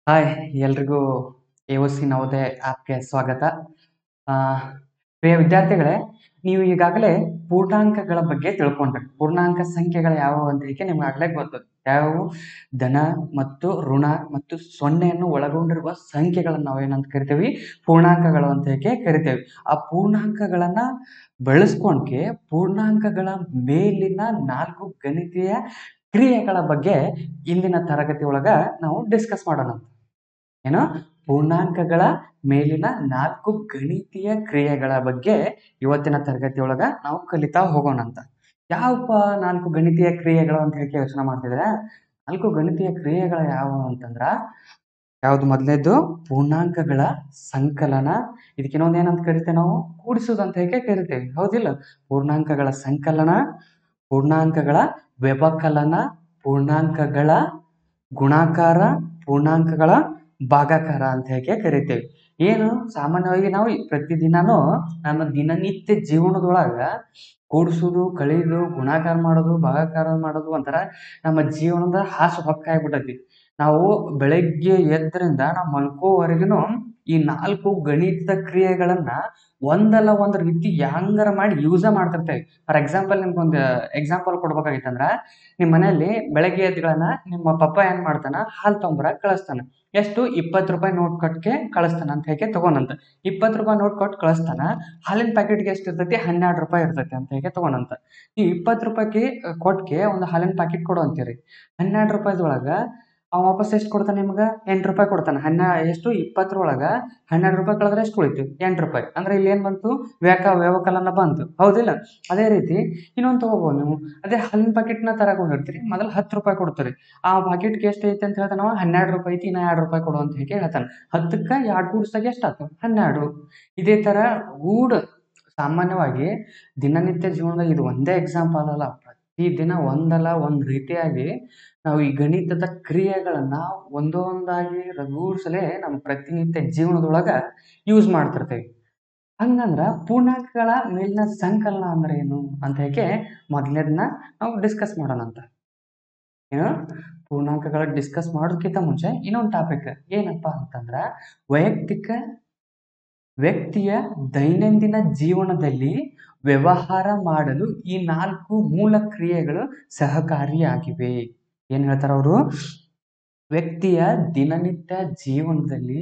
Hi ಎಲ್ರಿಗೂ AOC Navodaya ಆಪ್ಗೆ ಸ್ವಾಗತ. ಆ, ಪ್ರಿಯ ವಿದ್ಯಾರ್ಥಿಗಳೇ, ನೀವು ಈಗಾಗಲೇ ಪೂರ್ಣಾಂಕಗಳ ಬಗ್ಗೆ ತಿಳ್ಕೊಂಡ್ರಿ. ಪೂರ್ಣಾಂಕ ಸಂಖ್ಯೆಗಳು ಯಾವುವು ಅಂತ ಹೇಳಿ ನಿಮ್ಗೆ ಆಗ್ಲೇ ಗೊತ್ತು. ಯಾವುವು? ಧನ ಮತ್ತು ಋಣ ಮತ್ತು ಸೊನ್ನೆಯನ್ನು ಒಳಗೊಂಡಿರುವ ಸಂಖ್ಯೆಗಳನ್ನು ನಾವೇನಂತ ಕರಿತೀವಿ? ಪೂರ್ಣಾಂಕಗಳು ಅಂತ ಹೇಳಿ ಕರಿತೇವೆ. ಆ ಪೂರ್ಣಾಂಕಗಳನ್ನ ಬಳಸ್ಕೊಂಡ್ಕೆ ಪೂರ್ಣಾಂಕಗಳ ಮೇಲಿನ 4 ಗಣಿತೀಯ ಕ್ರಿಯೆಗಳ ಬಗ್ಗೆ ಇಂದಿನ ತರಗತಿ ಒಳಗ ನಾವು ಡಿಸ್ಕಸ್ ಮಾಡೋಣ. ಏನು? ಪೂರ್ಣಾಂಕಗಳ ಮೇಲಿನ 4 ಗಣಿತೀಯ ಕ್ರಿಯೆಗಳ ಬಗ್ಗೆ ಇವತ್ತಿನ ತರಗತಿಯೊಳಗ ನಾವು ಕಲಿತಾ ಹೋಗೋಣಂತ. ಯಾವಪ್ಪ 4 ಗಣಿತೀಯ ಕ್ರಿಯೆಗಳು ಅಂತ ಹೇಳಿ ಯೋಚನೆ ಮಾಡ್ತಿದ್ರೆ, 4 ಗಣಿತೀಯ ಕ್ರಿಯೆಗಳು ಯಾವುವು ಅಂತಂದ್ರ, ಯಾವ್ದು? ಮೊದಲನೇದು ಪೂರ್ಣಾಂಕಗಳ ಸಂಕಲನ. ಇದಕ್ಕೆ ಇನ್ನೊಂದು ಏನಂತ ಕರಿತೇವೆ ನಾವು? ಕೂಡಿಸುವುದು ಅಂತ ಹೇಳಿ ಕರಿತೇವೆ, ಹೌದಿಲ್ಲ? ಪೂರ್ಣಾಂಕಗಳ ಸಂಕಲನ, ಪೂರ್ಣಾಂಕಗಳ ವ್ಯವಕಲನ, ಪೂರ್ಣಾಂಕಗಳ ಗುಣಾಕಾರ, ಪೂರ್ಣಾಂಕಗಳ ಭಾಗಾಕಾರ ಅಂತ ಹೇಳಿ ಕರಿತೇವೆ. ಏನು? ಸಾಮಾನ್ಯವಾಗಿ ನಾವು ಪ್ರತಿದಿನಾನು ನಮ್ಮ ದಿನನಿತ್ಯ ಜೀವನದೊಳಗ ಕೂಡಿಸುದು, ಕಳೆಯುದು, ಗುಣಾಕಾರ ಮಾಡೋದು, ಭಾಗಾಕಾರ ಮಾಡೋದು ಒಂಥರ ನಮ್ಮ ಜೀವನದ ಹಾಸು ಹೊಕ್ಕಾಗ್ಬಿಟ್ಟೈತಿ. ನಾವು ಬೆಳಗ್ಗೆ ಎದ್ರಿಂದ ನಾವು ಮಲ್ಕೋವರೆಗೂ ಈ 4 ಗಣಿತದ ಕ್ರಿಯೆಗಳನ್ನ ಒಂದಲ್ಲ ಒಂದ್ ರೀತಿ ಹ್ಯಾಂಗಾರ ಮಾಡಿ ಯೂಸ ಮಾಡ್ತಿರ್ತೇವೆ. ಫಾರ್ ಎಕ್ಸಾಂಪಲ್, ನಿಮ್ಗೊಂದು ಎಕ್ಸಾಂಪಲ್ ಕೊಡ್ಬೇಕಾಗಿತ್ತಂದ್ರ, ನಿಮ್ಮ ಮನೆಯಲ್ಲಿ ಬೆಳಗ್ಗೆ ಎದ್ಗಳನ್ನ ನಿಮ್ಮ ಪಪ್ಪ ಏನ್ ಮಾಡ್ತಾನ? ಹಾಲು ತೊಂಬರಕ್ ಕಳಿಸ್ತಾನ. ಎಷ್ಟು? 20 ರೂಪಾಯಿ ನೋಟ್ ಕೊಟ್ಕೆ ಕಳಿಸ್ತಾನ ಅಂತ ಹೇಳಿ ತಗೊಂಡಂತ. 20 ರೂಪಾಯಿ ನೋಟ್ ಕೊಟ್ಟು ಕಳಿಸ್ತಾನ. ಹಾಲಿನ ಪ್ಯಾಕೆಟ್ಗೆ ಎಷ್ಟು ಇರ್ತೈತಿ? 12 ರೂಪಾಯಿ ಇರ್ತೈತಿ ಅಂತ ಹೇಳಿ ತಗೊಂಡಂತ. ಈ 20 ರೂಪಾಯಿಗೆ ಕೊಟ್ಕೆ ಒಂದು ಹಾಲಿನ ಪ್ಯಾಕೆಟ್ ಕೊಡು ಅಂತೀರಿ. 12 ರೂಪಾಯಿದೊಳಗ ಅವ ವಾಪಸ್ ಎಷ್ಟು ಕೊಡ್ತಾನೆ ನಿಮ್ಗೆ? 8 ರೂಪಾಯಿ ಕೊಡ್ತಾನೆ. ಎಷ್ಟು? 20 ಒಳಗ 12 ರೂಪಾಯಿ ಕಳೆದ್ರೆ ಎಷ್ಟು ಉಳಿತು? 8 ರೂಪಾಯಿ. ಅಂದ್ರೆ ಇಲ್ಲಿ ಏನ್ ಬಂತು? ವ್ಯವಕಲನ ಬಂತು, ಹೌದಿಲ್ಲ? ಅದೇ ರೀತಿ ಇನ್ನೊಂದು ತಗೋಬಹುದು ನೀವು. ಅದೇ ಹಾಲಿನ ಪ್ಯಾಕೆಟ್ನ ತರಕ್ ಹೋಗಿರ್ತೀರಿ, ಮೊದಲು 10 ರೂಪಾಯಿ ಕೊಡ್ತೀರಿ. ಆ ಪ್ಯಾಕೆಟ್ಗೆ ಎಷ್ಟು ಐತಿ ಅಂತ ಹೇಳ್ತಾನ? 12 ರೂಪಾಯಿ ಐತಿ, ಇನ್ನ 2 ರೂಪಾಯಿ ಕೊಡು ಅಂತ ಹೇಳಿ ಹೇಳ್ತಾನೆ. 10ಕ್ಕೆ 2 ಕೂಡಿಸಿದಾಗ ಎಷ್ಟಾಯ್ತು? 12. ಇದೇ ತರ ಗೂಡ್ ಸಾಮಾನ್ಯವಾಗಿ ದಿನನಿತ್ಯ ಜೀವನದಾಗ ಇದು ಒಂದೇ ಎಕ್ಸಾಂಪಲ್ ಅಲ್ಲ, ಪ್ರತಿದಿನ ಒಂದಲ್ಲ ಒಂದ್ ರೀತಿಯಾಗಿ ನಾವು ಈ ಗಣಿತದ ಕ್ರಿಯೆಗಳನ್ನ ಒಂದೊಂದಾಗಿ ರಗೂಡ್ಸಲೆ ನಮ್ಮ ಪ್ರತಿನಿತ್ಯ ಜೀವನದೊಳಗ ಯೂಸ್ ಮಾಡ್ತಿರ್ತೇವೆ. ಹಂಗಂದ್ರ ಪೂರ್ಣಾಂಕಗಳ ಮೇಲಿನ ಸಂಕಲನ ಅಂದ್ರೆ ಏನು ಅಂತ ಹೇಳಿ ಮೊದಲನೇದನ್ನ ನಾವು ಡಿಸ್ಕಸ್ ಮಾಡೋಣ ಅಂತ. ಏನು? ಪೂರ್ಣಾಂಕಗಳ ಡಿಸ್ಕಸ್ ಮಾಡೋದಕ್ಕಿಂತ ಮುಂಚೆ ಇನ್ನೊಂದು ಟಾಪಿಕ್ ಏನಪ್ಪಾ ಅಂತಂದ್ರ, ವ್ಯಕ್ತಿಯ ದೈನಂದಿನ ಜೀವನದಲ್ಲಿ ವ್ಯವಹಾರ ಮಾಡಲು ಈ 4 ಮೂಲ ಕ್ರಿಯೆಗಳು ಸಹಕಾರಿಯಾಗಿವೆ. ಏನ್ ಹೇಳ್ತಾರ ಅವರು? ವ್ಯಕ್ತಿಯ ದಿನನಿತ್ಯ ಜೀವನದಲ್ಲಿ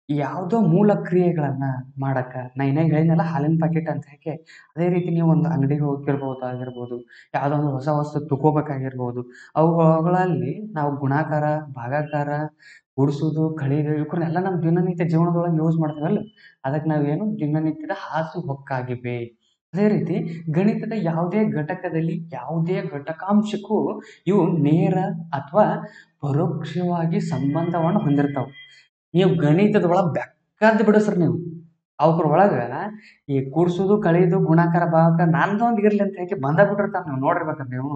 ಯಾವುದೋ ಮೂಲ ಕ್ರಿಯೆಗಳನ್ನ ಮಾಡಕ್ಕ, ನಾ ಏನಾಗ ಹೇಳಿದ್ನಲ್ಲ ಹಾಲಿನ ಪ್ಯಾಕೆಟ್ ಅಂತ ಹೇಳಿ, ಅದೇ ರೀತಿ ನೀವು ಒಂದು ಅಂಗಡಿಗೆ ಹೋಗಿರ್ಬೋದು, ಯಾವುದೋ ಒಂದು ಹೊಸ ವಸ್ತು ತಗೋಬೇಕಾಗಿರ್ಬೋದು, ಅವುಗಳಲ್ಲಿ ನಾವು ಗುಣಾಕಾರ, ಭಾಗಾಕಾರ, ಕೂಡಿಸೋದು, ಕಳೆಯೋದು ಇವಕ್ರನ್ನೆಲ್ಲ ನಮ್ಮ ದಿನನಿತ್ಯ ಜೀವನದೊಳಗೆ ಯೂಸ್ ಮಾಡ್ತೀವಲ್ಲ, ಅದಕ್ಕೆ ನಾವೇನು? ದಿನನಿತ್ಯದ ಹಾಸು ಹೊಕ್ಕಾಗಿವೆ. ಅದೇ ರೀತಿ ಗಣಿತದ ಯಾವುದೇ ಘಟಕದಲ್ಲಿ ಯಾವುದೇ ಘಟಕಾಂಶಕ್ಕೂ ಇವು ನೇರ ಅಥವಾ ಪರೋಕ್ಷವಾಗಿ ಸಂಬಂಧವನ್ನು ಹೊಂದಿರ್ತಾವ. ನೀವು ಗಣಿತದೊಳಗೆ ಬೆಕ್ಕದ್ ಬಿಡಿಸ್ರಿ ನೀವು, ಅವ್ರ ಒಳಗ ಈ ಕೂಡ್ಸುದು, ಕಳೆಯುದು, ಗುಣಾಕಾರ, ಭಾಗಾಕಾರ ನಂದೊಂದು ಇರ್ಲಿ ಅಂತ ಹೇಳಿ ಬಂದ ಬಿಟ್ಟಿರ್ತಾರ. ನೀವು ನೋಡಿರ್ಬೇಕ್ರಿ ನೀವು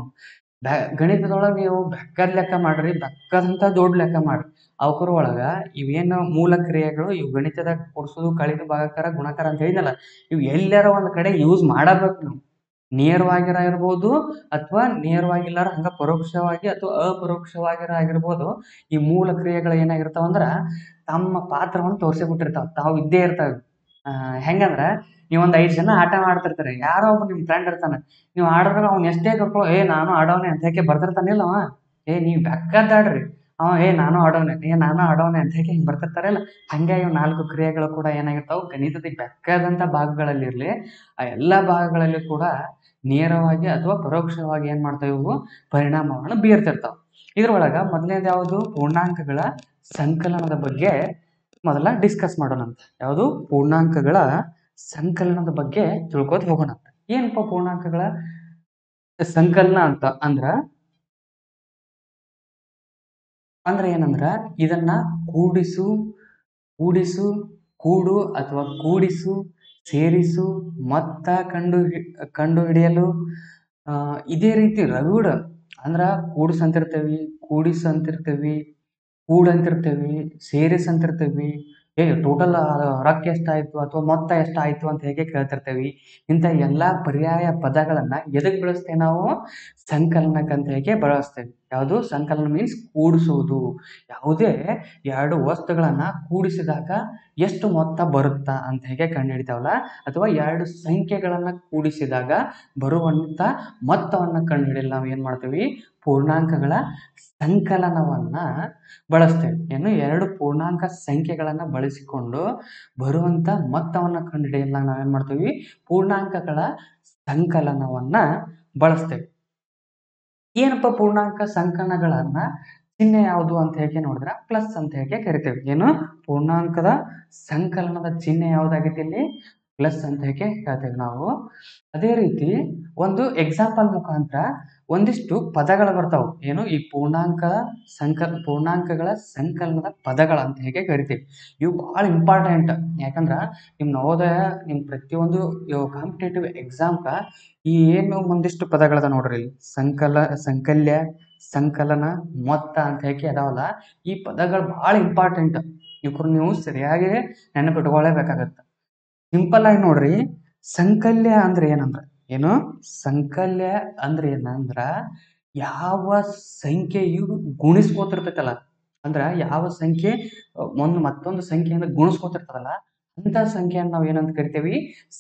ಗಣಿತದೊಳಗೆ ನೀವು ಬೆಕ್ಕದ್ ಲೆಕ್ಕ ಮಾಡ್ರಿ, ಬೆಕ್ಕದಂತ ದೊಡ್ಡ ಲೆಕ್ಕ ಮಾಡ್ರಿ. ಅವ್ರ ಒಳಗ ಇವೇನು ಮೂಲ ಕ್ರಿಯೆಗಳು, ಇವು ಗಣಿತದ ಕೂಡ್ಸುದು, ಕಳೆದು, ಭಾಗಾಕಾರ, ಗುಣಾಕಾರ ಅಂತ ಹೇಳಿದಲ್ಲ, ಇವು ಎಲ್ಲಾರ ಒಂದ್ ಕಡೆ ಯೂಸ್ ಮಾಡಬೇಕು ನೀವು. ನೇರವಾಗಿರ ಇರ್ಬೋದು ಅಥವಾ ನೇರವಾಗಿಲ್ಲಾರ ಹಂಗ ಪರೋಕ್ಷವಾಗಿ ಅಥವಾ ಅಪರೋಕ್ಷವಾಗಿರ ಆಗಿರ್ಬೋದು. ಈ ಮೂಲ ಕ್ರಿಯೆಗಳು ಏನಾಗಿರ್ತಾವಂದ್ರ ತಮ್ಮ ಪಾತ್ರವನ್ನು ತೋರಿಸಿಬಿಟ್ಟಿರ್ತಾವ, ತಾವು ಇದ್ದೇ ಇರ್ತಾವೆ. ಹೆಂಗಂದ್ರ, ನೀವೊಂದ್ 5 ಜನ ಆಟ ಮಾಡ್ತಿರ್ತೀರಿ, ಯಾರೋ ಒಬ್ಬ ನಿಮ್ ಫ್ರೆಂಡ್ ಇರ್ತಾನ, ನೀವು ಆಡಿದಾಗ ಅವ್ನು ಎಷ್ಟೇ ಕರ್ಕೊ ನಾನು ಆಡೋನೆ ಅಂತ ಹೇಳಿ ಬರ್ತಿರ್ತಾನಿಲ್ಲ ಅವ, ನೀವ್ ಬೆಕ್ಕದ್ದಾಡ್ರಿ, ನಾನು ಆಡೋನೆ ಅಂತ ಹೇಳಿ ಹಿಂಗ್ ಬರ್ತಿರ್ತಾರಲ್ಲ. ಹಂಗೆ ಇವ್ 4 ಕ್ರಿಯೆಗಳು ಕೂಡ ಏನಾಗಿರ್ತಾವ? ಗಣಿತದ ಬೆಕ್ಕದಂತ ಭಾಗಗಳಲ್ಲಿರ್ಲಿ, ಆ ಎಲ್ಲಾ ಭಾಗಗಳಲ್ಲಿ ಕೂಡ ನೇರವಾಗಿ ಅಥವಾ ಪರೋಕ್ಷವಾಗಿ ಏನ್ ಮಾಡ್ತಾವ? ಇವು ಪರಿಣಾಮವನ್ನು ಬೀರ್ತಿರ್ತಾವ. ಇದ್ರೊಳಗ ಮೊದಲನೇದು ಯಾವುದು? ಪೂರ್ಣಾಂಕಗಳ ಸಂಕಲನದ ಬಗ್ಗೆ ಮೊದಲ ಡಿಸ್ಕಸ್ ಮಾಡೋಣಂತ. ಯಾವುದು? ಪೂರ್ಣಾಂಕಗಳ ಸಂಕಲನದ ಬಗ್ಗೆ ತಿಳ್ಕೋತ ಹೋಗೋಣಂತ. ಏನಪ್ಪ ಪೂರ್ಣಾಂಕಗಳ ಸಂಕಲನ ಅಂತ ಏನಂದ್ರ, ಇದನ್ನ ಕೂಡಿಸು, ಕೂಡು ಅಥವಾ ಕೂಡಿಸು, ಸೇರಿಸು, ಮೊತ್ತ ಕಂಡು ಹಿಡಿಯಲು, ಇದೇ ರೀತಿ ರಗೂಡ ಅಂದ್ರ ಕೂಡಿಸಂತಿರ್ತೇವಿ, ಕೂಡಂತಿರ್ತೇವಿ, ಸೇರಿಸಂತಿರ್ತೇವಿ, ಟೋಟಲ್ ರೊಕ್ಕ ಎಷ್ಟಾಯ್ತು ಅಥವಾ ಮೊತ್ತ ಎಷ್ಟಾಯ್ತು ಅಂತ ಹೇಗೆ ಕೇಳ್ತಿರ್ತೇವಿ. ಇಂಥ ಎಲ್ಲಾ ಪರ್ಯಾಯ ಪದಗಳನ್ನ ಎದಕ್ ಬಳಸ್ತೇವೆ ನಾವು? ಸಂಕಲನಕ್ಕಂತ ಹೇಗೆ ಬಳಸ್ತೇವೆ. ಯಾವುದು ಸಂಕಲನ ಮೀನ್ಸ್ ಕೂಡಿಸುವುದು. ಯಾವುದೇ ಎರಡು ವಸ್ತುಗಳನ್ನ ಕೂಡಿಸಿದಾಗ ಎಷ್ಟು ಮೊತ್ತ ಬರುತ್ತಾ ಅಂತ ಹೇಗೆ ಕಂಡುಹಿಡಿತಾವಲ್ಲ, ಅಥವಾ ಎರಡು ಸಂಖ್ಯೆಗಳನ್ನ ಕೂಡಿಸಿದಾಗ ಬರುವಂತ ಮೊತ್ತವನ್ನ ಕಂಡುಹಿಡಿಯಲು ನಾವು ಏನ್ ಮಾಡ್ತೀವಿ, ಪೂರ್ಣಾಂಕಗಳ ಸಂಕಲನವನ್ನ ಬಳಸ್ತೇವೆ. ಏನು, ಎರಡು ಪೂರ್ಣಾಂಕ ಸಂಖ್ಯೆಗಳನ್ನ ಬಳಸಿಕೊಂಡು ಬರುವಂತ ಮೊತ್ತವನ್ನ ಕಂಡುಹಿಡಿಯಲು ನಾವೇನ್ ಮಾಡ್ತೀವಿ, ಪೂರ್ಣಾಂಕಗಳ ಸಂಕಲನವನ್ನ ಬಳಸ್ತೇವೆ. ಏನಪ್ಪ ಪೂರ್ಣಾಂಕ ಸಂಕಲನಗಳನ್ನ ಚಿಹ್ನೆ ಯಾವುದು ಅಂತ ಹೇಗೆ ನೋಡಿದ್ರೆ ಪ್ಲಸ್ ಅಂತ ಹೇಗೆ ಕರಿತೇವೆ. ಏನು, ಪೂರ್ಣಾಂಕದ ಸಂಕಲನದ ಚಿಹ್ನೆ ಯಾವುದಾಗಿದೆ ಇಲ್ಲಿ, ಪ್ಲಸ್ ಅಂತ ಹೇಗೆ ಹೇಳ್ತೇವೆ ನಾವು. ಅದೇ ರೀತಿ ಒಂದು ಎಕ್ಸಾಂಪಲ್ ಮುಖಾಂತರ ಒಂದಿಷ್ಟು ಪದಗಳು ಬರ್ತಾವೆ. ಏನು, ಈ ಪೂರ್ಣಾಂಕಗಳ ಸಂಕಲನದ ಪದಗಳು ಅಂತ ಹೇಗೆ ಕರಿತೀವಿ. ಇವು ಬಹಳ ಇಂಪಾರ್ಟೆಂಟ್. ಯಾಕಂದ್ರ ನಿಮ್ ನವೋದಯ, ನಿಮ್ ಪ್ರತಿಯೊಂದು ಕಾಂಪಿಟೇಟಿವ್ ಎಕ್ಸಾಮ್ಗ ಈ ಏನು ಒಂದಿಷ್ಟು ಪದಗಳದ ನೋಡ್ರಿ, ಇಲ್ಲಿ ಸಂಕಲ್ಯ, ಸಂಕಲನ, ಮೊತ್ತ ಅಂತ ಹೇಗೆ ಅದಾವಲ್ಲ, ಈ ಪದಗಳು ಬಹಳ ಇಂಪಾರ್ಟೆಂಟ್. ಇವ್ರು ನೀವು ಸರಿಯಾಗಿ ನೆನಪಿಟ್ಕೊಳ್ಳೇಬೇಕಾಗತ್ತೆ. ಸಿಂಪಲ್ ಆಗಿ ನೋಡ್ರಿ, ಸಂಕಲ್ಯ ಅಂದ್ರೆ ಏನಂದ್ರ ಏನು, ಸಂಕಲ್ಯ ಅಂದ್ರೆ ಏನಂದ್ರ ಯಾವ ಸಂಖ್ಯೆಯು ಗುಣಿಸ್ಕೋತಿರ್ತೈತಲ್ಲ, ಅಂದ್ರ ಯಾವ ಸಂಖ್ಯೆ ಒಂದು ಮತ್ತೊಂದು ಸಂಖ್ಯೆಯಿಂದ ಗುಣಿಸ್ಕೋತಿರ್ತದಲ್ಲ, ಅಂತ ಸಂಖ್ಯೆಯನ್ನು ನಾವು ಏನಂತ ಕರಿತೇವಿ,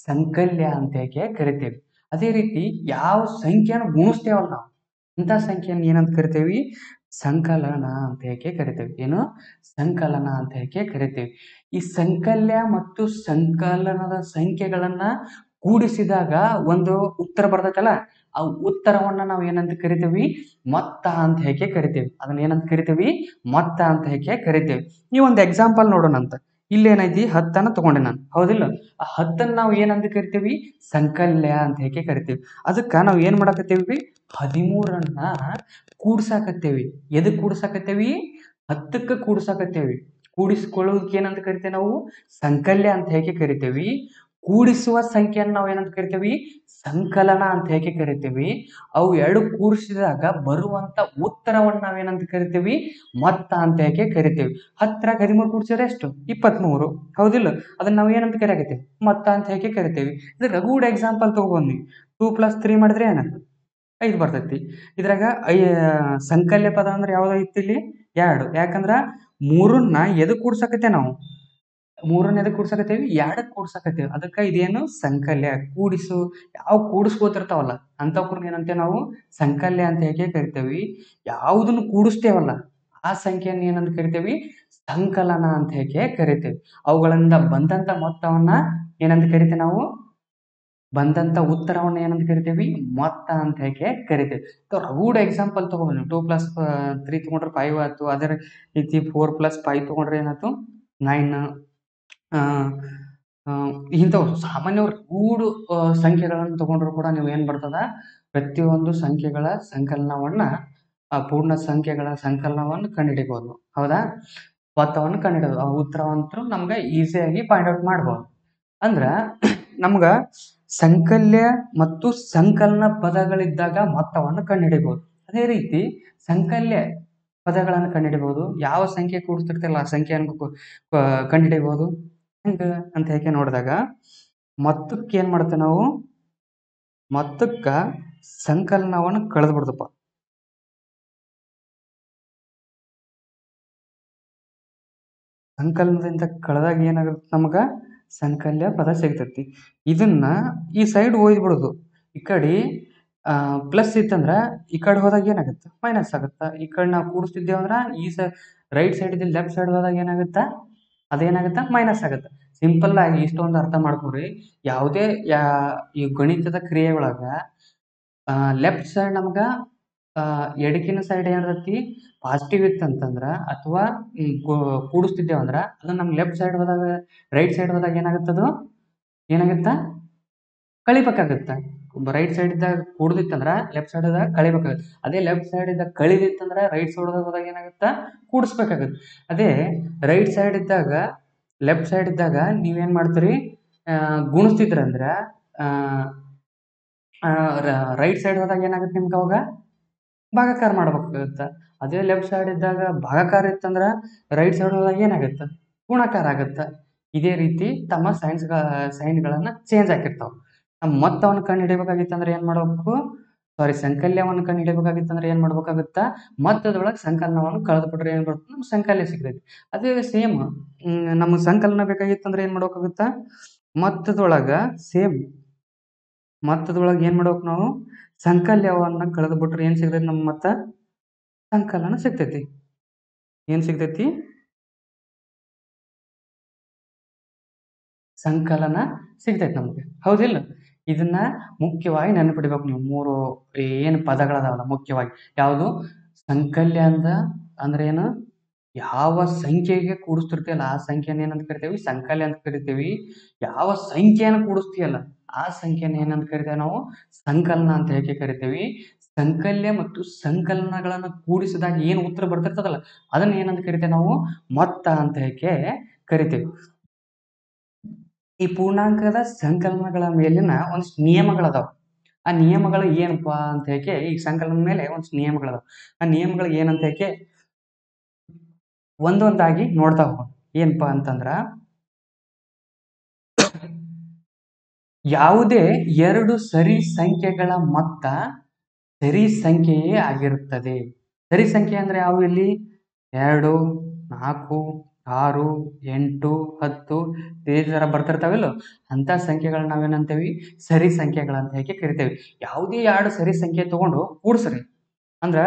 ಸಂಕಲ್ಯ ಅಂತ ಹೇಗೆ ಕರಿತೇವಿ. ಅದೇ ರೀತಿ ಯಾವ ಸಂಖ್ಯೆಯನ್ನು ಗುಣಿಸ್ತೇವಲ್ಲ ನಾವು, ಅಂತ ಸಂಖ್ಯೆಯನ್ನು ಏನಂತ ಕರಿತೇವಿ, ಸಂಕಲನ ಅಂತ ಹೇಗೆ ಕರಿತೇವೆ. ಏನು, ಸಂಕಲನ ಅಂತ ಹೇಗೆ ಕರಿತೇವೆ. ಈ ಸಂಕಲ್ಯ ಮತ್ತು ಸಂಕಲನದ ಸಂಖ್ಯೆಗಳನ್ನ ಕೂಡಿಸಿದಾಗ ಒಂದು ಉತ್ತರ ಬರ್ತೈತಲ್ಲ, ಆ ಉತ್ತರವನ್ನ ನಾವು ಏನಂತ ಕರಿತೇವಿ, ಮೊತ್ತ ಅಂತ ಹೇಗೆ ಕರಿತೇವಿ. ಅದನ್ನ ಏನಂತ ಕರಿತೇವಿ, ಮೊತ್ತ ಅಂತ ಹೇಗೆ ಕರಿತೇವಿ. ಈ ಒಂದು ಎಕ್ಸಾಂಪಲ್ ನೋಡೋಣ ಅಂತ. ಇಲ್ಲೇನೈತಿ, 10 ತಗೊಂಡೆ ನಾನು, ಹೌದಿಲ್ಲ. ಆ 10 ನಾವು ಏನಂತ ಕರಿತೇವಿ, ಸಂಕಲ್ಯ ಅಂತ ಹೇಗೆ ಕರಿತೇವಿ. ಅದಕ್ಕ ನಾವು ಏನ್ ಮಾಡಕತ್ತೇವಿ, 13 ಕೂಡ್ಸಾಕತ್ತೇವಿ. ಎದಕ್ ಕೂಡ್ಸಾಕತ್ತೇವಿ, 10ಕ್ಕೆ ಕೂಡ್ಸಾಕತ್ತೇವಿ. ಕೂಡಿಸ್ಕೊಳ್ಳೋದಕ್ಕೆ ಏನಂತ ಕರಿತೇವೆ ನಾವು, ಸಂಕಲ್ಯ ಅಂತ ಹೇಗೆ ಕರಿತೇವಿ. ಕೂಡಿಸುವ ಸಂಖ್ಯೆಯನ್ನು ನಾವು ಏನಂತ ಕರಿತೇವಿ, ಸಂಕಲನ ಅಂತ ಹೇಗೆ ಕರಿತೇವಿ. ಅವು ಎರಡು ಕೂಡಿಸಿದಾಗ ಬರುವಂತ ಉತ್ತರವನ್ನು ನಾವೇನಂತ ಕರಿತೇವಿ, ಮೊತ್ತ ಅಂತ ಹೇಗೆ ಕರಿತೇವಿ. 10 13 ಕೂಡಿಸಿದ್ರೆ ಎಷ್ಟು, 23, ಹೌದಿಲ್ಲ. ಅದನ್ನ ನಾವು ಏನಂತ ಕರಿಯಾಕತ್ತೇವಿ, ಮೊತ್ತ ಅಂತ ಹೇಗೆ ಕರಿತೇವಿ. ಇದು ರಗೂಡ್ ಎಕ್ಸಾಂಪಲ್ ತಗೊಂಡ್ಬಂದ್ವಿ. 2 + 3 ಮಾಡಿದ್ರೆ ಏನಾಗ್ತದೆ, 5 ಬರ್ತೈತಿ. ಇದ್ರಾಗ ಸಂಕಲ್ಯ ಪದ ಅಂದ್ರೆ ಯಾವ್ದೈತಿ ಇಲ್ಲಿ, 2. ಯಾಕಂದ್ರ 3ನ್ನ ಎದಕ್ ಕೂಡ್ಸಕತ್ತೇವೆ ನಾವು, 3ನ್ನ ಎದಕ್ ಕೂಡ್ಸಕತ್ತೇವಿ, 2ಕ್ಕೆ ಕೂಡ್ಸಕತ್ತೇವಿ. ಅದಕ್ಕೆ ಇದೇನು, ಸಂಕಲ್ಯ. ಯಾವ ಕೂಡಿಸ್ಕೋತಿರ್ತಾವಲ್ಲ ಅಂತವ್ರನ್ನ ಏನಂತೇವೆ ನಾವು, ಸಂಕಲ್ಯ ಅಂತ ಹೇಗೆ ಕರಿತೇವಿ. ಯಾವುದನ್ನು ಕೂಡಿಸ್ತೇವಲ್ಲ ಆ ಸಂಖ್ಯೆಯನ್ನು ಏನಂತ ಕರಿತೇವಿ, ಸಂಕಲನ ಅಂತ ಹೇಗೆ ಕರಿತೇವಿ. ಅವುಗಳಿಂದ ಬಂದಂತ ಮೊತ್ತವನ್ನ ಏನಂತ ಕರಿತೇವೆ ನಾವು, ಬಂದಂತ ಉತ್ತರವನ್ನು ಏನಂತ ಕರಿತೇವಿ, ಮೊತ್ತ ಅಂತ ಹೇಗೆ ಕರಿತೇವಿ. ರಗೂಡ್ ಎಕ್ಸಾಂಪಲ್ ತಗೊಂಡ್ಬಂದ್ವಿ. 2 + 3 ತಗೊಂಡ್ರೆ 5 ಆಯ್ತು. ಅದೇ ರೀತಿ 4 + 5 ತಗೊಂಡ್ರೆ ಏನಾಯ್ತು, 9. ಇಂಥವು ಸಾಮಾನ್ಯ ರಗೂಡು ಸಂಖ್ಯೆಗಳನ್ನು ತಗೊಂಡ್ರು ಕೂಡ ನೀವು ಏನ್ ಬರ್ತದ, ಪ್ರತಿಯೊಂದು ಸಂಖ್ಯೆಗಳ ಸಂಕಲನವನ್ನ, ಪೂರ್ಣ ಸಂಖ್ಯೆಗಳ ಸಂಕಲನವನ್ನು ಕಂಡುಹಿಡಿಬಹುದು. ಹೌದಾ, ಮೊತ್ತವನ್ನು ಕಂಡುಹಿಡಿಯೋದು, ಆ ಉತ್ತರವಂತರು ನಮ್ಗೆ ಈಸಿಯಾಗಿ ಫೈಂಡ್ ಔಟ್ ಮಾಡ್ಬೋದು. ಅಂದ್ರ ನಮ್ಗ ಸಂಕಲ್ಯ ಮತ್ತು ಸಂಕಲನ ಪದಗಳಿದ್ದಾಗ ಮೊತ್ತವನ್ನು ಕಂಡುಹಿಡಿಬಹುದು. ಅದೇ ರೀತಿ ಸಂಕಲ್ಯ ಪದಗಳನ್ನು ಕಂಡುಹಿಡಿಬಹುದು. ಯಾವ ಸಂಖ್ಯೆ ಕೂಡಿಸ್ತಿರ್ತಲ್ಲ ಆ ಸಂಖ್ಯೆಯನ್ನು ಕಂಡುಹಿಡಿಬಹುದು. ಹೆಂಗ ಅಂತ ಹೇಗೆ ನೋಡಿದಾಗ, ಮೊತ್ತಕ್ಕೆ ಏನ್ ಮಾಡ್ತೇವೆ ನಾವು, ಮೊತ್ತಕ್ಕ ಸಂಕಲನವನ್ನು ಕಳೆದು ಬಿಡ್ತಪ್ಪ. ಸಂಕಲನದಿಂದ ಕಳೆದಾಗ ಏನಾಗುತ್ತೆ, ನಮಗ ಸಂಕಲ್ಯ ಪದ ಸಿಗ್ತೈತಿ. ಇದನ್ನ ಈ ಸೈಡ್ ಒಯ್ದ್ಬಿಡೋದು. ಈ ಕಡೆ ಪ್ಲಸ್ ಇತ್ತಂದ್ರ ಈ ಕಡೆ ಹೋದಾಗ ಏನಾಗುತ್ತೆ, ಮೈನಸ್ ಆಗುತ್ತ. ಈ ಕಡೆ ನಾವು ಕೂಡಿಸ್ತಿದ್ದೇವೆ ಅಂದ್ರ ಈ ರೈಟ್ ಸೈಡ್ ಇದ್ದ ಲೆಫ್ಟ್ ಸೈಡ್ ಹೋದಾಗ ಏನಾಗುತ್ತಾ, ಅದೇನಾಗುತ್ತಾ, ಮೈನಸ್ ಆಗುತ್ತೆ. ಸಿಂಪಲ್ ಆಗಿ ಇಷ್ಟೊಂದು ಅರ್ಥ ಮಾಡ್ಕೊರಿ. ಯಾವುದೇ ಈ ಗಣಿತದ ಕ್ರಿಯೆ ಒಳಗ ಲೆಫ್ಟ್ ಸೈಡ್ ನಮ್ಗ ಎಡಕಿನ ಸೈಡ್ ಏನಿರ್ತೈತಿ, ಪಾಸಿಟಿವ್ ಇತ್ತಂತಂದ್ರ ಅಥವಾ ಕೂಡಿಸ್ತಿದ್ದೇವೆ ಅಂದ್ರ ಅದು ನಮ್ ಲೆಫ್ಟ್ ಸೈಡ್ ಹೋದಾಗ, ರೈಟ್ ಸೈಡ್ ಹೋದಾಗ ಏನಾಗುತ್ತದು, ಏನಾಗುತ್ತ, ಕಳಿಬೇಕಾಗತ್ತ. ರೈಟ್ ಸೈಡ್ ಇದ್ದಾಗ ಕೂಡ್ದಿತ್ತಂದ್ರ ಲೆಫ್ಟ್ ಸೈಡ್ ಇದ್ದಾಗ ಕಳಿಬೇಕಾಗತ್ತೆ. ಅದೇ ಲೆಫ್ಟ್ ಸೈಡ್ ಇದ್ದಾಗ ಕಳಿದಿತ್ತಂದ್ರ ರೈಟ್ ಸೈಡ್ ಹೋದಾಗ ಏನಾಗುತ್ತ, ಕೂಡಿಸ್ಬೇಕಾಗತ್ತೆ. ಅದೇ ರೈಟ್ ಸೈಡ್ ಇದ್ದಾಗ, ಲೆಫ್ಟ್ ಸೈಡ್ ಇದ್ದಾಗ ನೀವೇನ್ ಮಾಡ್ತೀರಿ, ಗುಣಿಸ್ತಿದ್ರಂದ್ರ ರೈಟ್ ಸೈಡ್ ಹೋದಾಗ ಏನಾಗುತ್ತೆ ನಿಮ್ಗೆ, ಅವಾಗ ಭಾಗಾಕಾರ ಮಾಡ್ಬೇಕಾಗತ್ತ. ಅದೇ ಲೆಫ್ಟ್ ಸೈಡ್ ಇದ್ದಾಗ ಭಾಗಾಕಾರ ಇತ್ತಂದ್ರ ರೈಟ್ ಸೈಡ್ ಹೋದಾಗ ಏನಾಗತ್ತ, ಗುಣಾಕಾರ ಆಗತ್ತ. ಇದೇ ರೀತಿ ತಮ್ಮ ಸೈನ್ಗಳನ್ನ ಚೇಂಜ್ ಆಗಿರ್ತಾವ. ನಮ್ಮ ಮೊತ್ತವನ್ನು ಕಂಡು ಹಿಡಿಬೇಕಾಗಿತ್ತಂದ್ರೆ ಏನ್ ಮಾಡ್ಬೇಕು, ಸಾರಿ ಸಂಕಲ್ಯವನ್ನು ಕಂಡು ಹಿಡಿಬೇಕಾಗಿತ್ತಂದ್ರೆ ಏನ್ ಮಾಡ್ಬೇಕಾಗುತ್ತಾ, ಮೊತ್ತದೊಳಗೆ ಸಂಕಲನವನ್ನು ಕಳೆದ್ಬಿಟ್ರೆ ಏನ್ ಬರುತ್ತೆ, ನಮ್ಗೆ ಸಂಕಲ್ಯ ಸಿಗ್ತೈತಿ. ಅದೇ ಸೇಮ್ ನಮ್ಗೆ ಸಂಕಲನ ಬೇಕಾಗಿತ್ತಂದ್ರೆ ಏನ್ ಮಾಡ್ಬೇಕಾಗುತ್ತಾ, ಮೊತ್ತದೊಳಗ ಸೇಮ್ ಮೊತ್ತದೊಳಗೆ ಏನ್ ಮಾಡ್ಬೇಕು ನಾವು, ಸಂಕಲ್ಯವನ್ನ ಕಳೆದ್ಬಿಟ್ರೆ ಏನ್ ಸಿಗ್ತೈತಿ ನಮ್ಗೆ ಮತ್ತ ಸಂಕಲನ ಸಿಗ್ತೈತಿ. ಏನ್ ಸಿಗ್ತೈತಿ, ಸಂಕಲನ ಸಿಗ್ತೈತಿ ನಮ್ಗೆ, ಹೌದಿಲ್ಲ. ಇದನ್ನ ಮುಖ್ಯವಾಗಿ ನೆನಪಿಡ್ಬೇಕು ನೀವು. ಮೂರು ಏನು ಪದಗಳದಾವಲ್ಲ ಮುಖ್ಯವಾಗಿ, ಯಾವುದು ಸಂಕಲ್ಯ ಅಂದ್ರೆ ಏನು, ಯಾವ ಸಂಖ್ಯೆಗೆ ಕೂಡಿಸ್ತಿರ್ತೀಯಲ್ಲ ಆ ಸಂಖ್ಯೆನ ಏನಂತ ಕರಿತೇವಿ, ಸಂಕಲ್ಯ ಅಂತ ಕರಿತೇವಿ. ಯಾವ ಸಂಖ್ಯೆಯನ್ನು ಕೂಡಿಸ್ತೀಯಲ್ಲ ಆ ಸಂಖ್ಯೆನ ಏನಂತ ಕರಿತೇವೆ ನಾವು, ಸಂಕಲನ ಅಂತ ಹೇಗೆ ಕರಿತೇವಿ. ಸಂಕಲ್ಯ ಮತ್ತು ಸಂಕಲನಗಳನ್ನು ಕೂಡಿಸಿದಾಗ ಏನು ಉತ್ತರ ಬರ್ತಿರ್ತದಲ್ಲ ಅದನ್ನ ಏನಂತ ಕರಿತೇವೆ ನಾವು, ಮೊತ್ತ ಅಂತ ಹೇಗೆ ಕರಿತೇವೆ. ಈ ಪೂರ್ಣಾಂಕದ ಸಂಕಲನಗಳ ಮೇಲಿನ ಒಂದಿಷ್ಟು ನಿಯಮಗಳದಾವ. ಆ ನಿಯಮಗಳು ಏನಪ್ಪಾ ಅಂತ ಹೇಗೆ, ಈ ಸಂಕಲನ ಮೇಲೆ ಒಂದಿಷ್ಟು ನಿಯಮಗಳದಾವ. ಆ ನಿಯಮಗಳು ಏನಂತ ಹೇಗೆ ಒಂದೊಂದಾಗಿ ನೋಡ್ತಾ ಹೋಗೋಣ. ಏನಪ್ಪಾ ಅಂತಂದ್ರ, ಯಾವುದೇ ಎರಡು ಸರಿ ಸಂಖ್ಯೆಗಳ ಮೊತ್ತ ಸರಿ ಸಂಖ್ಯೆಯೇ ಆಗಿರುತ್ತದೆ. ಸರಿ ಸಂಖ್ಯೆ ಅಂದ್ರೆ ಯಾವ, ಇಲ್ಲಿ 2, 4, 6, 8, 10 ಇದೇ ತರ ಬರ್ತಿರ್ತಾವಿಲ್ಲ, ಅಂತ ಸಂಖ್ಯೆಗಳನ್ನ ನಾವೇನಂತೇವಿ, ಸರಿ ಸಂಖ್ಯೆಗಳಂತ ಹೇಗೆ ಕರಿತೇವೆ. ಯಾವುದೇ ಎರಡು ಸರಿ ಸಂಖ್ಯೆ ತಗೊಂಡು ಕೂಡ್ಸ್ರಿ ಅಂದ್ರ,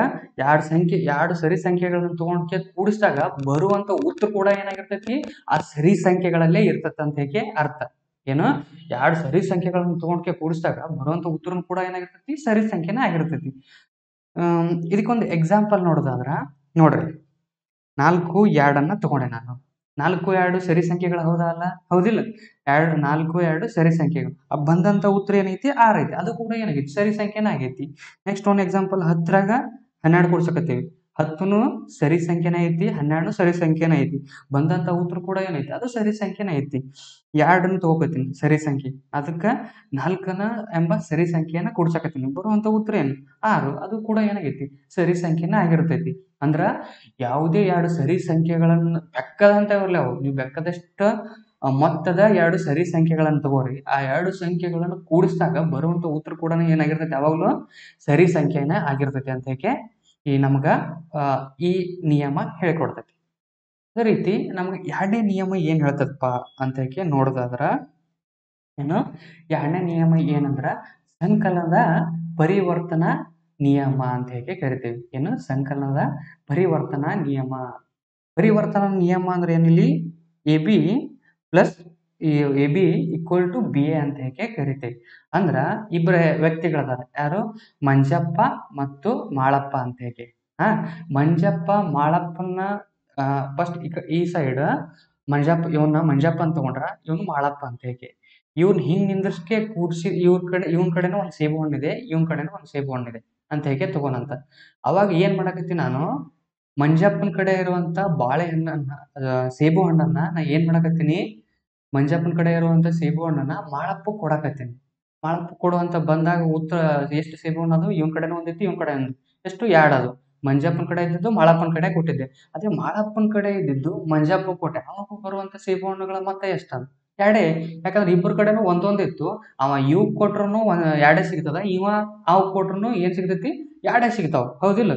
ಎರಡು ಸರಿ ಸಂಖ್ಯೆಗಳನ್ನ ತಗೊಂಡ್ ಕೂಡಿಸಿದಾಗ ಬರುವಂತ ಉತ್ತರ ಕೂಡ ಏನಾಗಿರ್ತೈತಿ, ಆ ಸರಿ ಸಂಖ್ಯೆಗಳಲ್ಲೇ ಇರ್ತೈತಿ ಅಂತ ಹೇಗೆ ಅರ್ಥ. ಏನು, ಎರಡು ಸರಿ ಸಂಖ್ಯೆಗಳನ್ನ ತಗೊಂಡ್ಕೆ ಕೂಡಿಸಿದಾಗ ಬರುವಂತ ಉತ್ತರನು ಕೂಡ ಏನಾಗಿರ್ತೈತಿ, ಸರಿ ಸಂಖ್ಯೆನೇ ಆಗಿರ್ತೈತಿ. ಇದಕ್ಕೊಂದು ಎಕ್ಸಾಂಪಲ್ ನೋಡೋದಾದ್ರ ನೋಡ್ರಿ, 4, 2 ತಗೊಂಡೆ ನಾನು. 4, 2 ಸರಿ ಸಂಖ್ಯೆಗಳು ಹೌದಾ ಅಲ್ಲ, ಹೌದಿಲ್ಲ. 4, 2 ಸರಿ ಸಂಖ್ಯೆಗಳು. ಬಂದಂತ ಉತ್ತರ ಏನೈತಿ, 6 ಐತಿ. ಅದು ಕೂಡ ಏನಾಗೈತಿ, ಸರಿ ಸಂಖ್ಯೆನ ಆಗೈತಿ. ನೆಕ್ಸ್ಟ್ ಒಂದು ಎಕ್ಸಾಂಪಲ್, 10ರಾಗ 12 ಕೂಡ್ಸಕತ್ತೀವಿ. 10ನು ಸರಿ ಸಂಖ್ಯೆನ ಐತಿ, 12 ಸರಿ ಸಂಖ್ಯೆನ ಐತಿ. ಬಂದಂತ ಉತ್ತರ ಕೂಡ ಏನೈತಿ, ಅದು ಸರಿ ಸಂಖ್ಯೆನ ಐತಿ. 2 ತಗೋಕತ್ತೀನಿ ಸರಿ ಸಂಖ್ಯೆ, ಅದಕ್ಕ 4ನ ಎಂಬ ಸರಿ ಸಂಖ್ಯೆಯನ್ನ ಕೂಡ್ಸಕತ್ತೀನಿ. ಬರುವಂತ ಉತ್ತರ ಏನು, 6. ಅದು ಕೂಡ ಏನಾಗೈತಿ, ಸರಿ ಸಂಖ್ಯೆನ ಆಗಿರ್ತೈತಿ. ಅಂದ್ರ ಯಾವುದೇ ಎರಡು ಸರಿ ಸಂಖ್ಯೆಗಳನ್ನ ಬೆಕ್ಕದಂತ ಇರಲಿ, ಅವು ನೀವು ಬೆಕ್ಕದಷ್ಟ ಮೊತ್ತದ ಎರಡು ಸರಿ ಸಂಖ್ಯೆಗಳನ್ನು ತಗೋರಿ. ಆ ಎರಡು ಸಂಖ್ಯೆಗಳನ್ನು ಕೂಡಿಸಿದಾಗ ಬರುವಂತ ಉತ್ತರ ಕೂಡ ಏನಾಗಿರ್ತೈತಿ, ಯಾವಾಗ್ಲೂ ಸರಿ ಸಂಖ್ಯೆನ ಆಗಿರ್ತೈತಿ ಅಂತ ಹೇಗೆ ಈ ನಮ್ಗ ಈ ನಿಯಮ ಹೇಳ್ಕೊಡ್ತೈತಿ. ಅದೇ ರೀತಿ ನಮ್ಗೆ ಎರಡನೇ ನಿಯಮ ಏನ್ ಹೇಳ್ತದಪ್ಪ ಅಂತ ಹೇಗೆ ನೋಡೋದಾದ್ರ ಏನು, ಎರಡನೇ ನಿಯಮ ಏನಂದ್ರ ಸಂಕಲನದ ಪರಿವರ್ತನಾ ನಿಯಮ ಅಂತ ಹೇಗೆ ಕರಿತೇವೆ. ಏನು, ಸಂಕಲನದ ಪರಿವರ್ತನಾ ನಿಯಮ. ಪರಿವರ್ತನಾ ನಿಯಮ ಅಂದ್ರೆ ಏನಿಲ್ಲಿ, AB plus AB equal to BA ಅಂತ ಹೇಗೆ ಕರಿತೇವೆ. ಅಂದ್ರ ಇಬ್ಬರ ವ್ಯಕ್ತಿಗಳದಾರ, ಯಾರು, ಮಂಜಪ್ಪ ಮತ್ತು ಮಾಳಪ್ಪ ಅಂತ ಹೇಗೆ. ಮಂಜಪ್ಪ ಮಾಳಪ್ಪನ ಫಸ್ಟ್ ಈ ಸೈಡ್ ಇವನ್ನ ಮಂಜಪ್ಪ ಅಂತ ತಗೊಂಡ್ರ, ಇವನು ಮಾಳಪ್ಪ ಅಂತ ಹೇಗೆ. ಇವ್ನ ಹಿಂಗ್ ನಿಂದ್ರಸ್ಕೆ ಕೂಡ್ಸಿ ಇವನ್ ಕಡೆನೂ ಒಂದ್ ಸೇಬು ಹಣ್ಣಿದೆ, ಇವನ್ ಕಡೆನೂ ಒಂದ್ ಸೇಬು ಹಣ್ಣಿದೆ ಅಂತ ಹೇಗೆ ತಗೋನಂತ. ಅವಾಗ ಏನ್ ಮಾಡಕತ್ತಿ ನಾನು, ಮಂಜಪ್ಪನ ಕಡೆ ಇರುವಂತ ಬಾಳೆಹಣ್ಣನ್ನ ಸೇಬು ಹಣ್ಣನ್ನ ನಾ ಏನ್ ಮಾಡಕತ್ತೀನಿ, ಮಂಜಪ್ಪನ ಕಡೆ ಇರುವಂತ ಸೇಬು ಹಣ್ಣನ್ನ ಮಾಳಪ್ಪ ಕೊಡಕತ್ತೀನಿ. ಮಾಳಪ್ಪ ಕೊಡುವಂತ ಬಂದಾಗ ಉತ್ತರ ಎಷ್ಟು ಸೇಬು ಹಣ್ಣು ಅದು, ಇವನ್ ಕಡೆನೂ ಒಂದಿತ್ತು, ಇವನ್ ಕಡೆ ಒಂದು ಎಷ್ಟು, 2 ಅದು. ಮಂಜಪ್ಪನ ಕಡೆ ಇದ್ದಿದ್ದು ಮಾಳಪ್ಪನ ಕಡೆ ಕೊಟ್ಟಿದ್ದೆ. ಅದೇ ಮಾಳಪ್ಪನ ಕಡೆ ಇದ್ದಿದ್ದು ಮಂಜಪ್ಪ ಕೊಟ್ಟೆ. ಅವಾಗ ಬರುವಂತ ಸೇಬು ಹಣ್ಣುಗಳ ಮೊತ್ತ ಎಷ್ಟದು, 2. ಯಾಕಂದ್ರೆ ಇಬ್ಬರ ಕಡೆನೂ ಒಂದೊಂದಿತ್ತು. ಅವ ಇವ್ ಕೊಟ್ರು 2 ಸಿಗ್ತದ, ಇವ ಅವ್ ಕೊಟ್ರು ಏನ್ ಸಿಗ್ತೈತಿ, 2 ಸಿಗ್ತಾವ, ಹೌದಿಲ್ಲ.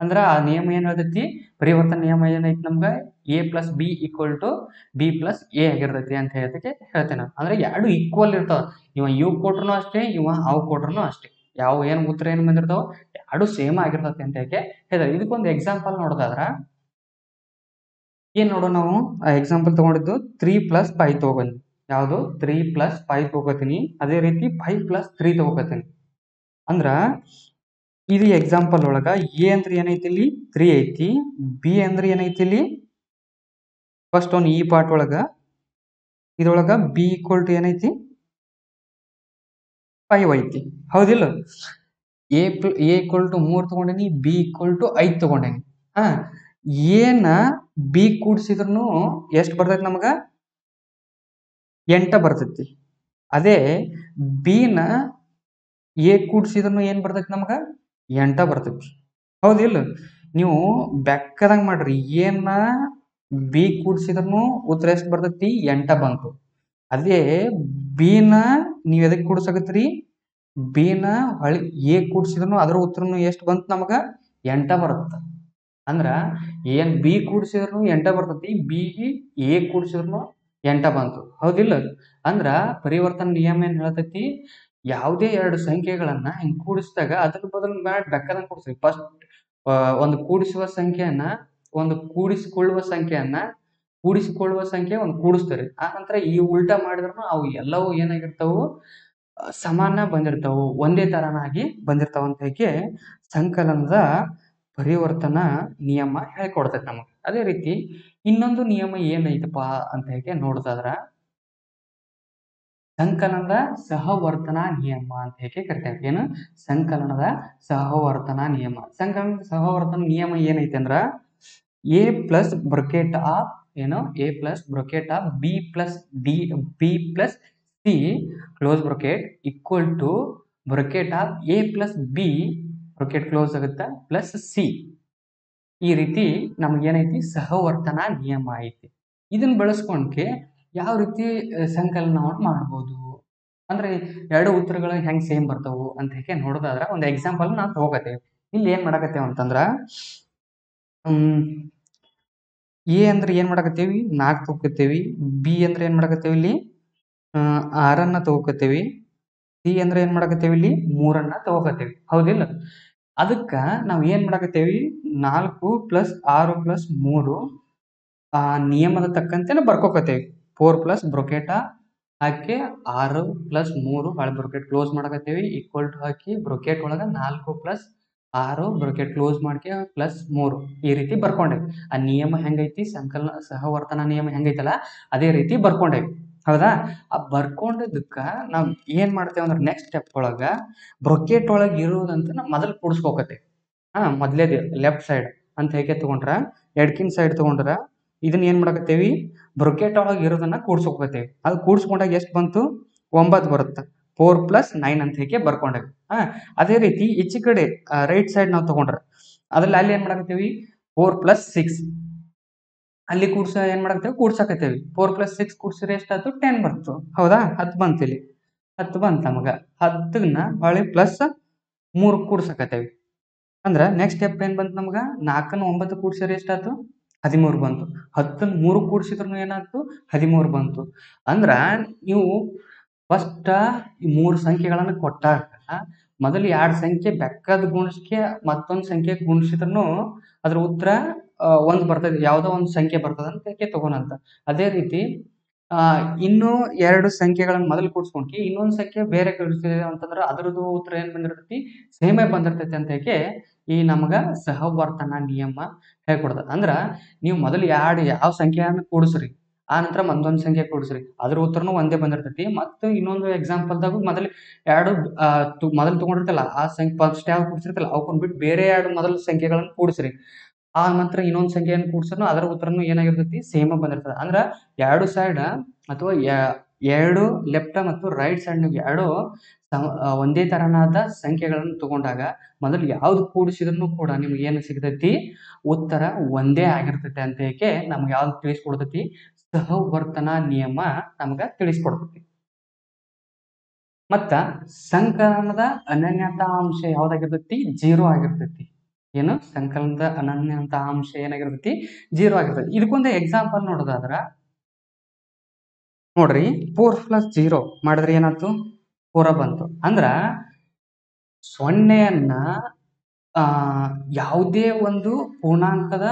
ಅಂದ್ರ ಆ ನಿಯಮ ಏನ್ ಹೇಳ್ತೈತಿ, ಪರಿವರ್ತನೆ ನಿಯಮ ಏನೈತಿ ನಮ್ಗ, A plus B equal to B plus A ಆಗಿರ್ತೈತಿ ಅಂತ ಹೇಳೋದಕ್ಕೆ ಹೇಳ್ತೇನೆ. ಅಂದ್ರೆ ಎರಡು ಈಕ್ವಲ್ ಇರ್ತಾವ. ಇವ ಇವ್ ಕೊಟ್ರು ಅಷ್ಟೇ, ಇವ ಅವ್ ಕೊಟ್ರು ಅಷ್ಟೇ. ಯಾವ ಏನ್ ಉತ್ತರ ಏನ್ ಬಂದಿರ್ತಾವ ಎರಡು ಸೇಮ್ ಆಗಿರ್ತೈತಿ ಅಂತ ಹೇಳಿ ಹೇಳಿದ್ರೆ. ಇದಕ್ಕೊಂದು ಎಕ್ಸಾಂಪಲ್ ನೋಡೋದಾದ್ರ ಏನ್ ನೋಡೋ, ನಾವು ಆ ಎಕ್ಸಾಂಪಲ್ ತಗೊಂಡಿದ್ದು 3 ಪ್ಲಸ್ 5 ತಗೋಬಂದಿ. ಯಾವುದು, 3 ಪ್ಲಸ್ 5 ತಗೋತೀನಿ. ಅದೇ ರೀತಿ 5 ಪ್ಲಸ್ 3 ತಗೋತೀನಿ. ಅಂದ್ರ ಇದು ಎಕ್ಸಾಂಪಲ್ ಒಳಗ A ಅಂದ್ರೆ ಏನೈತಿ, ಇಲ್ಲಿ 3 ಐತಿ. B ಅಂದ್ರೆ ಏನೈತಿ, ಇಲ್ಲಿ ಫಸ್ಟ್ ಈ ಪಾರ್ಟ್ ಒಳಗ ಇದ್ರೊಳಗ B ಈಕ್ವಲ್ ಟು ಏನೈತಿ, 5 ಐತಿ, ಹೌದಿಲ್ಲ. A ಈಕ್ವಲ್ ಟು 3 ತಗೊಂಡೇನಿ, B ಈಕ್ವಲ್ ಟು 5 ತಗೊಂಡೇನಿ. ಏನ B ಕೂಡ್ಸಿದ್ರು ಎಷ್ಟು ಬರ್ತೈತಿ ನಮಗ, 8 ಬರ್ತೈತಿ. ಅದೇ B ನ A ಕೂಡ್ಸಿದ್ರು ಏನ್ ಬರ್ತೈತಿ ನಮಗ, 8 ಬರ್ತೈತಿ, ಹೌದಿಲ್ಲ. ನೀವು ಬೆಕ್ಕದಂಗ್ ಮಾಡ್ರಿ, ಏನ B ಕೂಡ್ಸಿದ್ರು ಉತ್ತರ ಎಷ್ಟು ಬರ್ತೈತಿ, 8 ಬಂತು. ಅದೇ B ನ ನೀವ್ ಎದಕ್ ಕೂಡ್ಸಕತ್ರಿ, ಬಿನ ಹೊಳಿ ಎ ಕೂಡಿಸಿದ್ರು ಅದರ ಉತ್ತರನು ಎಷ್ಟು ಬಂತು ನಮಗ 8 ಬರುತ್ತೆ. ಅಂದ್ರ ಏನ್ ಬಿ ಕೂಡಿಸಿದ್ರು 8 ಬರ್ತೈತಿ, ಬಿ ಎ ಕೂಡಿಸಿದ್ರು 8 ಬಂತು, ಹೌದಿಲ್ಲ? ಅಂದ್ರ ಪರಿವರ್ತನ ನಿಯಮ ಏನ್ ಹೇಳ್ತೈತಿ, ಯಾವುದೇ ಎರಡು ಸಂಖ್ಯೆಗಳನ್ನ ಹಿಂಗ್ ಕೂಡಿಸಿದಾಗ ಅದ್ರ ಬದಲು ಬೇಕಾದಂಗ್ ಕೂಡಿಸ್ರಿ. ಫಸ್ಟ್ ಒಂದು ಕೂಡಿಸುವ ಸಂಖ್ಯೆಯನ್ನ ಒಂದು ಕೂಡಿಸಿಕೊಳ್ಳುವ ಸಂಖ್ಯೆ ಒಂದು ಕೂಡಿಸ್ತಾರೆ. ಆ ನಂತರ ಈ ಉಲ್ಟಾ ಮಾಡಿದ್ರು ಅವು ಎಲ್ಲವೂ ಏನಾಗಿರ್ತಾವು, ಸಮಾನ ಬಂದಿರ್ತಾವು, ಒಂದೇ ತರನಾಗಿ ಬಂದಿರ್ತಾವ ಅಂತ ಹೇಳಿ ಸಂಕಲನದ ಪರಿವರ್ತನಾ ನಿಯಮ ಹೇಳ್ಕೊಡ್ತೈತಿ ನಮಗೆ. ಅದೇ ರೀತಿ ಇನ್ನೊಂದು ನಿಯಮ ಏನೈತಪ್ಪ ಅಂತ ಹೇಳಿ ನೋಡೋದಾದ್ರ ಸಂಕಲನದ ಸಹವರ್ತನಾ ನಿಯಮ ಅಂತ ಹೇಳಿ ಕರಿತೇವೆ. ಏನು? ಸಂಕಲನದ ಸಹವರ್ತನಾ ನಿಯಮ. ಸಂಕಲನದ ಸಹವರ್ತನ ನಿಯಮ ಏನೈತೆ ಅಂದ್ರ ಎ ಪ್ಲಸ್ ಬ್ರೊಕೆಟ್ ಆಫ್ ಏನು A plus bracket of B plus C close bracket equal to bracket of A plus B bracket close ಆಗುತ್ತಾ ಪ್ಲಸ್ ಸಿ. ಈ ರೀತಿ ನಮಗೇನೈತಿ ಸಹವರ್ತನಾ ನಿಯಮ ಐತಿ. ಇದನ್ನ ಬಳಸ್ಕೊಂಡ್ಕೆ ಯಾವ ರೀತಿ ಸಂಕಲನವನ್ನು ಮಾಡ್ಬೋದು ಅಂದ್ರೆ ಎರಡು ಉತ್ತರಗಳು ಹೆಂಗ್ ಸೇಮ್ ಬರ್ತಾವು ಅಂತ ಹೇಳಿ ನೋಡೋದಾದ್ರ ಒಂದು ಎಕ್ಸಾಂಪಲ್ ನಾವು ತಗೋಕತ್ತೇವೆ. ಇಲ್ಲಿ ಏನ್ ಮಾಡಕತ್ತೇವೆ ಅಂತಂದ್ರ ಎ ಅಂದ್ರೆ ಏನ್ ಮಾಡಕತ್ತೇವಿ 4 ತಗೋಕತ್ತೇವಿ, ಬಿ ಅಂದ್ರೆ ಏನ್ ಮಾಡಕತ್ತೇವಿ ಇಲ್ಲಿ 6 ತಗೋಕತ್ತೇವಿ, ಸಿ ಅಂದ್ರೆ ಏನ್ ಮಾಡಕತ್ತೇವಿ ಇಲ್ಲಿ 3 ತಗೋಕತ್ತೇವಿ, ಹೌದಿಲ್ಲ? ಅದಕ್ಕ ನಾವ್ ಏನ್ ಮಾಡಕತ್ತೇವಿ 4 + 6 + 3 ನಿಯಮದ ತಕ್ಕಂತೆ ಬರ್ಕೋಕತ್ತೇವಿ. 4 ಪ್ಲಸ್ ಬ್ರೊಕೆಟ ಹಾಕಿ 6 + 3 ಹೊಳೆ ಬ್ರೊಕೆಟ್ ಕ್ಲೋಸ್ ಮಾಡಕತ್ತೇವಿ ಈಕ್ವಲ್ ಟು ಹಾಕಿ ಬ್ರೊಕೆಟ್ ಒಳಗ 4 + 6 ಬ್ರೊಕೆಟ್ ಕ್ಲೋಸ್ ಮಾಡ್ಕೆ +3 ಈ ರೀತಿ ಬರ್ಕೊಂಡೇವಿ. ಆ ನಿಯಮ ಹೆಂಗೈತಿ, ಸಂಕಲನ ಸಹವರ್ತನ ನಿಯಮ ಹೆಂಗೈತಲ್ಲ ಅದೇ ರೀತಿ ಬರ್ಕೊಂಡೇವಿ, ಹೌದಾ? ಆ ಬರ್ಕೊಂಡಿದ್ದಕ್ಕ ನಾವ್ ಏನ್ ಮಾಡ್ತೇವೆ ಅಂದ್ರೆ ನೆಕ್ಸ್ಟ್ ಸ್ಟೆಪ್ ಒಳಗ ಬ್ರೊಕೆಟ್ ಒಳಗೆ ಇರುವುದಂತ ನಾವು ಮೊದಲು ಕೂಡಿಸ್ಕೋಕತ್ತೇವಿ. ಮೊದಲೇದು ಲೆಫ್ಟ್ ಸೈಡ್ ಅಂತ ಹೇಗೆ ತಗೊಂಡ್ರ ಎಡ್ಕಿನ್ ಸೈಡ್ ತಗೊಂಡ್ರ ಇದನ್ನ ಏನ್ ಮಾಡಕತ್ತೇವಿ ಬ್ರೊಕೆಟ್ ಒಳಗೆ ಇರೋದನ್ನ ಕೂಡ್ಸ್ಕೋಕತ್ತೇವಿ. ಅದು ಕೂಡ್ಸ್ಕೊಂಡಾಗ ಎಷ್ಟು ಬಂತು 9 ಬರುತ್ತೆ. 4 + 9 ಅಂತ ಹೇಗೆ ಬರ್ಕೊಂಡೇವಿ. ಅದೇ ರೀತಿ ಈಚೆ ಕಡೆ ರೈಟ್ ಸೈಡ್ ನಾವು ತಗೊಂಡ್ರ ಅದ್ರಲ್ಲಿ ಅಲ್ಲಿ ಏನ್ ಮಾಡಕತ್ತೇವಿ 4 + 6 ಅಲ್ಲಿ ಏನ್ ಮಾಡಕತ್ತೇವಿ ಕೂಡ್ಸಕತ್ತೇವಿ. 4 + 6 ಕೂಡ್ಸಿದ್ರೆ ಎಷ್ಟಾಯ್ತು 10 ಬರ್ತು, ಹೌದಾ? 10 ಬಂತು, ಇಲ್ಲಿ 10 ಬಂತು ನಮಗ. 10ನ್ನ ಹೊಳ್ಳಿ +3 ಕೂಡ್ಸಕತ್ತೇವಿ. ಅಂದ್ರ ನೆಕ್ಸ್ಟ್ ಸ್ಟೆಪ್ ಏನ್ ಬಂತು ನಮಗ 4ನ್ನ 9 ಕೂಡ್ಸಿದ್ರೆ ಎಷ್ಟಾಯ್ತು 13 ಬಂತು. 10ನ್ನ 3 ಕೂಡ್ಸಿದ್ರು ಏನಾಯ್ತು 13 ಬಂತು. ಅಂದ್ರ ನೀವು ಫಸ್ಟ್ ಈ 3 ಸಂಖ್ಯೆಗಳನ್ನ ಕೊಟ್ಟಾಗ ಮೊದಲು 2 ಸಂಖ್ಯೆ ಬೆಕ್ಕದ ಗುಣಿಸ್ಕೆ ಮತ್ತೊಂದು ಸಂಖ್ಯೆ ಗುಣಿಸಿದ್ರು ಅದ್ರ ಉತ್ತರ ಒಂದು ಬರ್ತದೆ, ಯಾವುದೋ ಒಂದು ಸಂಖ್ಯೆ ಬರ್ತದ ಅಂತ ತಗೋಣಂತ. ಅದೇ ರೀತಿ ಇನ್ನೂ 2 ಸಂಖ್ಯೆಗಳನ್ನ ಮೊದಲು ಕೂಡಿಸ್ಕೊಂಡ್ಕಿ ಇನ್ನೊಂದು ಸಂಖ್ಯೆ ಬೇರೆ ಕೂಡಿಸಿದೆ ಅಂತಂದ್ರೆ ಅದ್ರದ್ದು ಉತ್ತರ ಏನ್ ಬಂದಿರ್ತೈತಿ ಸೇಮೇ ಬಂದಿರ್ತೈತಿ ಅಂತ ಈ ನಮಗ ಸಹವರ್ತನ ನಿಯಮ ಹೇಳ್ಕೊಡ್ತದೆ. ಅಂದ್ರ ನೀವು ಮೊದಲು ಯಾವ ಸಂಖ್ಯೆಯನ್ನು ಕೂಡಿಸ್ರಿ, ಆ ನಂತರ ಒಂದೊಂದು ಸಂಖ್ಯೆ ಕೂಡಿಸ್ರಿ, ಅದ್ರ ಉತ್ತರನು ಒಂದೇ ಬಂದಿರ್ತೈತಿ. ಮತ್ತು ಇನ್ನೊಂದು ಎಕ್ಸಾಂಪಲ್ದಾಗ ಮೊದಲು ಮೊದಲು ತಗೊಂಡಿರ್ತಲ್ಲ ಆ ಸಂಖ್ಯೆ ಫಸ್ಟ್ ಯಾವ ಕೂಡಿಸಿರ್ತಲ್ಲ ಅವಕ್ಕನ್ ಬಿಟ್ಟು ಬೇರೆ 2 ಮೊದಲ ಸಂಖ್ಯೆಗಳನ್ನು ಕೂಡಿಸ್ರಿ, ಆ ನಂತರ ಇನ್ನೊಂದು ಸಂಖ್ಯೆಯನ್ನು ಕೂಡಿಸ್ರು ಅದರ ಉತ್ತರನು ಏನಾಗಿರ್ತೈತಿ ಸೇಮ್ ಬಂದಿರ್ತದೆ. ಅಂದ್ರ 2 ಸೈಡ್ ಅಥವಾ 2 ಲೆಫ್ಟ್ ಮತ್ತು ರೈಟ್ ಸೈಡ್ ಎರಡು ಒಂದೇ ತರನಾದ ಸಂಖ್ಯೆಗಳನ್ನು ತಗೊಂಡಾಗ ಮೊದಲು ಯಾವ್ದು ಕೂಡಿಸಿದ್ರು ಕೂಡ ನಿಮ್ಗೆ ಏನು ಸಿಗ್ತೈತಿ ಉತ್ತರ ಒಂದೇ ಆಗಿರ್ತೈತಿ ಅಂತ ನಮ್ಗೆ ಯಾವ್ದು ತಿಳಿಸ್ಕೊಡ್ತೈತಿ ಸಹವರ್ತನಾ ನಿಯಮ ನಮ್ಗ ತಿಳಿಸ್ಕೊಡ್ತೈತಿ. ಮತ್ತ ಸಂಕಲನದ ಅನನ್ಯತಾ ಅಂಶ ಯಾವ್ದಾಗಿರ್ತೈತಿ 0 ಆಗಿರ್ತೈತಿ. ಏನು ಸಂಕಲನದ ಅನನ್ಯತಾ ಅಂಶ ಏನಾಗಿರ್ತೈತಿ 0 ಆಗಿರ್ತೈತಿ. ಇದಕ್ಕೊಂದು ಎಕ್ಸಾಂಪಲ್ ನೋಡೋದಾದ್ರ ನೋಡ್ರಿ 4 + 0 ಮಾಡಿದ್ರೆ ಏನಾಯ್ತು 4 ಬಂತು. ಅಂದ್ರ ಸೊನ್ನೆಯನ್ನ ಯಾವುದೇ ಒಂದು ಪೂರ್ಣಾಂಕದ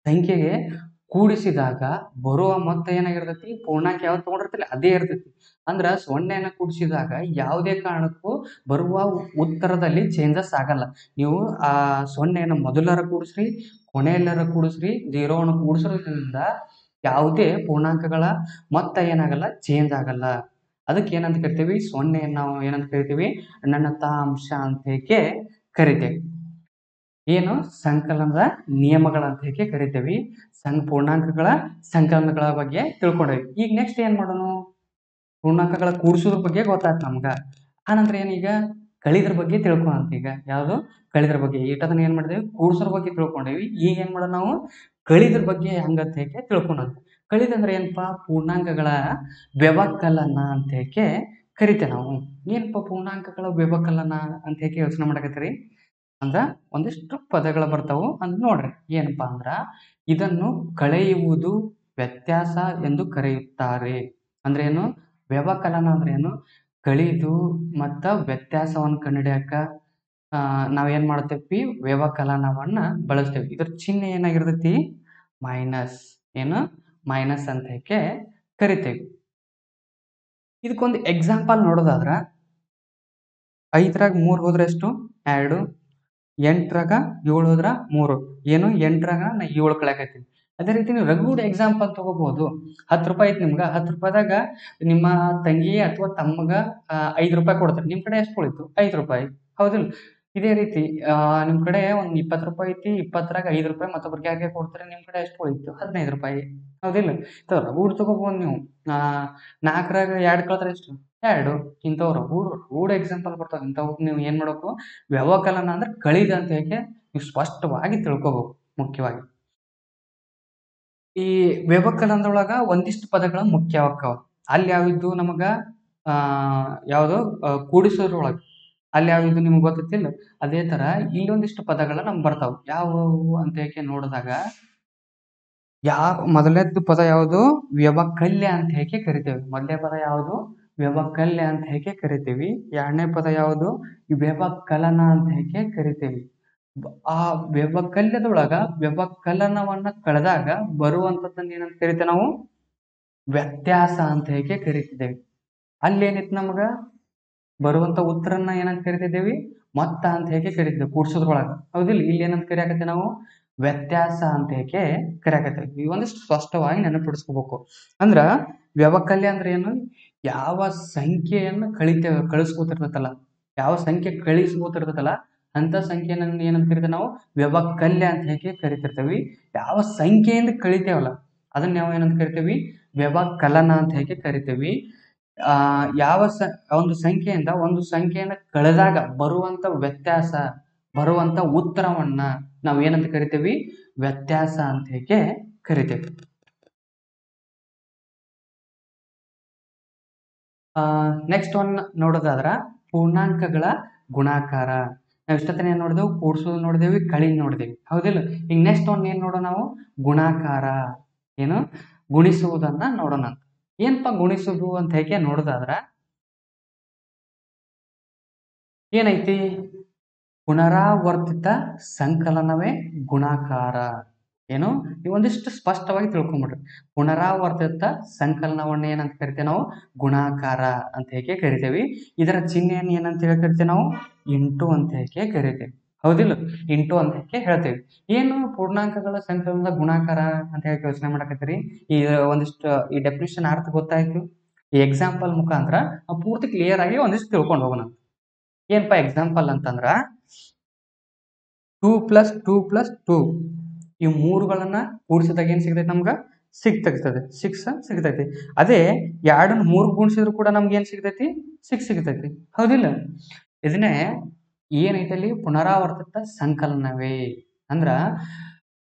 ಸಂಖ್ಯೆಗೆ ಕೂಡಿಸಿದಾಗ ಬರುವ ಮೊತ್ತ ಏನಾಗಿರ್ತೈತಿ ಪೂರ್ಣಾಂಕ ಯಾವ್ದು ತಗೊಂಡಿರ್ತಿಲ್ಲ ಅದೇ ಇರ್ತೈತಿ. ಅಂದ್ರ ಸೊನ್ನೆಯನ್ನ ಕೂಡಿಸಿದಾಗ ಯಾವುದೇ ಕಾರಣಕ್ಕೂ ಬರುವ ಉತ್ತರದಲ್ಲಿ ಚೇಂಜಸ್ ಆಗಲ್ಲ. ನೀವು ಆ ಸೊನ್ನೆಯನ್ನ ಮೊದಲರ ಕೂಡಿಸ್ರಿ ಕೊನೆಯಲ್ಲರ ಕೂಡಿಸ್ರಿ 0ವನ್ನು ಕೂಡಿಸೋದ್ರಿಂದ ಯಾವುದೇ ಪೂರ್ಣಾಂಕಗಳ ಮೊತ್ತ ಏನಾಗಲ್ಲ ಚೇಂಜ್ ಆಗಲ್ಲ. ಅದಕ್ಕೆ ಏನಂತ ಕರಿತೀವಿ ಸೊನ್ನೆಯನ್ನು ನಾವು ಏನಂತ ಕರಿತೀವಿ ಅನನ್ಯತಾ ಅಂಶ ಅಂತ ಕರಿತೇವೆ. ಏನು ಸಂಕಲನದ ನಿಯಮಗಳಂತ ಕರಿತೇವಿ. ಪೂರ್ಣಾಂಕಗಳ ಸಂಕಲನಗಳ ಬಗ್ಗೆ ತಿಳ್ಕೊಂಡೇವಿ. ಈಗ ನೆಕ್ಸ್ಟ್ ಏನ್ ಮಾಡೋಣ ಪೂರ್ಣಾಂಕಗಳ ಕೂಡಿಸೋದ್ರ ಬಗ್ಗೆ ಗೊತ್ತಾಯ್ತು ನಮ್ಗ. ಆನಂತರ ಏನೀಗ ಕಳಿದ್ರ ಬಗ್ಗೆ ತಿಳ್ಕೊಂತ. ಈಗ ಯಾವುದು ಕಳಿದ್ರ ಬಗ್ಗೆ ಈಟದನ್ನ ಏನ್ ಮಾಡಿದೇವಿ ಕೂಡಿಸೋದ್ರ ಬಗ್ಗೆ ತಿಳ್ಕೊಂಡೇವಿ. ಈಗ ಏನ್ ಮಾಡೋಣ ನಾವು ಕಳಿದ್ರ ಬಗ್ಗೆ ಹಂಗಂತ ತಿಳ್ಕೊಂಡಂತ. ಕಳಿದಂದ್ರೆ ಏನಪ್ಪಾ ಪೂರ್ಣಾಂಕಗಳ ವ್ಯವಕಲನ ಅಂತ ಕರಿತೇವೆ ನಾವು. ಏನಪ್ಪ ಪೂರ್ಣಾಂಕಗಳ ವ್ಯವಕಲನ ಅಂತ ಹೇಗೆ ಯೋಚನೆ ಮಾಡಕತ್ತೀರಿ ಅಂದ್ರ ಒಂದಿಷ್ಟು ಪದಗಳು ಬರ್ತಾವು ಅಂತ ನೋಡ್ರಿ. ಏನಪ್ಪಾ ಅಂದ್ರ ಇದನ್ನು ಕಳೆಯುವುದು ವ್ಯತ್ಯಾಸ ಎಂದು ಕರೆಯುತ್ತಾರೆ. ಅಂದ್ರೆ ಏನು? ವ್ಯವಕಲನ ಅಂದ್ರೆ ಏನು? ಕಳಿದು ಮತ್ತ ವ್ಯತ್ಯಾಸವನ್ನು ಕಂಡುಹಿಡಿಯಕ ನಾವೇನ್ ಮಾಡ್ತೇವಿ? ವ್ಯವಕಲನವನ್ನ ಬಳಸ್ತೇವಿ. ಇದ್ರ ಚಿಹ್ನೆ ಏನಾಗಿರ್ತೈತಿ? ಮೈನಸ್. ಏನು? ಮೈನಸ್ ಅಂತ ಹೇಗೆ ಕರಿತೇವಿ. ಇದಕ್ಕೊಂದು ಎಕ್ಸಾಂಪಲ್ ನೋಡೋದಾದ್ರ 5ರಾಗ 3 ಹೋದ್ರೆ ಎಷ್ಟು? 2. 8ರಾಗ 7 ಹೋದ್ರ 3. ಏನು? 8ರಾಗ ನಾ 7 ಕಳ್ಯಾಕತ್ತೀನಿ. ಅದೇ ರೀತಿ ನೀವು ರಘುಡ ಎಕ್ಸಾಂಪಲ್ ತಗೋಬಹುದು. 10 ರೂಪಾಯಿ ಐತಿ ನಿಮ್ಗ. 10 ರೂಪಾಯಿದಾಗ ನಿಮ್ಮ ತಂಗಿ ಅಥವಾ ತಮ್ಮಗ 5 ರೂಪಾಯಿ ಕೊಡ್ತಾರೆ. ನಿಮ್ ಕಡೆ ಎಷ್ಟು ಉಳಿತು? 5 ರೂಪಾಯಿ. ಹೌದಿಲ್ಲ? ಇದೇ ರೀತಿ ನಿಮ್ ಕಡೆ ಒಂದ್ 20 ರೂಪಾಯಿ ಐತಿ. 20ರಾಗ 5 ರೂಪಾಯಿ ಮತ್ತೊಬ್ರಿಗೆ ಯಾರಿಗೆ ಕೊಡ್ತಾರೆ? ನಿಮ್ ಕಡೆ ಎಷ್ಟು ಉಳಿತು? 15 ರೂಪಾಯಿ. ಹೌದಿಲ್ಲ? ರಘುಡ ತಗೋಬಹುದು ನೀವು. 4ರಾಗ 2 ಕಳ್ದ್ರೆ ಎಷ್ಟು? 2. ಇಂಥವು ರಘುಡ ಎಕ್ಸಾಂಪಲ್ ಬರ್ತಾವ. ಇಂಥವಕ್ ನೀವು ಏನ್ ಮಾಡ್ಬೇಕು? ವ್ಯವಕಲನ ಅಂದ್ರೆ ಕಳಿದ ಅಂತ ಹೇಗೆ ನೀವು ಸ್ಪಷ್ಟವಾಗಿ ತಿಳ್ಕೊಬೇಕು ಮುಖ್ಯವಾಗಿ. ಈ ವ್ಯವಕಲನದೊಳಗ ಒಂದಿಷ್ಟು ಪದಗಳು ಮುಖ್ಯವಾಕ್ಕವ. ಅಲ್ಲಿ ಯಾವಿದ್ದು ನಮಗ ಯಾವ್ದು ಕೂಡಿಸೋದ್ರೊಳಗ ಅಲ್ಲಿ ಯಾವಿದ್ದು ನಿಮ್ಗೆ ಗೊತ್ತಿಲ್ಲ. ಅದೇ ತರ ಇಲ್ಲೊಂದಿಷ್ಟು ಪದಗಳು ನಮ್ಗೆ ಬರ್ತಾವ. ಯಾವುವು ಅಂತ ಹೇಗೆ ನೋಡಿದಾಗ ಮೊದಲನೇದ್ದು ಪದ ಯಾವುದು? ವ್ಯವಕಲ್ಯ ಅಂತ ಹೇಗೆ ಕರಿತೇವೆ. ಮೊದಲನೇ ಪದ ಯಾವುದು? ವ್ಯವಕಲ್ಯ ಅಂತ ಹೇಗೆ ಕರಿತೀವಿ. 2ನೇ ಪದ ಯಾವುದು? ವ್ಯವಕಲನ ಅಂತ ಹೇಗೆ ಕರಿತೇವಿ. ಆ ವ್ಯವಕಲ್ಯದೊಳಗ ವ್ಯವಕಲನವನ್ನ ಕಳೆದಾಗ ಬರುವಂತದ್ದನ್ನ ಏನಂತ ಕರಿತೇವೆ ನಾವು? ವ್ಯತ್ಯಾಸ ಅಂತ ಹೇಗೆ ಕರಿತಿದ್ದೇವೆ. ಅಲ್ಲೇನಿತ್ತು ನಮಗ? ಬರುವಂತ ಉತ್ತರನ್ನ ಏನಂತ ಕರಿತಿದ್ದೇವಿ? ಮೊತ್ತ ಅಂತ ಹೇಗೆ ಕರಿತಿದ್ದೇವೆ ಕೂಡ್ಸೋದ್ರೊಳಗ. ಹೌದಿಲ್ಲ? ಇಲ್ಲಿ ಏನಂತ ಕರಿಯಾಕತ್ತೇವೆ ನಾವು? ವ್ಯತ್ಯಾಸ ಅಂತ ಹೇಗೆ ಕರಿಯಾಕತ್ತೇವೆ. ಈ ಒಂದಿಷ್ಟು ಸ್ಪಷ್ಟವಾಗಿ ನೆನಪಿಡಿಸ್ಕೋಬೇಕು. ಅಂದ್ರ ವ್ಯವಕಲ್ಯ ಅಂದ್ರೆ ಏನು? ಯಾವ ಸಂಖ್ಯೆಯನ್ನು ಕಳಿಸ್ಕೋತಿರ್ತೈತಲ್ಲ, ಯಾವ ಸಂಖ್ಯೆ ಕಳಿಸ್ಕೋತಿರ್ತೈತಲ್ಲ ಅಂತ ಸಂಖ್ಯೆನ ಏನಂತ ಕರಿತೇವೆ ನಾವು? ವ್ಯವಕಲ್ಯ ಅಂತ ಹೇಗೆ ಕರಿತಿರ್ತೇವಿ. ಯಾವ ಸಂಖ್ಯೆಯಿಂದ ಕಳಿತೇವಲ್ಲ ಅದನ್ನ ನಾವು ಏನಂತ ಕರಿತೇವಿ? ವ್ಯವಕಲನ ಅಂತ ಹೇಗೆ ಕರಿತೇವಿ. ಒಂದು ಸಂಖ್ಯೆಯಿಂದ ಒಂದು ಸಂಖ್ಯೆಯನ್ನ ಕಳೆದಾಗ ಬರುವಂತ ವ್ಯತ್ಯಾಸ, ಬರುವಂತ ಉತ್ತರವನ್ನ ನಾವು ಏನಂತ ಕರಿತೇವಿ? ವ್ಯತ್ಯಾಸ ಅಂತ ಹೇಗೆ ಕರಿತೇವೆ. ನೆಕ್ಸ್ಟ್ ಒನ್ ನೋಡೋದಾದ್ರ ಪೂರ್ಣಾಂಕಗಳ ಗುಣಾಕಾರ. ನಾವು ಇಷ್ಟೊತ್ತನ ಏನ್ ನೋಡಿದೆವು? ಕೂಡ್ಸೋದು ನೋಡಿದೇವಿ, ಕಳಿ ನೋಡಿದೇವಿ. ಹೌದಿಲ್ಲ? ಈಗ ನೆಕ್ಸ್ಟ್ ಒನ್ ಏನ್ ನೋಡೋಣ ನಾವು? ಗುಣಾಕಾರ. ಏನು? ಗುಣಿಸುವುದನ್ನ ನೋಡೋಣ. ಏನಪ್ಪಾ ಗುಣಿಸುವುದು ಅಂತ ಹೇಗೆ ನೋಡೋದಾದ್ರ ಏನೈತಿ? ಪುನರಾವರ್ತಿತ ಸಂಕಲನವೇ ಗುಣಾಕಾರ. ಏನು? ಒಂದಿಷ್ಟು ಸ್ಪಷ್ಟವಾಗಿ ತಿಳ್ಕೊಂಬಿಡ್ರಿ. ಪುನರಾವರ್ತಿತ ಸಂಕಲನವನ್ನ ಏನಂತ ಕರಿತೇವೆ ನಾವು? ಗುಣಾಕಾರ ಅಂತ ಹೇಗೆ ಕರಿತೇವಿ. ಇದರ ಚಿಹ್ನೆಯನ್ನು ಏನಂತ ಹೇಳಿ ಕರಿತೇವೆ ನಾವು? ಇಂಟು ಅಂತ ಹೇಗೆ ಕರಿತೇವೆ. ಹೌದಿಲ್ಲ? ಇಂಟು ಅಂತ ಹೇಗೆ ಹೇಳ್ತೇವೆ. ಏನು ಪೂರ್ಣಾಂಕಗಳ ಸಂಕಲನದ ಗುಣಾಕಾರ ಅಂತ ಹೇಳಿ ಯೋಚನೆ ಮಾಡಕತ್ತೀರಿ? ಈ ಒಂದಿಷ್ಟು ಈ ಡೆಫಿನಿಷನ್ ಅರ್ಥ ಗೊತ್ತಾಯ್ತು. ಈ ಎಕ್ಸಾಂಪಲ್ ಮುಖಾಂತರ ನಾವು ಪೂರ್ತಿ ಕ್ಲಿಯರ್ ಆಗಿ ಒಂದಿಷ್ಟು ತಿಳ್ಕೊಂಡು ಹೋಗೋಣ. ಏನಪ್ಪಾ ಎಕ್ಸಾಂಪಲ್ ಅಂತಂದ್ರ 2 + 2 + 2 ಈ ಮೂರುಗಳನ್ನ ಕೂಡಿಸಿದಾಗ ಏನ್ ಸಿಗ್ತೈತಿ ನಮ್ಗ? 6 ತೆಗಿತದೆ. 6 ಸಿಗ್ತೈತಿ. ಅದೇ 2ನ್ನ 3 ಗುಣಿಸಿದ್ರು ಕೂಡ ನಮ್ಗೆ ಏನ್ ಸಿಗ್ತೈತಿ? 6 ಸಿಗ್ತೈತಿ. ಹೌದಿಲ್ಲ? ಇದನ್ನೇ ಏನೈತಲ್ಲಿ? ಪುನರಾವರ್ತಿತ ಸಂಕಲನವೇ. ಅಂದ್ರ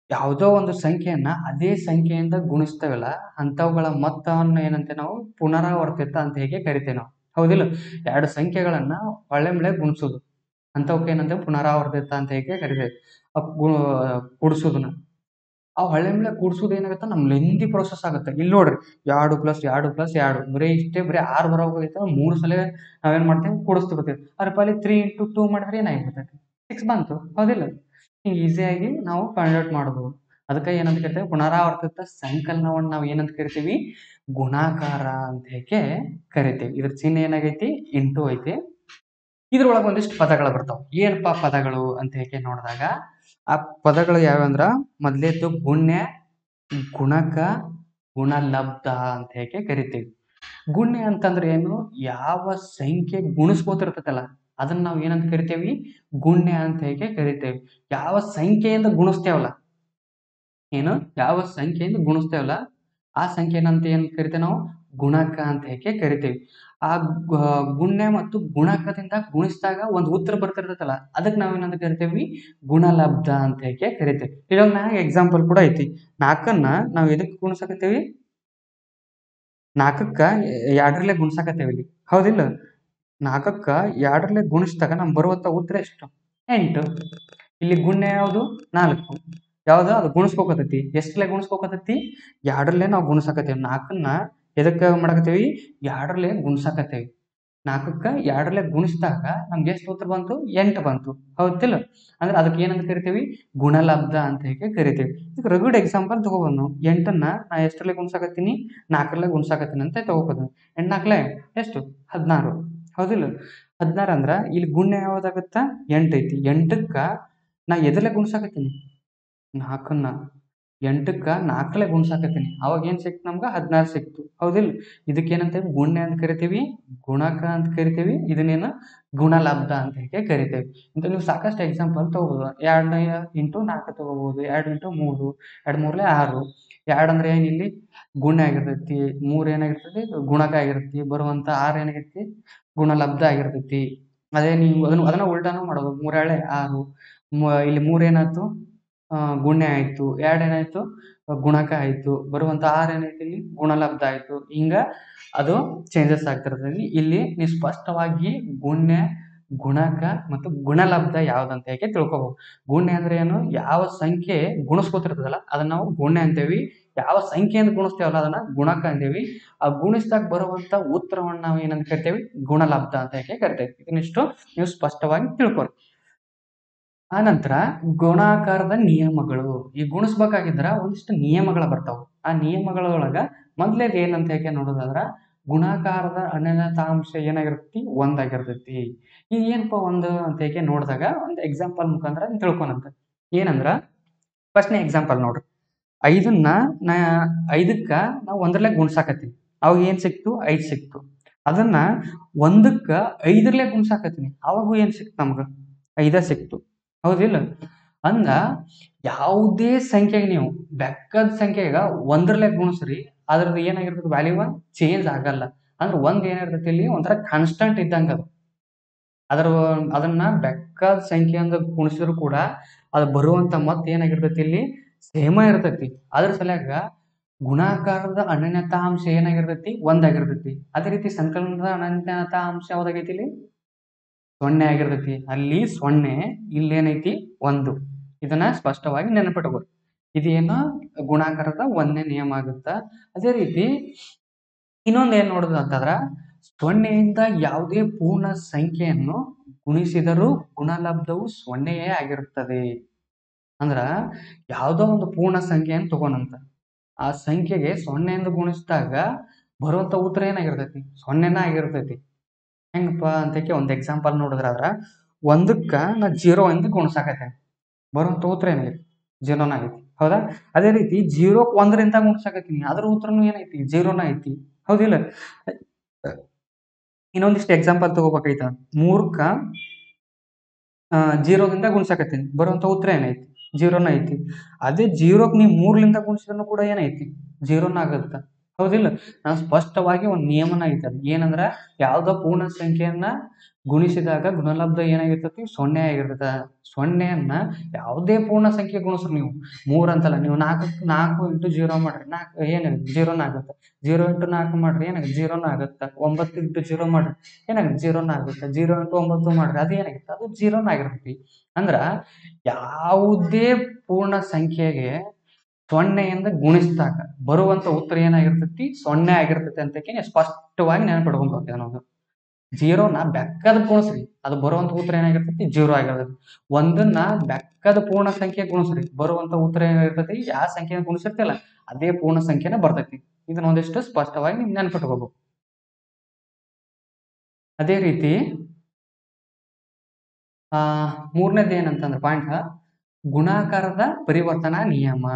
ಯಾವುದೋ ಒಂದು ಸಂಖ್ಯೆಯನ್ನ ಅದೇ ಸಂಖ್ಯೆಯಿಂದ ಗುಣಿಸ್ತೇವಲ್ಲ ಅಂತವುಗಳ ಮೊತ್ತವನ್ನು ಏನಂತೆ ನಾವು? ಪುನರಾವರ್ತಿತ ಅಂತ ಹೇಗೆ ಕರಿತೇವೆ ನಾವು. ಹೌದಿಲ್ಲ? 2 ಸಂಖ್ಯೆಗಳನ್ನ ಹೊಳ್ಳೆ ಗುಣಿಸೋದು ಅಂತವಕ್ಕೆ ಏನಂತೇವೆ? ಪುನರಾವರ್ತಿತ ಅಂತ ಹೇಗೆ ಕರಿತೇವೆ. ಕೂಡಿಸೋದನ್ನ ಆ ಹೊಳ್ಳೆ ಕೂಡಿಸೋದು ಏನಾಗುತ್ತೆ? ನಮ್ ಲೆಂದಿ ಪ್ರೊಸೆಸ್ ಆಗುತ್ತೆ. ಇಲ್ಲಿ ನೋಡ್ರಿ 2 + 2 + 2 ಬರೀ 6 ಬರೋಗೋಗೈತೆ. 3 ಸಲ ನಾವೇನ್ ಮಾಡ್ತೇವೆ? ಕೂಡಿಸ್ತಿರ್ತೀವಿ. ಅದ್ರ ಪಾಲಿ 3 × 2 ಮಾಡಿದ್ರೆ ಏನಾಗ್ಬಿಡ್ತೈತಿ? 6 ಬಂತು. ಹೌದಿಲ್ಲ? ಹಿಂಗೆ ಈಸಿಯಾಗಿ ನಾವು ಫೈಂಡ್ ಮಾಡಬಹುದು. ಅದಕ್ಕೆ ಏನಂತ ಕರಿತೇವೆ? ಪುನರಾವರ್ತಿತ ಸಂಕಲನವನ್ನ ನಾವು ಏನಂತ ಕರಿತೀವಿ? ಗುಣಾಕಾರ ಅಂತ ಹೇಗೆ ಕರಿತೇವೆ. ಇದ್ರ ಚಿಹ್ನೆ ಏನಾಗೈತಿ? ಇಂಟು ಐತಿ. ಇದ್ರೊಳಗೆ ಒಂದಿಷ್ಟು ಪದಗಳು ಬರ್ತಾವ. ಏನಪ್ಪಾ ಪದಗಳು ಅಂತ ಹೇಗೆ ನೋಡಿದಾಗ ಆ ಪದಗಳು ಯಾವ್ಯಾವಂದ್ರ ಮೊದಲೇದ್ದು ಗುಣ್ಯ, ಗುಣಕ, ಗುಣಲಬ್ಧ ಅಂತ ಹೇಗೆ ಕರಿತೀವಿ. ಗುಣ್ಯ ಅಂತಂದ್ರೆ ಏನು? ಯಾವ ಸಂಖ್ಯೆ ಗುಣಿಸ್ಕೋತಿರ್ತೈತಲ್ಲ ಅದನ್ನ ನಾವು ಏನಂತ ಕರಿತೇವಿ? ಗುಣ್ಯ ಅಂತ ಹೇಗೆ ಕರಿತೇವಿ. ಯಾವ ಸಂಖ್ಯೆಯಿಂದ ಗುಣಿಸ್ತೇವಲ್ಲ, ಏನು? ಯಾವ ಸಂಖ್ಯೆಯಿಂದ ಗುಣಿಸ್ತೇವಲ್ಲ ಆ ಸಂಖ್ಯೆನಂತ ಏನ್ ಕರಿತೇವೆ ನಾವು? ಗುಣಕ ಅಂತ ಹೇಗೆ ಕರಿತೇವಿ. ಆ ಗುಣ್ಯ ಮತ್ತು ಗುಣಕದಿಂದ ಗುಣಿಸಿದಾಗ ಒಂದು ಉತ್ತರ ಬರ್ತಿರ್ತೈತಲ್ಲ ಅದಕ್ಕೆ ನಾವೇನಂತ ಕರಿತೇವಿ? ಗುಣಲಬ್ಧ ಅಂತ ಹೇಗೆ ಕರಿತೇವಿ. ಇದೊಂದು ಮ್ಯಾಗ ಎಕ್ಸಾಂಪಲ್ ಕೂಡ ಐತಿ. 4ನ್ನ ನಾವು ಎದಕ್ಕೆ ಗುಣಿಸಕತ್ತೇವಿ? 4ಕ್ಕ 2ರಲ್ಲೇ ಗುಣಿಸಕತ್ತೇವಿ ಇಲ್ಲಿ. ಹೌದಿಲ್ಲ? 4ಕ್ಕ 2 ಗುಣಿಸಿದಾಗ ನಮ್ಗೆ ಬರುವಂತ ಉತ್ತರ ಎಷ್ಟು? 8. ಇಲ್ಲಿ ಗುಣ್ಯ ಯಾವುದು? 4. ಯಾವ್ದು? ಅದು ಗುಣಿಸ್ಕೋಕತೈತಿ. ಎಷ್ಟರಲ್ಲೇ ಗುಣಿಸ್ಕೋಕತೈತಿ? 2ರಲ್ಲೇ ನಾವು ಗುಣಿಸಾಕತ್ತೇವಿ. 4ನ್ನ ಎದಕ್ಕೆ ಮಾಡಕತ್ತೀವಿ? 2ರಲ್ಲೇ ಗುಣಿಸಾಕತ್ತೇವಿ. 4ಕ್ಕ 2ರಲ್ಲೇ ಗುಣಿಸಿದಾಗ ನಮ್ಗೆ ಎಷ್ಟು ಉತ್ತರ ಬಂತು? 8 ಬಂತು. ಹೌದಿಲ್ಲ? ಅಂದ್ರೆ ಅದಕ್ಕೆ ಏನಂತ ಕರಿತೀವಿ? ಗುಣಲಬ್ಧ ಅಂತ ಹೇಳಿ ಕರಿತೀವಿ. ಈಗ ರಗಡ್ ಎಕ್ಸಾಂಪಲ್ ತಗೋಬೋದು ನಾವು. 8ನ್ನ ನಾ ಎಷ್ಟರಲ್ಲೇ ಗುಣಿಸಾಕತ್ತೀನಿ? 4ರಲ್ಲೇ ಗುಣಿಸಾಕತ್ತೀನಿ ಅಂತ ತಗೋಬೋದು. 8 4 ಎಷ್ಟು? 16. ಹೌದಿಲ್ಲ? 16 ಅಂದ್ರ ಇಲ್ಲಿ ಗುಣ್ಯ ಯಾವ್ದಾಗತ್ತ? 8 ಐತಿ. 8ಕ್ಕ ನಾ ಎದರಲ್ಲೇ ಗುಣಿಸಾಕತ್ತೀನಿ? 4ನ್ನ 8ಕ್ಕ 4ರಲ್ಲೇ ಗುಣಿಸಾಕತ್ತೀನಿ. ಅವಾಗ ಏನ್ ಸಿಕ್ತು ನಮ್ಗೆ? 16 ಸಿಕ್ತು. ಹೌದಿಲ್ಲ? ಇದಕ್ಕೇನಂತೇವಿ? ಗುಣ್ಯ ಅಂತ ಕರಿತೀವಿ, ಗುಣಕ ಅಂತ ಕರಿತೀವಿ, ಇದನ್ನೇನು ಗುಣಲಬ್ಧ ಅಂತ ಹೇಳಿ ಕರಿತೇವಿ. ಇಂತ ನೀವು ಸಾಕಷ್ಟು ಎಕ್ಸಾಂಪಲ್ ತಗೋಬಹುದು. 2 ಇಂಟು 4 ತಗೋಬಹುದು, 2 ಇಂಟು 3, 2 ಮೂರ್ಲೆ 6. 2 ಅಂದ್ರೆ ಏನ್ ಇಲ್ಲಿ ಗುಣ್ಯ ಆಗಿರ್ತೈತಿ, 3 ಏನಾಗಿರ್ತೈತಿ? ಗುಣಕ ಆಗಿರ್ತೈತಿ, ಬರುವಂತ 6 ಏನಾಗಿರ್ತೈತಿ? ಗುಣಲಬ್ಧ ಆಗಿರ್ತೈತಿ. ಅದೇ ನೀವು ಅದನ್ನ ಉಲ್ಟಾನು ಮಾಡೋದು. 3 2 6, ಇಲ್ಲಿ 3 ಏನಾಯ್ತು? ಗುಣ್ಯ ಆಯ್ತು. 2 ಏನಾಯ್ತು? ಗುಣಕ ಆಯ್ತು. ಬರುವಂತ 6 ಏನೈತಿ? ಇಲ್ಲಿ ಗುಣಲಬ್ಧ ಆಯ್ತು. ಹಿಂಗ ಅದು ಚೇಂಜಸ್ ಆಗ್ತಿರ್ತದೆ. ಇಲ್ಲಿ ನೀವು ಸ್ಪಷ್ಟವಾಗಿ ಗುಣ್ಯ, ಗುಣಕ ಮತ್ತು ಗುಣಲಬ್ಧ ಯಾವ್ದಂತ ಹೇಗೆ ತಿಳ್ಕೊಬಹುದು. ಗುಣ್ಯ ಅಂದ್ರೆ ಏನು? ಯಾವ ಸಂಖ್ಯೆ ಗುಣಿಸ್ಕೊತಿರ್ತದಲ್ಲ ಅದನ್ನ ನಾವು ಗುಣ್ಯ ಅಂತೇವಿ. ಯಾವ ಸಂಖ್ಯೆಯಿಂದ ಗುಣಿಸ್ತೇವಲ್ಲ ಅದನ್ನ ಗುಣಕ ಅಂತೇವಿ. ಆ ಗುಣಿಸಿದಾಗ ಬರುವಂತ ಉತ್ತರವನ್ನ ನಾವು ಏನಂತ ಕರಿತೇವಿ? ಗುಣಲಬ್ಧ ಅಂತ ಹೇಗೆ ಕರಿತೇವಿ. ಇದನ್ನಿಷ್ಟು ನೀವು ಸ್ಪಷ್ಟವಾಗಿ ತಿಳ್ಕೊರಿ. ಆನಂತರ ಗುಣಾಕಾರದ ನಿಯಮಗಳು. ಈ ಗುಣಿಸ್ಬೇಕಾಗಿದ್ರ ಒಂದಿಷ್ಟು ನಿಯಮಗಳ ಬರ್ತಾವ. ಆ ನಿಯಮಗಳೊಳಗ ಮೊದ್ಲೇದ್ ಏನಂತ ಹೇಗೆ ನೋಡೋದಾದ್ರ ಗುಣಾಕಾರದ ಅನನ್ಯತಾಂಶ ಏನಾಗಿರ್ತೈತಿ? 1 ಆಗಿರ್ತೈತಿ. ಈ ಏನಪ್ಪ 1 ಅಂತ ಹೇಗೆ ನೋಡಿದಾಗ ಒಂದು ಎಕ್ಸಾಂಪಲ್ ಮುಖಾಂತರ ತಿಳ್ಕೊನಂತ. ಏನಂದ್ರ ಫಸ್ಟ್ನೇ ಎಕ್ಸಾಂಪಲ್ ನೋಡ್ರಿ. 5ನ್ನ ನಾ 5ಕ್ಕ ನಾವು 1ರಲ್ಲೇ ಗುಣಿಸಾಕತ್ತೀನಿ. ಅವಾಗ ಏನ್ ಸಿಕ್ತು? 5 ಸಿಕ್ತು. ಅದನ್ನ 1ಕ್ಕ 5ರಲ್ಲೇ ಗುಣಿಸಾಕತ್ತೀನಿ. ಅವಾಗೂ ಏನ್ ಸಿಕ್ತು ನಮ್ಗ? 5 ಸಿಕ್ತು. ಹೌದಿಲ್ಲ? ಅಂದ್ರ ಯಾವುದೇ ಸಂಖ್ಯೆಗೆ ನೀವು ಬೆಕ್ಕದ ಸಂಖ್ಯೆಗ 1ರಲ್ಲೇ ಗುಣಿಸ್ರಿ, ಅದ್ರದ್ದು ಏನಾಗಿರ್ತದೆ? ವ್ಯಾಲ್ಯೂ ಚೇಂಜ್ ಆಗಲ್ಲ. ಅಂದ್ರೆ 1 ಏನಿರ್ತೈತಿ ಇಲ್ಲಿ ಒಂಥರ ಕಾನ್ಸ್ಟಂಟ್ ಇದ್ದಂಗ ಅದು. ಅದನ್ನ ಬೆಕ್ಕದ ಸಂಖ್ಯೆಯಿಂದ ಗುಣಿಸಿದ್ರು ಕೂಡ ಅದು ಬರುವಂತ ಮೊತ್ತ ಏನಾಗಿರ್ತೈತಿ? ಇಲ್ಲಿ ಸೇಮ ಇರ್ತೈತಿ. ಅದ್ರ ಸಲುವಾಗ ಗುಣಾಕಾರದ ಅನನ್ಯತಾಂಶ ಏನಾಗಿರ್ತೈತಿ? 1 ಆಗಿರ್ತೈತಿ. ಅದೇ ರೀತಿ ಸಂಕಲನದ ಅನನ್ಯತಾಂಶ ಯಾವ್ದಾಗೈತಿ? ಇಲ್ಲಿ 0 ಆಗಿರ್ತೈತಿ. ಅಲ್ಲಿ 0, ಇಲ್ಲೇನೈತಿ? 1. ಇದನ್ನ ಸ್ಪಷ್ಟವಾಗಿ ನೆನಪಿಟ್ಕೋರಿ. ಇದೇನು ಗುಣಾಕಾರದ 1ನೇ ನಿಯಮ ಆಗುತ್ತ. ಅದೇ ರೀತಿ ಇನ್ನೊಂದ್ ಏನ್ ನೋಡುದು ಅಂತಂದ್ರ 0ಯಿಂದ ಯಾವುದೇ ಪೂರ್ಣ ಸಂಖ್ಯೆಯನ್ನು ಗುಣಿಸಿದರೂ ಗುಣಲಬ್ಧವು 0ಯೇ ಆಗಿರುತ್ತದೆ. ಅಂದ್ರ ಯಾವುದೋ ಒಂದು ಪೂರ್ಣ ಸಂಖ್ಯೆಯನ್ನು ತಗೋಣಂತ. ಆ ಸಂಖ್ಯೆಗೆ 0ಯಿಂದ ಗುಣಿಸಿದಾಗ ಬರುವಂತ ಉತ್ತರ ಏನಾಗಿರ್ತೈತಿ? 0ನೇ ಆಗಿರ್ತೈತಿ. ಹೆಂಗಪ್ಪ ಅಂತಕ್ಕೆ ಒಂದು ಎಕ್ಸಾಂಪಲ್ ನೋಡಿದ್ರಾದ್ರ 1ಕ್ಕ ನಾ 0 ಇಂದ ಗುಣಿಸಾಕತ್ತೇನೆ. ಬರುವಂತ ಉತ್ತರ ಏನಾಗೈತಿ? 0ನ ಐತಿ. ಹೌದಾ? ಅದೇ ರೀತಿ 0ಕ್ಕೆ 1ರಿಂದ ಗುಣಿಸಾಕತ್ತೀನಿ. ಅದ್ರ ಉತ್ತರನು ಏನೈತಿ? 0ನ ಐತಿ. ಹೌದಿಲ್ಲ? ಇನ್ನೊಂದಿಷ್ಟು ಎಕ್ಸಾಂಪಲ್ ತಗೋಬೇಕೈತ. 3ಕ್ಕ 0ದಿಂದ ಗುಣಿಸಾಕತ್ತೀನಿ. ಬರುವಂತ ಉತ್ತರ ಏನೈತಿ? 0ನ ಐತಿ. ಅದೇ 0ಕ್ಕೆ ನೀವು 3ಲಿಂದ ಗುಣಿಸಿದ್ರು ಕೂಡ ಏನೈತಿ? 0ನ ಆಗುತ್ತ. ಹೌದಿಲ್ಲ? ನಾವು ಸ್ಪಷ್ಟವಾಗಿ ಒಂದು ನಿಯಮನ ಐತಿ. ಅದು ಏನಂದ್ರ ಯಾವ್ದೋ ಪೂರ್ಣ ಸಂಖ್ಯೆಯನ್ನ ಗುಣಿಸಿದಾಗ ಗುಣಲಬ್ಧ ಏನಾಗಿರ್ತೈತಿ? 0 ಆಗಿರ್ತದ. 0ನ್ನ ಯಾವುದೇ ಪೂರ್ಣ ಸಂಖ್ಯೆ ಗುಣಿಸ್ರಿ ನೀವು. 3 ಅಂತಲ್ಲ, ನೀವು 4 ಇಂಟು 0 ಮಾಡ್ರಿ, 4 ಏನಾಗುತ್ತೆ? 0ನ ಆಗುತ್ತೆ. 0 ಇಂಟು 4 ಮಾಡ್ರಿ, ಏನಾಗುತ್ತೆ? 0ನ ಆಗುತ್ತೆ. 9 ಇಂಟು 0 ಮಾಡ್ರಿ, ಏನಾಗುತ್ತೆ? 0ನ ಆಗುತ್ತೆ. 0 ಇಂಟು 9 ಮಾಡ್ರಿ, ಅದು ಏನಾಗುತ್ತೆ? ಅದು 0ನ ಆಗಿರ್ತೈತಿ. ಅಂದ್ರ ಯಾವುದೇ ಪೂರ್ಣ ಸಂಖ್ಯೆಗೆ 0ಯಿಂದ ಗುಣಿಸಿದಾಗ ಬರುವಂತ ಉತ್ತರ ಏನಾಗಿರ್ತೈತಿ? 0 ಆಗಿರ್ತೈತಿ ಅಂತ ಸ್ಪಷ್ಟವಾಗಿ ನೆನಪಿಟ್ಕೊಂಡ್ಬೇಕು ಅನ್ನೋದು. 0ನ ಬೆಕ್ಕದ ಗುಣಿಸ್ರಿ, ಅದು ಬರುವಂತ ಉತ್ತರ ಏನಾಗಿರ್ತೈತಿ? 0 ಆಗಿರ್ತೈತಿ. 1ನ್ನ ಬೆಕ್ಕದ ಪೂರ್ಣ ಸಂಖ್ಯೆ ಗುಣಿಸ್ರಿ, ಬರುವಂತ ಉತ್ತರ ಏನಾಗಿರ್ತೈತಿ? ಯಾವ ಸಂಖ್ಯೆನ ಗುಣಿಸಿರ್ತಿಲ್ಲ ಅದೇ ಪೂರ್ಣ ಸಂಖ್ಯೆನ ಬರ್ತೈತಿ. ಇದನ್ನ ಒಂದಿಷ್ಟು ಸ್ಪಷ್ಟವಾಗಿ ನೀವು ನೆನಪಿಟ್ಕೋಬೇಕು. ಅದೇ ರೀತಿ ಮೂರನೇದು ಏನಂತಂದ್ರೆ ಪಾಯಿಂಟ್ ಗುಣಾಕಾರದ ಪರಿವರ್ತನಾ ನಿಯಮ.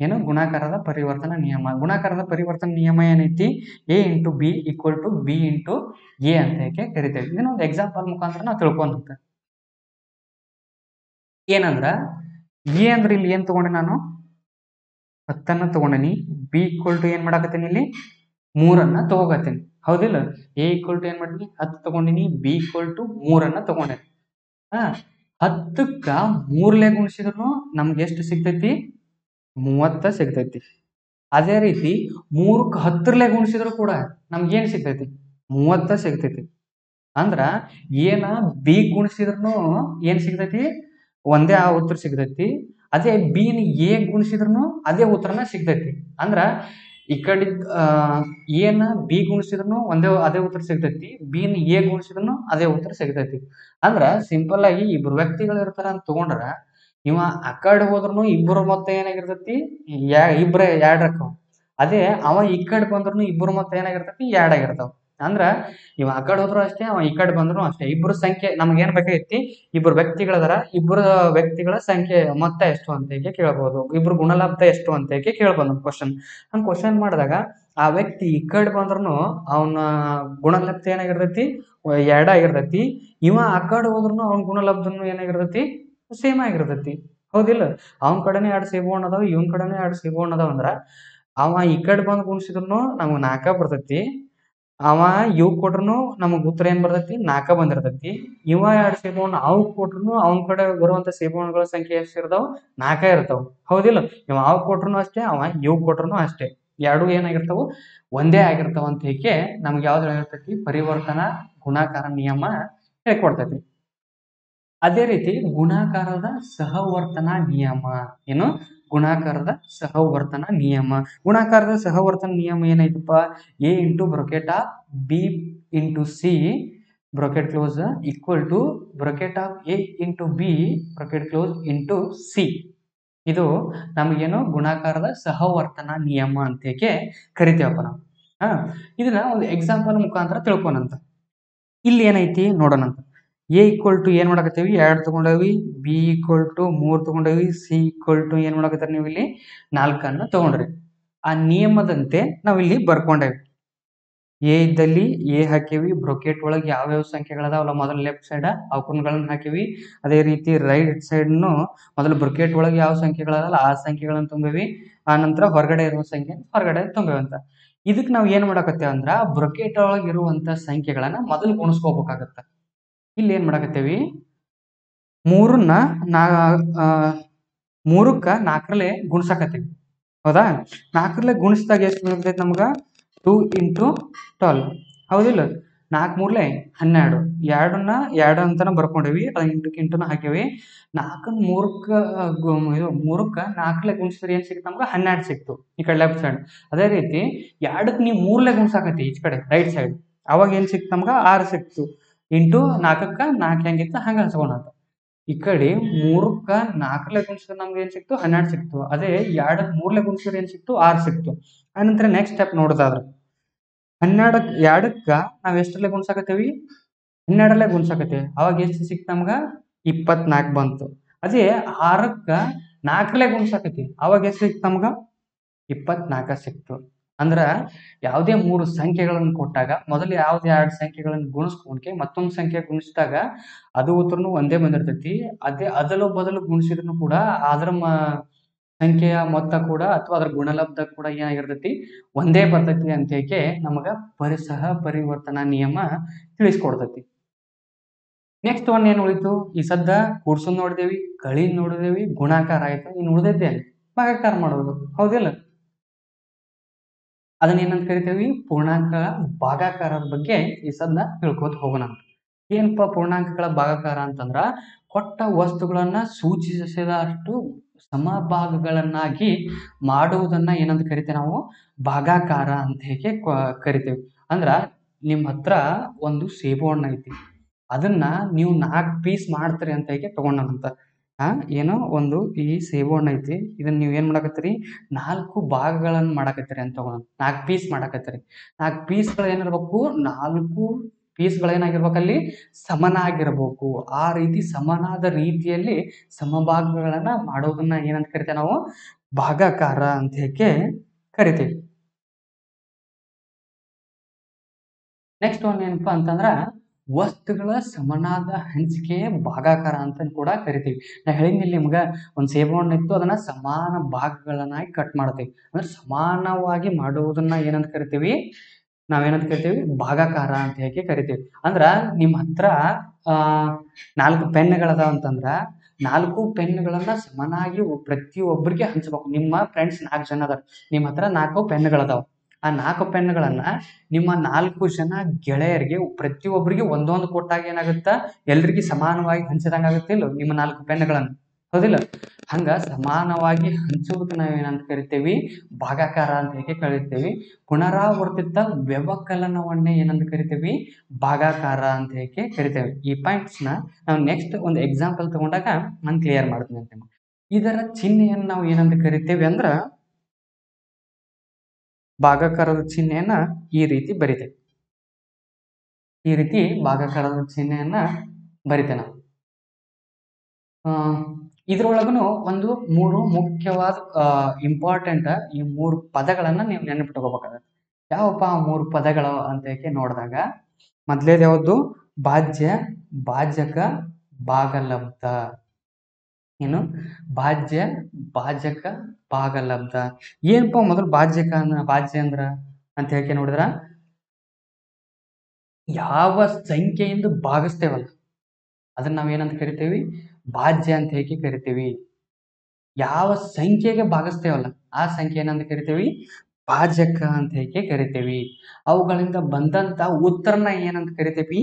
ಏನು? ಗುಣಾಕಾರದ ಪರಿವರ್ತನಾ ನಿಯಮ. ಗುಣಾಕಾರದ ಪರಿವರ್ತನಾ ನಿಯಮ ಏನೈತಿ? a into B equal to B into A ಅಂತ ಹೇಗೆ ಕರಿತೇವೆ. ಇದನ್ನೊಂದು ಎಕ್ಸಾಂಪಲ್ ಮುಖಾಂತರ ನಾವು ತಿಳ್ಕೊಂತ. ಏನಂದ್ರ ಎ ಅಂದ್ರೆ ಇಲ್ಲಿ ಏನ್ ತಗೊಂಡೆ ನಾನು? 10ನ್ನ ತಗೊಂಡೇನಿ. ಬಿ ಈಕ್ವಲ್ ಟು ಏನ್ ಮಾಡಾಕತ್ತೀನಿ? ಇಲ್ಲಿ 3ನ್ನ ತಗೋಕತ್ತೀನಿ. ಹೌದಿಲ್ಲ? ಎ ಈಕ್ವಲ್ ಟು ಏನ್ ಮಾಡಿನಿ? 10 ತಗೊಂಡಿನಿ. ಬಿ ಈಕ್ವಲ್ ಟು 3ನ್ನ ತಗೊಂಡೇನಿ. 10ಕ್ಕ 3ಲೇ ಗುಣಿಸಿದ್ರು ನಮ್ಗೆ ಎಷ್ಟು ಸಿಗ್ತೈತಿ? 30 ಸಿಗ್ತೈತಿ. ಅದೇ ರೀತಿ 3ಕ್ಕೆ 10ರಲ್ಲೇ ಗುಣಿಸಿದ್ರು ಕೂಡ ನಮ್ಗೆ ಏನ್ ಸಿಗ್ತೈತಿ? 30 ಸಿಗ್ತೈತಿ. ಅಂದ್ರ ಏನ ಬಿ ಗುಣಿಸಿದ್ರೂ ಏನ್ ಸಿಗ್ತೈತಿ, ಒಂದೇ ಆ ಉತ್ತರ ಸಿಗ್ತೈತಿ. ಅದೇ ಬಿನ ಎ ಗುಣಿಸಿದ್ರೂ ಅದೇ ಉತ್ತರನ ಸಿಗ್ತೈತಿ. ಅಂದ್ರ ಈ ಕಡೆ ಏನ ಬಿ ಗುಣಿಸಿದ್ರೂ ಅದೇ ಉತ್ತರ ಸಿಗ್ತೈತಿ, ಬಿನ ಎ ಗುಣಿಸಿದ್ರೂ ಅದೇ ಉತ್ತರ ಸಿಗ್ತೈತಿ. ಅಂದ್ರ ಸಿಂಪಲ್ ಆಗಿ ಇಬ್ರು ವ್ಯಕ್ತಿಗಳು ಇರ್ತಾರ ಅಂತ ತಗೊಂಡ್ರ, ಇವ ಆ ಕಡೆ ಹೋದ್ರೂ ಇಬ್ಬರು ಮೊತ್ತ ಏನಾಗಿರ್ತೈತಿ, ಇಬ್ರೇ ಎರಡ್ ಅಕ್ಕವ. ಅದೇ ಅವ ಈ ಕಡೆ ಬಂದ್ರು ಇಬ್ಬರು ಮೊತ್ತ ಏನಾಗಿರ್ತೈತಿ, ಎರಡ್ ಆಗಿರ್ತಾವ. ಅಂದ್ರ ಇವ ಆ ಕಡೆ ಹೋದ್ರು ಅಷ್ಟೇ, ಅವ ಈ ಕಡೆ ಬಂದ್ರು ಅಷ್ಟೇ. ಇಬ್ರು ಸಂಖ್ಯೆ ನಮ್ಗೆ ಏನ್ ಬೇಕಾಗೈತಿ, ಇಬ್ರು ವ್ಯಕ್ತಿಗಳದಾರ, ಇಬ್ಬರು ವ್ಯಕ್ತಿಗಳ ಸಂಖ್ಯೆ ಮೊತ್ತ ಎಷ್ಟು ಅಂತ ಹೇಗೆ ಕೇಳ್ಬೋದು, ಇಬ್ರು ಗುಣಲಬ್ಧ ಎಷ್ಟು ಅಂತ ಹೇಗೆ ಕೇಳ್ಬೋದು ಕ್ವಶನ್. ಹಂಗ ಕ್ವಶನ್ ಮಾಡಿದಾಗ ಆ ವ್ಯಕ್ತಿ ಈ ಕಡೆ ಬಂದ್ರು ಅವನ ಗುಣಲಬ್ಧ ಏನಾಗಿರ್ತೈತಿ, ಎರಡ ಆಗಿರ್ತೈತಿ. ಇವ ಆ ಕಡೆ ಹೋದ್ರು ಅವ್ನ ಗುಣಲಬ್ಧನು ಏನಾಗಿರ್ತೈತಿ, ಸೇಮ್ ಆಗಿರ್ತೈತಿ. ಹೌದಿಲ್ಲ? ಅವನ ಕಡೆನೇ 2 ಸೇಬುಹಣ್ಣು ಅದಾವ, ಇವನ್ ಕಡೆನೇ 2 ಸೇಬುಹಣ್ಣು ಅದಾವ. ಅಂದ್ರ ಅವ ಈ ಕಡೆ ಬಂದ್ ಗುಣಿಸಿದ್ರು ನಮ್ಗ್ 4 ಬರ್ತೈತಿ. ಅವ ಇವ್ ಕೊಟ್ರುನು ನಮಗ್ ಉತ್ತರ ಏನ್ ಬರ್ತೈತಿ, 4 ಬಂದಿರ್ತೈತಿ. ಇವ 2 ಸೇಬುಹಣ್ಣು ಅವ್ ಕೊಟ್ರುನು ಅವನ ಕಡೆ ಬರುವಂತ ಸೇಬುಹಣ್ಣುಗಳ ಸಂಖ್ಯೆ ಎಷ್ಟು ಇರ್ತಾವ, 4 ಇರ್ತಾವ. ಹೌದಿಲ್ಲ? ಇವ ಅವ್ ಕೊಟ್ರುನು ಅಷ್ಟೇ, ಅವ ಇವ್ ಕೊಟ್ರುನು ಅಷ್ಟೇ. ಎರಡು ಏನಾಗಿರ್ತಾವು, ಒಂದೇ ಆಗಿರ್ತಾವ ಅಂತ ಹೇಗೆ ನಮ್ಗೆ ಯಾವ್ದು ಹೇಳಿರ್ತೈತಿ, ಪರಿವರ್ತನಾ ಗುಣಾಕಾರ ನಿಯಮ ಹೇಳ್ಕೊಡ್ತೈತಿ. ಅದೇ ರೀತಿ ಗುಣಾಕಾರದ ಸಹವರ್ತನಾ ನಿಯಮ. ಏನು? ಗುಣಾಕಾರದ ಸಹವರ್ತನಾ ನಿಯಮ. ಗುಣಾಕಾರದ ಸಹವರ್ತನ ನಿಯಮ ಏನೈತಪ್ಪ, A into bracket of B into C bracket close equal to bracket of A into B bracket close into C. ಇದು ನಮಗೇನು ಗುಣಾಕಾರದ ಸಹವರ್ತನಾ ನಿಯಮ ಅಂತ ಹೇಗೆ ಕರಿತೇವಪ್ಪ ನಾವು. ಇದನ್ನ ಒಂದು ಎಕ್ಸಾಂಪಲ್ ಮುಖಾಂತರ ತಿಳ್ಕೊನಂತ. ಇಲ್ಲಿ ಏನೈತಿ ನೋಡೋಣಂತ. ಎ ಈಕ್ವಲ್ ಟು ಏನ್ ಮಾಡಕತ್ತೀವಿ, 2 ತಗೊಂಡೇವಿ. ಬಿ ಈಕ್ವಲ್ ಟು 3 ತಗೊಂಡೇವಿ. ಸಿ ಈಕ್ವಲ್ ಟು ಏನ್ ಮಾಡಕತ್ತೀರಿ ನೀವು ಇಲ್ಲಿ, 4 ತಗೊಂಡ್ರಿ. ಆ ನಿಯಮದಂತೆ ನಾವ್ ಇಲ್ಲಿ ಬರ್ಕೊಂಡೇವಿ. ಎ ಇದ್ದಲ್ಲಿ ಎ ಹಾಕಿವಿ, ಬ್ರೊಕೆಟ್ ಒಳಗೆ ಯಾವ್ಯಾವ ಸಂಖ್ಯೆಗಳದಾವಲ್ಲ ಮೊದಲು ಲೆಫ್ಟ್ ಸೈಡ್ ಅವಕುನ್ಗಳನ್ನ ಹಾಕಿವಿ. ಅದೇ ರೀತಿ ರೈಟ್ ಸೈಡ್ನು ಮೊದಲು ಬ್ರೊಕೆಟ್ ಒಳಗೆ ಯಾವ ಸಂಖ್ಯೆಗಳದಾವಲ್ಲ ಆ ಸಂಖ್ಯೆಗಳನ್ನ ತುಂಬೇವಿ. ಆ ನಂತರ ಹೊರಗಡೆ ಇರುವ ಸಂಖ್ಯೆ ಹೊರಗಡೆ ತುಂಬೇವಂತ. ಇದಕ್ ನಾವ್ ಏನ್ ಮಾಡಕತ್ತೇವ ಅಂದ್ರ, ಬ್ರೊಕೆಟ್ ಒಳಗೆ ಇರುವಂತ ಸಂಖ್ಯೆಗಳನ್ನ ಮೊದಲು ಗುಣಿಸ್ಕೋಬೇಕಾಗತ್ತ. ಇಲ್ಲಿ ಏನ್ ಮಾಡಕತ್ತೇವಿ, 3ನ್ನ 4ರಲ್ಲಿ ಗುಣಿಸಾಕತ್ತೀವಿ. ಹೌದಾ? 4ರಲ್ಲಿ ಗುಣಿಸಿದಾಗ ಎಷ್ಟು ಬರ್ತೈತಿ ನಮ್ಗ, 2 ಇಂಟು 12. ಹೌದಿಲ್ಲ? 4 3 12. 2ನ್ನ 2 ಅಂತಾನ ಬರ್ಕೊಂಡೇವಿ, ಇಂಟುನ ಹಾಕೇವಿ. 4ನ್ನ 4ರಲ್ಲಿ ಗುಣಿಸಿದ್ರೆ ಏನ್ ಸಿಕ್ತು ನಮ್ಗ, 12 ಸಿಕ್ತು ಈ ಕಡೆ ಲೆಫ್ಟ್ ಸೈಡ್. ಅದೇ ರೀತಿ 2ಕ್ಕೆ ನೀವು 3ಲೆ ಗುಣಿಸಾಕತ್ತಿ ಈಚ ಕಡೆ ರೈಟ್ ಸೈಡ್, ಅವಾಗ ಏನ್ ಸಿಕ್ತು ನಮ್ಗ, 6 ಸಿಕ್ತು. ಇಂಟು 4ಕ್ಕೆ 4 ಹೆಂಗಿತ್ತು ಹಂಗ ಹಚ್ಕೊಳಂತ. ಈ ಕಡೆ 3ಕ್ಕೆ 4ಲೆ ಗುಣಿಸಿದ್ರೆ ನಮ್ಗೆ ಏನ್ ಸಿಕ್ತು, 12 ಸಿಕ್ತು. ಅದೇ 2ಕ್ಕೆ 3ಲೆ ಗುಣಿಸಿದ್ರೆ ಏನ್ ಸಿಕ್ತು, 6 ಸಿಕ್ತು. ಆನಂತರ ನೆಕ್ಸ್ಟ್ ಸ್ಟೆಪ್ ನೋಡೋದಾದ್ರೆ 2ಕ್ಕೆ ನಾವ್ ಎಷ್ಟರಲ್ಲೇ ಗುಣಿಸಾಕತ್ತೀವಿ, 12ರಲ್ಲೇ ಗುಣಿಸಾಕತ್ತೀವಿ. ಅವಾಗ ಎಷ್ಟು ಸಿಕ್ತು ನಮ್ಗ, 24 ಬಂತು. ಅದೇ 6ಕ್ಕೆ 4ರಲ್ಲೇ ಗುಣಿಸಾಕತ್ತೀವಿ, ಅವಾಗ ಎಷ್ಟು ಸಿಕ್ತು ನಮ್ಗ, 24 ಸಿಕ್ತು. ಅಂದ್ರ ಯಾವುದೇ 3 ಸಂಖ್ಯೆಗಳನ್ನು ಕೊಟ್ಟಾಗ ಮೊದಲು ಯಾವ್ದೇ 2 ಸಂಖ್ಯೆಗಳನ್ನು ಗುಣಿಸ್ಕೊಂಡ್ಕೆ ಮತ್ತೊಂದು ಸಂಖ್ಯೆ ಗುಣಿಸಿದಾಗ ಅದು ಉತ್ತರನು ಒಂದೇ ಬಂದಿರ್ತೈತಿ. ಅದೇ ಅದಲು ಬದಲು ಗುಣಿಸಿದ್ರು ಕೂಡ ಅದರ ಸಂಖ್ಯೆಯ ಮೊತ್ತ ಕೂಡ ಅಥವಾ ಅದರ ಗುಣಲಬ್ಧ ಕೂಡ ಏನಾಗಿರ್ತೈತಿ, ಒಂದೇ ಬರ್ತೈತಿ ಅಂತ ಹೇಗೆ ನಮಗ ಸಹ ಪರಿವರ್ತನಾ ನಿಯಮ ತಿಳಿಸ್ಕೊಡ್ತೈತಿ. ನೆಕ್ಸ್ಟ್ ಒನ್ ಏನ್ ಉಳಿತು, ಈ ಸದ್ದ ಕೂಡ್ಸೋದ್ ನೋಡಿದೇವಿ, ಕಳಿದ್ ನೋಡಿದೇವಿ, ಗುಣಾಕಾರ ಆಯ್ತು. ಇನ್ನು ಉಳಿದೈತೆ ಭಾಗಾಕಾರ ಮಾಡೋದು. ಹೌದಿಲ್ಲ? ಅದನ್ನ ಏನಂತ ಕರಿತೇವಿ, ಪೂರ್ಣಾಂಕ ಭಾಗಾಕಾರದ ಬಗ್ಗೆ ಈ ಸದ್ದ ತಿಳ್ಕೊತ ಹೋಗೋಣ. ಏನಪ್ಪ ಪೂರ್ಣಾಂಕಗಳ ಭಾಗಾಕಾರ ಅಂತಂದ್ರ, ಕೊಟ್ಟ ವಸ್ತುಗಳನ್ನ ಸೂಚಿಸಿದಷ್ಟು ಸಮಭಾಗಗಳನ್ನಾಗಿ ಮಾಡುವುದನ್ನ ಏನಂತ ಕರಿತೇವೆ ನಾವು, ಭಾಗಾಕಾರ ಅಂತ ಹೇಗೆ ಕರಿತೇವೆ. ಅಂದ್ರ ನಿಮ್ ಹತ್ರ ಒಂದು ಸೇಬುಹಣ್ಣು ಐತಿ, ಅದನ್ನ ನೀವು 4 ಪೀಸ್ ಮಾಡ್ತೀರಿ ಅಂತ ಹೇಗೆ ತಗೊಂಡಂತ. ಏನೋ ಒಂದು ಈ ಸೇಬುಹಣ್ಣು ಐತಿ, ಇದನ್ನ ನೀವ್ ಏನ್ ಮಾಡಕತ್ತೀರಿ, 4 ಭಾಗಗಳನ್ನ ಮಾಡಕತ್ತೀರಿ ಅಂತ ತಗೋಣ. 4 ಪೀಸ್ ಮಾಡಕತ್ತೀರಿ. 4 ಪೀಸ್ಗಳು ಏನಿರ್ಬೇಕು, 4 ಪೀಸ್ಗಳೇನಾಗಿರ್ಬೇಕು ಅಲ್ಲಿ ಸಮನಾಗಿರ್ಬೇಕು. ಆ ರೀತಿ ಸಮನಾದ ರೀತಿಯಲ್ಲಿ ಸಮಭಾಗಗಳನ್ನ ಮಾಡೋದನ್ನ ಏನಂತ ಕರಿತೇವೆ ನಾವು, ಭಾಗಾಕಾರ ಅಂತ ಹೇಗೆ ಕರಿತೀವಿ. ನೆಕ್ಸ್ಟ್ ಒನ್ ಏನಪ್ಪಾ ಅಂತಂದ್ರ, ವಸ್ತುಗಳ ಸಮನಾದ ಹಂಚಿಕೆಯ ಭಾಗಾಕಾರ ಅಂತ ಕೂಡ ಕರಿತೀವಿ. ನಾ ಹೇಳಿದ್ನಿಲ್ಲ ನಿಮ್ಗ, ಒಂದ್ ಸೇಬುಹಣ್ಣು ಇತ್ತು, ಅದನ್ನ ಸಮಾನ ಭಾಗಗಳನ್ನಾಗಿ ಕಟ್ ಮಾಡ್ತೀವಿ. ಅಂದ್ರೆ ಸಮಾನವಾಗಿ ಮಾಡುವುದನ್ನ ಏನಂತ ಕರಿತೀವಿ, ನಾವೇನಂತ ಕರಿತೀವಿ, ಭಾಗಾಕಾರ ಅಂತ ಹೇಗೆ ಕರಿತೀವಿ. ಅಂದ್ರ ನಿಮ್ ಹತ್ರ 4 ಪೆನ್ಗಳದಾವ ಅಂತಂದ್ರ 4 ಪೆನ್ಗಳನ್ನ ಸಮನಾಗಿ ಪ್ರತಿಯೊಬ್ಬರಿಗೆ ಹಂಚ್ಬೇಕು. ನಿಮ್ಮ ಫ್ರೆಂಡ್ಸ್ 4 ಜನ ಅದಾರ, ನಿಮ್ ಹತ್ರ 4 ಪೆನ್ಗಳದಾವ. ಆ 4 ಪೆನ್ಗಳನ್ನ ನಿಮ್ಮ 4 ಜನ ಗೆಳೆಯರಿಗೆ ಪ್ರತಿಯೊಬ್ಬರಿಗೆ ಒಂದೊಂದು ಕೊಟ್ಟಾಗ ಏನಾಗುತ್ತಾ ಎಲ್ರಿಗೂ ಸಮಾನವಾಗಿ ಹಂಚಿದಂಗ ಆಗುತ್ತಿಲ್ಲ ನಿಮ್ಮ 4 ಪೆನ್ಗಳನ್ನ, ಹೌದಿಲ್ಲ? ಹಂಗ ಸಮಾನವಾಗಿ ಹಂಚುವುದಕ್ಕೆ ನಾವೇನಂತ ಕರಿತೇವಿ? ಭಾಗಾಕಾರ ಅಂತ ಹೇಗೆ ಕರಿತೇವಿ. ಪುನರಾವರ್ತಿತ ವ್ಯವಕಲನವನ್ನೇ ಏನಂತ ಕರಿತೇವಿ? ಭಾಗಾಕಾರ ಅಂತ ಹೇಗೆ ಕರಿತೇವೆ. ಈ ಪಾಯಿಂಟ್ಸ್ ನಾವು ನೆಕ್ಸ್ಟ್ ಒಂದು ಎಕ್ಸಾಂಪಲ್ ತಗೊಂಡಾಗ ನಾನು ಕ್ಲಿಯರ್ ಮಾಡ್ತೀನಿ ಅಂತ. ಇದರ ಚಿಹ್ನೆಯನ್ನು ನಾವು ಏನಂತ ಕರಿತೇವೆ ಅಂದ್ರ ಭಾಗಾಕಾರದ ಚಿಹ್ನೆಯನ್ನ ಈ ರೀತಿ ಬರಿತೇವೆ. ಈ ರೀತಿ ಭಾಗಾಕಾರದ ಚಿಹ್ನೆಯನ್ನ ಬರಿತೇವೆ ನಾವು. ಇದ್ರೊಳಗನು ಒಂದು 3 ಮುಖ್ಯವಾದ ಇಂಪಾರ್ಟೆಂಟ್ ಈ 3 ಪದಗಳನ್ನ ನೀವು ನೆನಪಿಟ್ಕೋಬೇಕಾಗತ್ತೆ. ಯಾವಪ್ಪ ಆ 3 ಪದಗಳು ಅಂತ ಹೇಗೆ ನೋಡಿದಾಗ, ಮೊದಲೇದು ಯಾವುದು? ಭಾಜ್ಯ, ಭಾಜಕ, ಭಾಗಲಬ್ಧ. ಏನು? ಭಾಜ್ಯ, ಭಾಜಕ, ಭಾಗಲಬ್ಧ. ಏನಪ್ಪ ಮೊದಲು ಭಾಜ್ಯ ಅಂದ್ರ ಅಂತ ಹೇಳಿ ನೋಡಿದ್ರ, ಯಾವ ಸಂಖ್ಯೆಯಿಂದ ಭಾಗಿಸ್ತೇವಲ್ಲ ಅದನ್ನ ನಾವೇನಂತ ಕರಿತೇವಿ? ಭಾಜ್ಯ ಅಂತ ಹೇಗೆ ಕರಿತೇವಿ. ಯಾವ ಸಂಖ್ಯೆಗೆ ಭಾಗಿಸ್ತೇವಲ್ಲ ಆ ಸಂಖ್ಯೆ ಏನಂತ ಕರಿತೇವಿ? ಭಾಜಕ ಅಂತ ಹೇಗೆ ಕರಿತೇವಿ. ಅವುಗಳಿಂದ ಬಂದಂತ ಉತ್ತರನ ಏನಂತ ಕರಿತೇವಿ?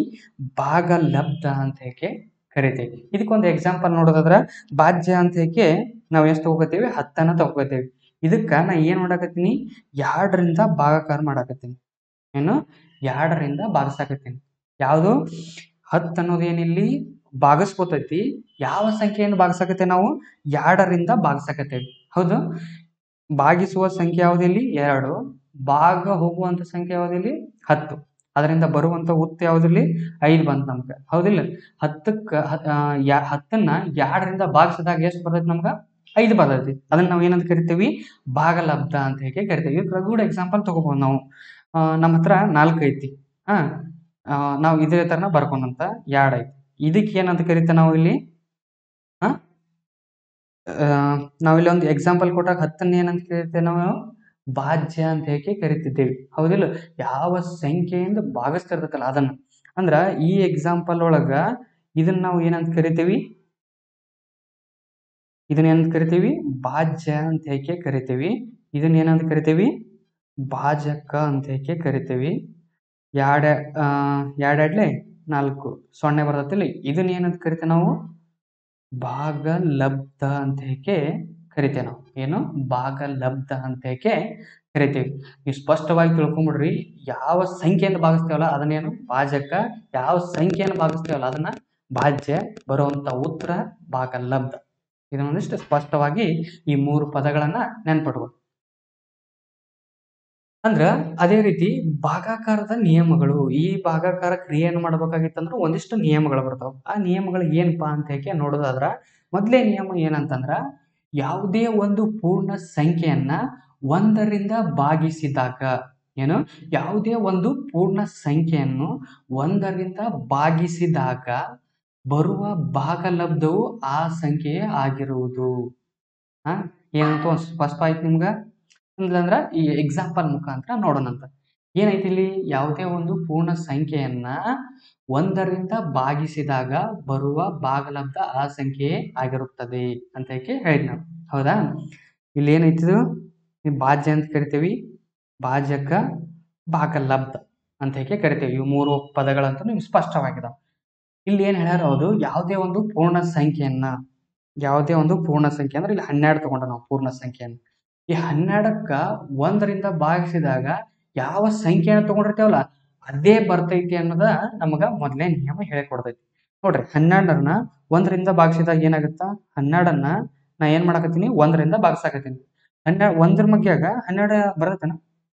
ಭಾಗಲಬ್ಧ ಅಂತ ಹೇಗೆ ಕರಿತೇವಿ. ಇದಕ್ಕೊಂದು ಎಕ್ಸಾಂಪಲ್ ನೋಡೋದಾದ್ರ, ಭಾಜ್ಯ ಅಂತ ಹೇಗೆ ನಾವು ಎಷ್ಟು ತಗೋತೀವಿ? 10 ತಗೋತೀವಿ. ಇದಕ್ಕ ನಾ ಏನ್ ಮಾಡಾಕತ್ತೀನಿ? 2ರಿಂದ ಭಾಗಾಕಾರ ಮಾಡಾಕತ್ತೀನಿ. ಏನು? 2ರಿಂದ ಭಾಗಿಸಾಕತ್ತೀನಿ. ಯಾವುದು? 10 ಅನ್ನೋದೇನಿಲ್ಲಿ ಭಾಗಿಸ್ಕೋತೈತಿ. ಯಾವ ಸಂಖ್ಯೆಯನ್ನು ಭಾಗಿಸಾಕತ್ತೇವೆ ನಾವು? 2ರಿಂದ ಭಾಗಿಸಾಕತ್ತೇವೆ. ಹೌದು? ಭಾಗಿಸುವ ಸಂಖ್ಯೆ ಯಾವುದಿಲ್ಲಿ? 2. ಭಾಗ ಹೋಗುವಂತ ಸಂಖ್ಯೆ ಯಾವುದಿಲ್ಲಿ? 10. ಅದರಿಂದ ಬರುವಂತ ಉತ್ತರ ಯಾವುದಿಲ್ಲಿ? 5 ಬಂತ ನಮ್ಗೆ, ಹೌದಿಲ್ಲ? 10ನ್ನ 2ರಿಂದ ಭಾಗಿಸಿದಾಗ ಎಷ್ಟು ಬರ್ತೈತಿ ನಮ್ಗ? 5 ಬರ್ತೈತಿ. ಅದನ್ನ ನಾವು ಏನಂತ ಕರಿತೀವಿ? ಭಾಗಲಬ್ಧ ಅಂತ ಹೇಗೆ ಕರಿತೀವಿ. ಇದ್ರ ಕೂಡ ಎಕ್ಸಾಂಪಲ್ ತಗೋಬಹುದು ನಾವು. ನಮ್ಮ ಹತ್ರ 4 ಐತಿ. ನಾವು ಇದೇ ತರನ ಬರ್ಕೊಂಡಂತ 2 ಐತಿ. ಇದಕ್ಕೆ ಏನಂತ ಕರಿತೇವೆ ನಾವು ಇಲ್ಲಿ? ನಾವಿಲ್ಲಿ ಒಂದು ಎಕ್ಸಾಂಪಲ್ ಕೊಟ್ಟಾಗ 10ನ್ನ ಏನಂತ ಕರಿತೇವೆ ನಾವು? ಭಾಜ್ಯ ಅಂತ ಹೇಗೆ ಕರಿತಿದ್ದೇವೆ, ಹೌದಿಲ್ಲ? ಯಾವ ಸಂಖ್ಯೆಯಿಂದ ಭಾಗಿಸ್ತಿರ್ತೈತಲ್ಲ ಅದನ್ನ. ಅಂದ್ರ ಈ ಎಕ್ಸಾಂಪಲ್ ಒಳಗ ಇದನ್ನ ನಾವು ಏನಂತ ಕರಿತೇವಿ? ಇದನ್ನ ಏನಂತ ಕರಿತೀವಿ? ಭಾಜ್ಯ ಅಂತ ಹೇಗೆ ಕರಿತೀವಿ. ಇದನ್ನ ಏನಂತ ಕರಿತೀವಿ? ಭಾಜಕ ಅಂತ ಹೇಗೆ ಕರಿತೀವಿ. 2 4 0 ಬರ್ತೈತಿಲ್ಲ, ಇದನ್ನ ಏನಂತ ಕರಿತೇವೆ ನಾವು? ಭಾಗಲಬ್ಧ ಅಂತ ಹೇಗೆ ಕರಿತೇವೆ ನಾವು. ಏನು? ಭಾಗಲಬ್ಧ ಅಂತ ಹೇಗೆ ಕರಿತೇವೆ. ನೀವು ಸ್ಪಷ್ಟವಾಗಿ ತಿಳ್ಕೊಂಬಿಡ್ರಿ. ಯಾವ ಸಂಖ್ಯೆಯನ್ನು ಭಾಗಿಸ್ತೇವಲ್ಲ ಅದನ್ನೇನು? ಭಾಜಕ. ಯಾವ ಸಂಖ್ಯೆಯನ್ನು ಭಾಗಿಸ್ತೇವಲ್ಲ ಅದನ್ನ ಭಾಜ್ಯ. ಬರುವಂತ ಉತ್ತರ ಭಾಗಲಬ್ಧ. ಇದನ್ನೊಂದಿಷ್ಟು ಸ್ಪಷ್ಟವಾಗಿ ಈ 3 ಪದಗಳನ್ನ ನೆನ್ಪಿಟ್ಬೋದು. ಅಂದ್ರ ಅದೇ ರೀತಿ ಭಾಗಾಕಾರದ ನಿಯಮಗಳು. ಈ ಭಾಗಾಕಾರ ಕ್ರಿಯೆಯನ್ನು ಮಾಡ್ಬೇಕಾಗಿತ್ತಂದ್ರ ಒಂದಿಷ್ಟು ನಿಯಮಗಳು ಬರ್ತಾವ. ಆ ನಿಯಮಗಳು ಏನಪ್ಪಾ ಅಂತ ಹೇಗೆ ನೋಡೋದಾದ್ರ, ಮೊದಲೇ ನಿಯಮ ಏನಂತಂದ್ರ, ಯಾವುದೇ ಒಂದು ಪೂರ್ಣ ಸಂಖ್ಯೆಯನ್ನ 1ರಿಂದ ಭಾಗಿಸಿದಾಗ, ಏನು? ಯಾವುದೇ ಒಂದು ಪೂರ್ಣ ಸಂಖ್ಯೆಯನ್ನು 1ರಿಂದ ಭಾಗಿಸಿದಾಗ ಬರುವ ಭಾಗಲಬ್ಧವು ಆ ಸಂಖ್ಯೆಯೇ ಆಗಿರುವುದು. ಏನಂತ ಸ್ಪಷ್ಟ ಆಯ್ತು ನಿಮ್ಗ? ಅಂದ್ರ ಈ ಎಕ್ಸಾಂಪಲ್ ಮುಖಾಂತರ ನೋಡೋಣಂತ. ಏನೈತಿ ಇಲ್ಲಿ? ಯಾವುದೇ ಒಂದು ಪೂರ್ಣ ಸಂಖ್ಯೆಯನ್ನ 1ರಿಂದ ಭಾಗಿಸಿದಾಗ ಬರುವ ಭಾಗಲಬ್ಧ ಆ ಸಂಖ್ಯೆಯೇ ಆಗಿರುತ್ತದೆ ಅಂತ ಹೇಳಿದ್ ನಾವು, ಹೌದಾ? ಇಲ್ಲಿ ಏನೈತಿದು? ಭಾಜ್ಯ ಅಂತ ಕರಿತೇವಿ, ಭಾಜಕ, ಭಾಗಲಬ್ಧ ಅಂತ ಕರಿತೇವಿ. ಇವು 3 ಪದಗಳಂತೂ ನಿಮ್ಗೆ ಸ್ಪಷ್ಟವಾಗಿದಾವ. ಇಲ್ಲಿ ಏನ್ ಹೇಳ್ಯಾರ? ಹೌದು, ಯಾವುದೇ ಒಂದು ಪೂರ್ಣ ಸಂಖ್ಯೆಯನ್ನ, ಯಾವುದೇ ಒಂದು ಪೂರ್ಣ ಸಂಖ್ಯೆ ಅಂದ್ರೆ ಇಲ್ಲಿ 12 ತಗೊಂಡ ನಾವು ಪೂರ್ಣ ಸಂಖ್ಯೆಯನ್ನು. ಈ 12ಕ್ಕ 1ರಿಂದ ಭಾಗಿಸಿದಾಗ ಯಾವ ಸಂಖ್ಯೆಯನ್ನು ತಗೊಂಡಿರ್ತೇವಲ್ಲ ಅದೇ ಬರ್ತೈತಿ ಅನ್ನೋದ ನಮಗ ಮೊದಲೇ ನಿಯಮ ಹೇಳಿಕೊಡ್ತೈತಿ. ನೋಡ್ರಿ, 12ನ್ನ 1ರಿಂದ ಭಾಗಿಸಿದಾಗ ಏನಾಗುತ್ತಾ? 12ನ್ನ ನಾ ಏನ್ ಮಾಡಾಕತ್ತೀನಿ? 1ರಿಂದ ಭಾಗಿಸಾಕತ್ತೀನಿ. 1ರ ಮಗ್ಯಾಗ 12 ಬರತ್ತೇನ?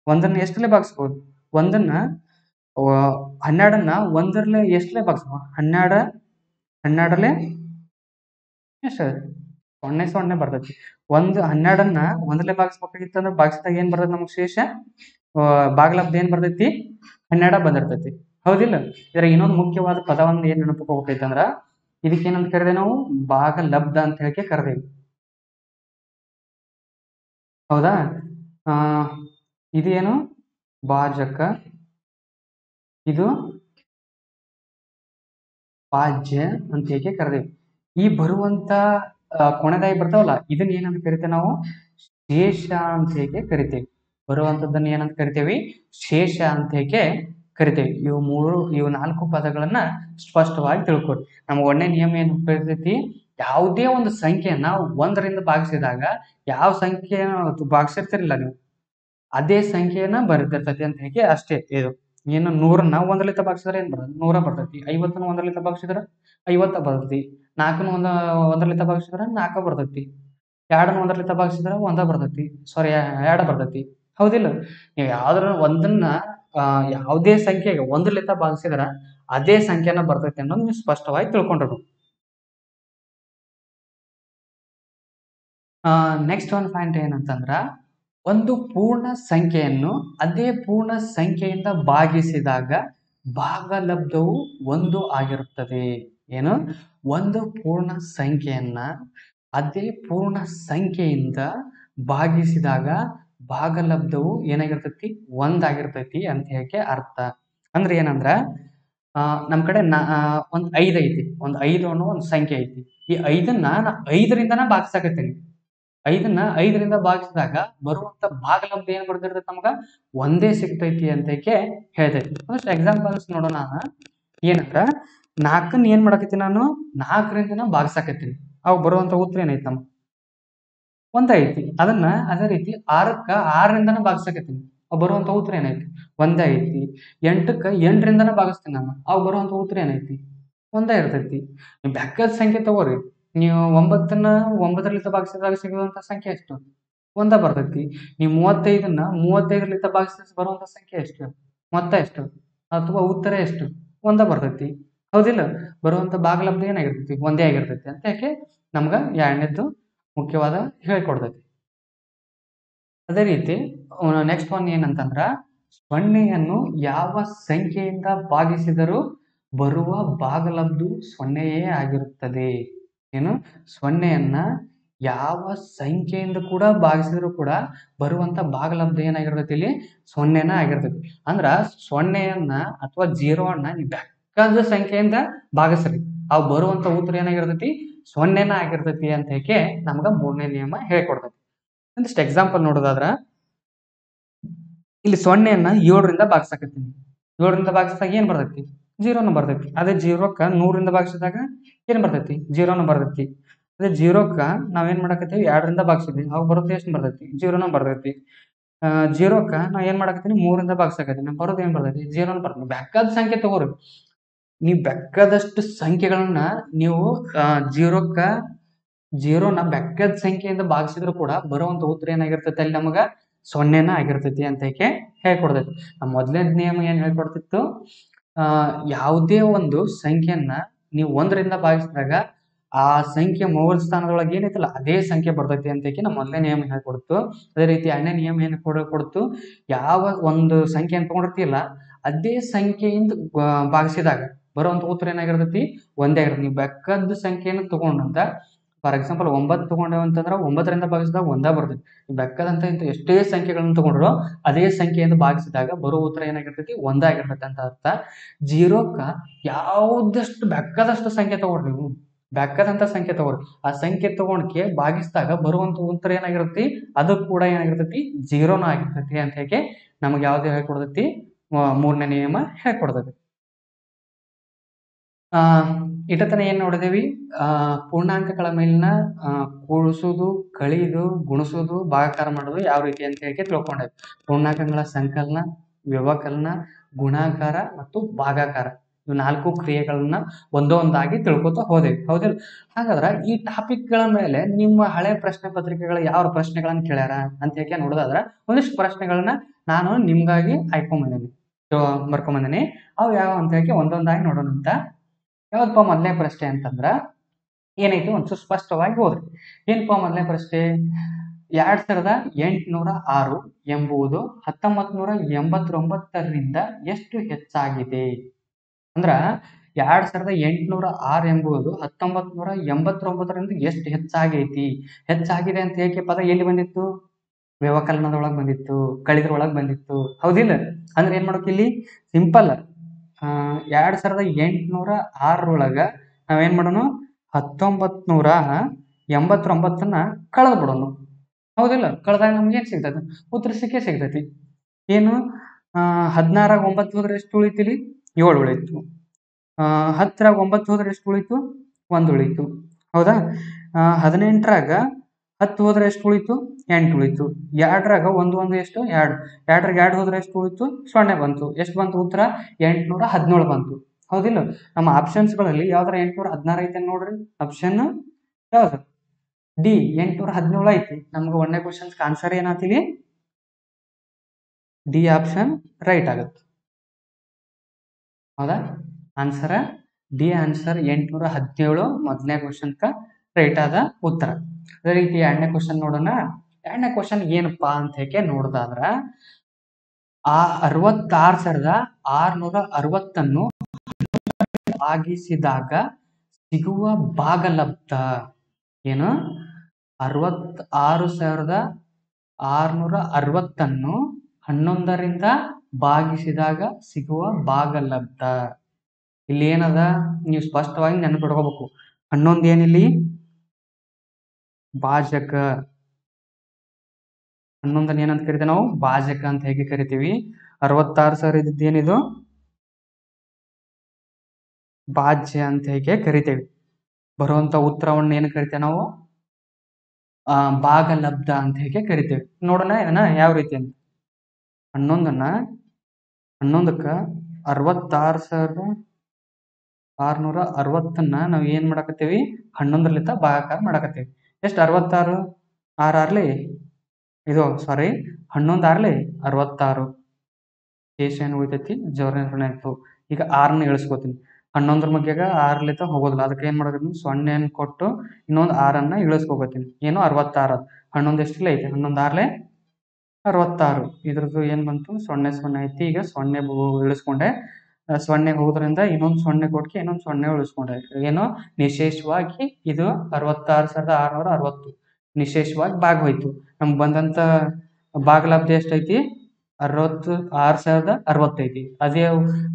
1ನ್ನ ಎಷ್ಟರಲ್ಲೇ ಭಾಗಿಸ್ಬೋದು? 1ನ್ನ 1ರಲ್ಲೇ ಎಷ್ಟರಲ್ಲೇ ಭಾಗಿಸ್ಬೋದು? 12ರಲ್ಲೇ ಎಷ್ಟು? 0 ಬರ್ತೈತಿ. 12ನ್ನ 1ರಲ್ಲೇ ಭಾಗಿಸ್ಬೇಕಾಗಿತ್ತು ಅಂದ್ರೆ ಭಾಗಿಸಿದಾಗ ಏನ್ ಬರ್ತೈತಿ ನಮ್ಗೆ ಶೇಷ? ಭಾಗಲಬ್ಧ ಏನ್ ಬರ್ತೈತಿ? 12 ಬಂದಿರ್ತೈತಿ, ಹೌದಿಲ್ಲ? ಇದರ ಇನ್ನೊಂದು ಮುಖ್ಯವಾದ ಪದವನ್ನು ಏನ್ ನೆನಪಿಕೋಬೇಕೈತಿ ಅಂದ್ರ, ಇದಕ್ಕೆ ಏನಂತ ಕರೆದೆ ನಾವು? ಭಾಗಲಬ್ಧ ಅಂತ ಹೇಳಿ ಕರೆದೇವಿ, ಹೌದಾ? ಇದೇನು? ಭಾಜಕ, ಇದು ಭಾಜ್ಯ ಅಂತ ಹೇಗೆ ಕರೆದೇವಿ. ಈ ಬರುವಂತ ಕೊನೆದಾಗಿ ಬರ್ತಾವಲ್ಲ ಇದನ್ನ ಏನಂತ ಕರಿತೇವೆ ನಾವು? ಶೇಷ ಅಂತ ಹೇಗೆ ಕರಿತೇವೆ. ಬರುವಂತದ್ದನ್ನ ಏನಂತ ಕರಿತೇವಿ? ಶೇಷ ಅಂತ ಹೇಗೆ ಕರಿತೇವಿ. ಇವು 4 ಪದಗಳನ್ನ ಸ್ಪಷ್ಟವಾಗಿ ತಿಳ್ಕೊರಿ. ನಮ್ಗೆ ಒಂದನೇ ನಿಯಮ ಏನ್ ಬರ್ತೈತಿ? ಯಾವುದೇ ಒಂದು ಸಂಖ್ಯೆಯನ್ನ 1ರಿಂದ ಭಾಗಿಸಿದಾಗ ಯಾವ ಸಂಖ್ಯೆ ಭಾಗಿಸಿರ್ತಿರಲ್ಲ ನೀವು, ಅದೇ ಸಂಖ್ಯೆಯನ್ನ ಬರೆದಿರ್ತೈತಿ ಅಂತ ಹೇಗೆ ಅಷ್ಟೇ. ಇದು ಏನು 100ನ್ನ 1ರಿಂದ ಭಾಗಿಸಿದ್ರೆ ಏನ್ ಬರ್ತೈತಿ? 100 ಬರ್ತೈತಿ. 50ನ್ನ 1ರಿಂದ ಭಾಗಿಸಿದ್ರೆ 50 ಬರ್ತೈತಿ. 4ನ್ನ 1ರಿಂದ ಭಾಗಿಸಿದ್ರೆ 4 ಬರ್ತೈತಿ. 2ನ್ನ 1ರಿಂದ ಭಾಗಿಸಿದ್ರೆ 1 ಬರ್ತೈತಿ. ಸಾರಿ, 2 ಬರ್ತೈತಿ. ಹೌದಿಲ್ಲ? ನೀವು ಯಾವ್ದಾರ ಒಂದನ್ನ ಯಾವುದೇ ಸಂಖ್ಯೆಗೆ 1ರಿಂದ ಭಾಗಿಸಿದ್ರ ಅದೇ ಸಂಖ್ಯೆನ ಬರ್ತೈತಿ ಅನ್ನೋದು ನೀವು ಸ್ಪಷ್ಟವಾಗಿ ತಿಳ್ಕೊಂಡಿರ್ಬೇಕು. ನೆಕ್ಸ್ಟ್ ಒಂದು ಪಾಯಿಂಟ್ ಏನಂತಂದ್ರ, ಒಂದು ಪೂರ್ಣ ಸಂಖ್ಯೆಯನ್ನು ಅದೇ ಪೂರ್ಣ ಸಂಖ್ಯೆಯಿಂದ ಭಾಗಿಸಿದಾಗ ಭಾಗಲಬ್ಧವು 1 ಆಗಿರುತ್ತದೆ. ಏನು? ಒಂದು ಪೂರ್ಣ ಸಂಖ್ಯೆಯನ್ನ ಅದೇ ಪೂರ್ಣ ಸಂಖ್ಯೆಯಿಂದ ಭಾಗಿಸಿದಾಗ ಭಾಗಲಬ್ಧವು ಏನಾಗಿರ್ತೈತಿ? 1 ಆಗಿರ್ತೈತಿ ಅಂತ ಹೇಳಕ್ಕೆ ಅರ್ಥ. ಅಂದ್ರೆ ಏನಂದ್ರ, ನಮ್ ಕಡೆ ಒಂದ್ 5 ಐತಿ. ಒಂದ್ 5 ಅನ್ನೋ ಒಂದು ಸಂಖ್ಯೆ ಐತಿ. ಈ 5ನ್ನ ನಾ 5ರಿಂದನ ಭಾಗಿಸಾಕತ್ತೀನಿ. 5ನ್ನ 5ರಿಂದ ಭಾಗಿಸಿದಾಗ ಬರುವಂತ ಭಾಗಲಬ್ಧ ಏನ್ ಬರ್ದಿರ್ತೈತಿ? ನಮ್ಗ 1 ಸಿಗ್ತೈತಿ ಅಂತ ಹೇಳ್ತೈತಿ. ಒಂದಷ್ಟು ಎಕ್ಸಾಂಪಲ್ಸ್ ನೋಡೋಣ. ಏನಂದ್ರ, 4ನ್ನ ಏನ್ ಮಾಡಕತ್ತೀನಿ ನಾನು? 4ರಿಂದನ ಭಾಗಿಸಾಕತ್ತೀನಿ. ಅವಾಗ ಬರುವಂತ ಉತ್ತರ ಏನೈತಿ? ನಮ್ಗೆ 1 ಐತಿ. ಅದನ್ನ ಅದೇ ರೀತಿ 6ಕ್ಕ 6ರಿಂದನ ಭಾಗಿಸಾಕತ್ತೀನಿ. ಅವ್ ಬರುವಂತ ಉತ್ತರ ಏನೈತಿ? 1 ಐತಿ. 8ಕ್ಕ 8ರಿಂದನ ಭಾಗಿಸ್ತೀನಿ ನಾನು. ಅವ್ ಬರುವಂತ ಉತ್ತರ ಏನೈತಿ? 1 ಇರ್ತೈತಿ. ನೀವು ಬೆಕ್ಕದ ಸಂಖ್ಯೆ ತಗೋರಿ. ನೀವು 9ನ್ನ 9ರಿಂದ ಭಾಗಿಸಿದಾಗ ಸಿಗುವಂತ ಸಂಖ್ಯೆ ಎಷ್ಟು? 1 ಬರ್ತೈತಿ. ನೀವು 35ನ್ನ 35ರಿಂದ ಭಾಗಿಸಿದಾಗ ಬರುವಂತ ಸಂಖ್ಯೆ ಎಷ್ಟು? ಮೊತ್ತ ಎಷ್ಟು? ಅಥವಾ ಉತ್ತರ ಎಷ್ಟು? 1 ಬರ್ತೈತಿ. ಹೌದಿಲ್ಲ? ಬರುವಂತ ಭಾಗಲಬ್ಧ ಏನಾಗಿರ್ತೈತಿ? 1 ಆಗಿರ್ತೈತಿ ಅಂತ ನಮ್ಗ ಎರಡನೇದ್ದು ಮುಖ್ಯವಾದ ಹೇಳಿಕೊಡ್ತೈತಿ. ಅದೇ ರೀತಿ ನೆಕ್ಸ್ಟ್ ಒನ್ ಏನಂತಂದ್ರ, ಸೊನ್ನೆಯನ್ನು ಯಾವ ಸಂಖ್ಯೆಯಿಂದ ಭಾಗಿಸಿದರೂ ಬರುವ ಭಾಗಲಬ್ಧ 0ಯೇ ಆಗಿರುತ್ತದೆ. ಏನು? ಸೊನ್ನೆಯನ್ನ ಯಾವ ಸಂಖ್ಯೆಯಿಂದ ಕೂಡ ಭಾಗಿಸಿದ್ರು ಕೂಡ ಬರುವಂತ ಭಾಗಲಬ್ಧ ಏನಾಗಿರ್ತೈತಿ? ಇಲ್ಲಿ 0ನ ಆಗಿರ್ತೈತಿ. ಅಂದ್ರ ಸೊನ್ನೆಯನ್ನ ಅಥವಾ 0ವನ್ನ ನೀವು ಬೇಕಾದ ಸಂಖ್ಯೆಯಿಂದ ಭಾಗಿಸ್ರಿ, ಅವು ಬರುವಂತ ಉತ್ತರ ಏನಾಗಿರ್ತೈತಿ? 0ನ ಆಗಿರ್ತೈತಿ ಅಂತ ಹೇಗೆ ನಮ್ಗ 3ನೇ ನಿಯಮ ಹೇಳ್ಕೊಡ್ತೈತಿ. ಒಂದಿಷ್ಟು ಎಕ್ಸಾಂಪಲ್ ನೋಡೋದಾದ್ರ, ಇಲ್ಲಿ 0ನ್ನ 7ರಿಂದ ಭಾಗಿಸಾಕತ್ತೀನಿ. 7ರಿಂದ ಭಾಗಿಸಿದಾಗ ಏನ್ ಬರ್ತೈತಿ? 0ನ ಬರ್ತೈತಿ. ಅದೇ 0ಕ್ಕ 100ರಿಂದ ಭಾಗಿಸಿದಾಗ ಏನ್ ಬರ್ತೈತಿ? 0ನ ಬರ್ತೈತಿ. ಅದೇ 0ಕ್ಕ ನಾವೇನ್ ಮಾಡಕತ್ತೀವಿ? 2ರಿಂದ ಭಾಗಿಸಿದ್ವಿ. ಅವಾಗ ಬರೋದು ಎಷ್ಟು ಬರ್ತೈತಿ? 0ನ ಬರ್ತೈತಿ. 0ಕ್ಕ ನಾ ಏನ್ ಮಾಡಕತ್ತೀನಿ? 3ರಿಂದ ಭಾಗಿಸಾಕತ್ತೀನಿ. ಬರೋದು ಏನ್ ಬರ್ತೈತಿ? 0ನ ಬರ್ತೈತಿ. ಬೆಕ್ಕದ ಸಂಖ್ಯೆ ತಗೋರಿ. ನೀವು ಬೆಕ್ಕದಷ್ಟು ಸಂಖ್ಯೆಗಳನ್ನ ನೀವು 0ನ ಬೆಕ್ಕದ ಸಂಖ್ಯೆಯಿಂದ ಭಾಗಿಸಿದ್ರು ಕೂಡ ಬರುವಂತ ಉತ್ತರ ಏನಾಗಿರ್ತೈತಿ? ಅಲ್ಲಿ ನಮಗ 0ನ ಆಗಿರ್ತೈತಿ ಅಂತ ಹೇಳ್ಕೊಡ್ತೈತಿ. ನಮ್ಮ ಮೊದಲನೇ ನಿಯಮ ಏನ್ ಹೇಳ್ಕೊಡ್ತಿತ್ತು? ಯಾವುದೇ ಒಂದು ಸಂಖ್ಯೆಯನ್ನ ನೀವು 1ರಿಂದ ಭಾಗಿಸಿದಾಗ ಆ ಸಂಖ್ಯೆ ಮೌಲ್ಯ ಸ್ಥಾನದೊಳಗೆ ಏನೈತಲ್ಲ ಅದೇ ಸಂಖ್ಯೆ ಬರ್ತೈತಿ ಅಂತ ನಮ್ಮ ಮೊದಲನೇ ನಿಯಮ ಹೇಳ್ಕೊಡ್ತು. ಅದೇ ರೀತಿ ಎರಡನೇ ನಿಯಮ ಏನ್ ಕೊಡ್ತು? ಯಾವ ಒಂದು ಸಂಖ್ಯೆಯನ್ನು ತಗೊಂಡಿರ್ತಿಲ್ಲ ಅದೇ ಸಂಖ್ಯೆಯಿಂದ ಭಾಗಿಸಿದಾಗ ಬರುವಂತ ಉತ್ತರ ಏನಾಗಿರ್ತೈತಿ? 1 ಆಗಿರ್ತೈತಿ. ನೀವು ಬೆಕ್ಕದ ಸಂಖ್ಯೆಯನ್ನು ತಗೊಂಡಂತ, ಫಾರ್ ಎಕ್ಸಾಂಪಲ್ 9 ತಗೊಂಡೇವ ಅಂತಂದ್ರ 9ರಿಂದ ಭಾಗಿಸಿದಾಗ 1 ಬರ್ತೈತಿ. ಬೆಕ್ಕದಂತ ಎಷ್ಟೇ ಸಂಖ್ಯೆಗಳನ್ನ ತಗೊಂಡ್ರು ಅದೇ ಸಂಖ್ಯೆಯಿಂದ ಭಾಗಿಸಿದಾಗ ಬರೋ ಉತ್ತರ ಏನಾಗಿರ್ತೈತಿ? 1 ಆಗಿರ್ತೈತಿ ಅಂತ ಅರ್ಥ. 0ಕ್ಕ ಯಾವ್ದಷ್ಟು ಬೆಕ್ಕದಷ್ಟು ಸಂಖ್ಯೆ ತಗೊಳ್ರಿ, ನೀವು ಬೆಕ್ಕದಂತ ಸಂಖ್ಯೆ ತಗೋರಿ, ಆ ಸಂಖ್ಯೆ ತಗೊಂಡ್ಕೆ ಭಾಗಿಸಿದಾಗ ಬರುವಂತ ಉತ್ತರ ಏನಾಗಿರ್ತೈತಿ? ಅದು ಕೂಡ ಏನಾಗಿರ್ತೈತಿ? 0ನ ಆಗಿರ್ತೈತಿ ಅಂತ ನಮಗೆ ಯಾವ್ದು ಹೇಳ್ಕೊಡ್ತೈತಿ? 3ನೇ ನಿಯಮ ಹೇಳ್ಕೊಡ್ತೈತಿ. ಇಟತನ ಏನ್ ನೋಡಿದೇವಿ? ಪೂರ್ಣಾಂಕಗಳ ಮೇಲಿನ ಕೂಡಿಸುವುದು, ಕಳೆಯುವುದು, ಗುಣಿಸುವುದು, ಭಾಗಾಕಾರ ಮಾಡೋದು ಯಾವ ರೀತಿ ಅಂತ ತಿಳ್ಕೊಂಡೇವಿ. ಪೂರ್ಣಾಂಕಗಳ ಸಂಕಲನ, ವ್ಯವಕಲನ, ಗುಣಾಕಾರ ಮತ್ತು ಭಾಗಾಕಾರ ಇವು 4 ಕ್ರಿಯೆಗಳನ್ನ ಒಂದೊಂದಾಗಿ ತಿಳ್ಕೊತಾ ಹೋದೇವಿ. ಹೌದಿಲ್ಲ? ಹಾಗಾದ್ರ ಈ ಟಾಪಿಕ್ ಗಳ ಮೇಲೆ ನಿಮ್ಮ ಹಳೆ ಪ್ರಶ್ನೆ ಪತ್ರಿಕೆಗಳ ಯಾವ ಪ್ರಶ್ನೆಗಳನ್ನ ಕೇಳ್ಯಾರ ಅಂತ ನೋಡೋದಾದ್ರ ಒಂದಿಷ್ಟು ಪ್ರಶ್ನೆಗಳನ್ನ ನಾನು ನಿಮ್ಗಾಗಿ ಬರ್ಕೊಂಬಂದಿನಿ. ಅವು ಯಾವ ಅಂತ ಒಂದೊಂದಾಗಿ ನೋಡೋಣ ಅಂತ. ಯಾವ್ದಪ್ಪ ಮೊದಲನೇ ಪ್ರಶ್ನೆ ಅಂತಂದ್ರ ಏನೈತಿ? ಒಂಚೂರು ಸ್ಪಷ್ಟವಾಗಿ ಹೋದ್ರಿ. ಏನಪ್ಪಾ ಮೊದಲನೇ ಪ್ರಶ್ನೆ? 2806 ಎಂಬುದು 1989ರಿಂದ ಎಷ್ಟು ಹೆಚ್ಚಾಗಿದೆ? ಅಂದ್ರ 2806 ಎಂಬುದು 1989ರಿಂದ ಎಷ್ಟು ಹೆಚ್ಚಾಗೈತಿ? ಹೆಚ್ಚಾಗಿದೆ ಅಂತ ಪದ ಎಲ್ಲಿ ಬಂದಿತ್ತು? ವ್ಯವಕಲನದೊಳಗೆ ಬಂದಿತ್ತು, ಕಳಿದ್ರೊಳಗೆ ಬಂದಿತ್ತು. ಹೌದಿಲ್ಲ? ಅಂದ್ರೆ ಏನ್ ಮಾಡ್ಬೇಕು ಇಲ್ಲಿ? ಸಿಂಪಲ್, 2806 ನಾವೇನ್ ಮಾಡೋಣ? 1989ನ್ನ ಕಳೆದು ಬಿಡೋಣ. ಹೌದಿಲ್ಲ? ಕಳೆದಾಗ ನಮ್ಗೆ ಏನ್ ಸಿಗ್ತೈತಿ? ಉತ್ತರ ಸಿಕ್ಕೇ ಸಿಗ್ತೈತಿ. ಏನು 16 9 ಹೋದ್ರೆ ಎಷ್ಟು ಉಳಿತಿಲಿ? 7 ಉಳಿತು. 10 9 ಹೋದ್ರೆ ಎಷ್ಟು ಉಳಿತು? 1 ಉಳಿತು. ಹೌದಾ? 18 10 ಹೋದ್ರೆ ಎಷ್ಟು ಉಳಿತು? 8 ಉಳಿತು. 2 1 1 ಎಷ್ಟು? 2. 2 2 ಹೋದ್ರೆ ಎಷ್ಟು ಉಳಿತು? 0 ಬಂತು. ಎಷ್ಟು ಬಂತು ಉತ್ತರ? 817 ಬಂತು. ಹೌದಿಲ್ಲ? ನಮ್ಮ ಆಪ್ಷನ್ಸ್ಗಳಲ್ಲಿ ಯಾವ್ದಾರ 816 ಐತೆ ನೋಡ್ರಿ. ಆಪ್ಷನ್ ಯಾವ್ದು? ಡಿ 817 ಐತಿ. ನಮ್ಗೆ 1ನೇ ಕ್ವಶನ್ಸ್ ಆನ್ಸರ್ ಏನಾತಿಲಿ? ಡಿ ಆಪ್ಷನ್ ರೈಟ್ ಆಗುತ್ತೆ. ಹೌದಾ? ಆನ್ಸರ್ ಡಿ ಆನ್ಸರ್ 817 ಮೊದಲನೇ ಕ್ವಶನ್ಕ ರೈಟ್ ಆದ ಉತ್ತರ. ಅದೇ ರೀತಿ 2ನೇ ಕ್ವಶನ್ ನೋಡೋಣ. 2ನೇ ಕ್ವಶನ್ ಏನಪ್ಪಾ ಅಂತ ಹೇಗೆ ನೋಡೋದಾದ್ರ 66,660 ಭಾಗಿಸಿದಾಗ ಸಿಗುವ ಭಾಗಲಬ್ಧ ಏನು? 66,660 11ರಿಂದ ಭಾಗಿಸಿದಾಗ ಸಿಗುವ ಭಾಗಲಬ್ಧ. ಇಲ್ಲಿ ಏನದ? ನೀವು ಸ್ಪಷ್ಟವಾಗಿ ನೆನಪಿಟ್ಕೋಬೇಕು. 11 ಏನಿಲ್ಲಿ? ಭಾಜಕ. 11 ಏನಂತ ಕರಿತೀವಿ ನಾವು? ಭಾಜಕ ಅಂತ ಹೇಗೆ ಕರಿತೀವಿ. 66,000 ಇದ್ದೇನಿದು? ಭಾಜ್ಯ ಅಂತ ಹೇಗೆ ಕರಿತೇವೆ. ಬರುವಂತ ಉತ್ತರವನ್ನು ಏನು ಕರಿತೇವೆ ನಾವು? ಭಾಗಲಬ್ಧ ಅಂತ ಹೇಗೆ ಕರಿತೇವೆ. ನೋಡೋಣ ಇದನ್ನ ಯಾವ ರೀತಿ ಅಂತ. 11ಕ್ಕ 66,660 ನಾವು ಏನ್ ಮಾಡಕತ್ತೀವಿ? 11ಲಿಂದ ಭಾಗಾಕಾರ ಮಾಡಕತ್ತೀವಿ. ಎಷ್ಟು? 66 6 ಇದು ಸಾರಿ 11 66. ಶೇಷ ಏನು ಉಳಿತೈತಿ? ಜೋರ್ನ ಇತ್ತು. ಈಗ 6ನ ಇಳಿಸ್ಕೋತೀನಿ. 11 ಮಗ್ಯಾಗ 6ಲಿಂದ ಹೋಗೋದಿಲ್ಲ. ಅದಕ್ಕೆ ಏನ್ ಮಾಡಕತ್ತೀನಿ? 0 ಕೊಟ್ಟು ಇನ್ನೊಂದು 6 ಇಳಿಸ್ಕೋತೀನಿ. ಏನು? 66. 11 ಎಷ್ಟಿಲ್ಲ ಐತಿ? 11 66. ಇದ್ರದ್ದು ಏನ್ ಬಂತು? 0 0 ಐತಿ. ಈಗ 0 ಇಳಿಸ್ಕೊಂಡೆ. 0 ಹೋಗೋದ್ರಿಂದ ಇನ್ನೊಂದು 0 ಕೊಟ್ಟಿ ಇನ್ನೊಂದು 0 ಉಳಿಸ್ಕೊಂಡೆ. ಏನು? ನಿಶೇಷವಾಗಿ ಇದು 66,660 ನಿಶೇಷವಾಗಿ ಭಾಗ ಹೋಯ್ತು. ನಮ್ಗೆ ಬಂದಂತ ಭಾಗಲಬ್ಧ ಎಷ್ಟೈತಿ? 66,060 ಐತಿ. ಅದೇ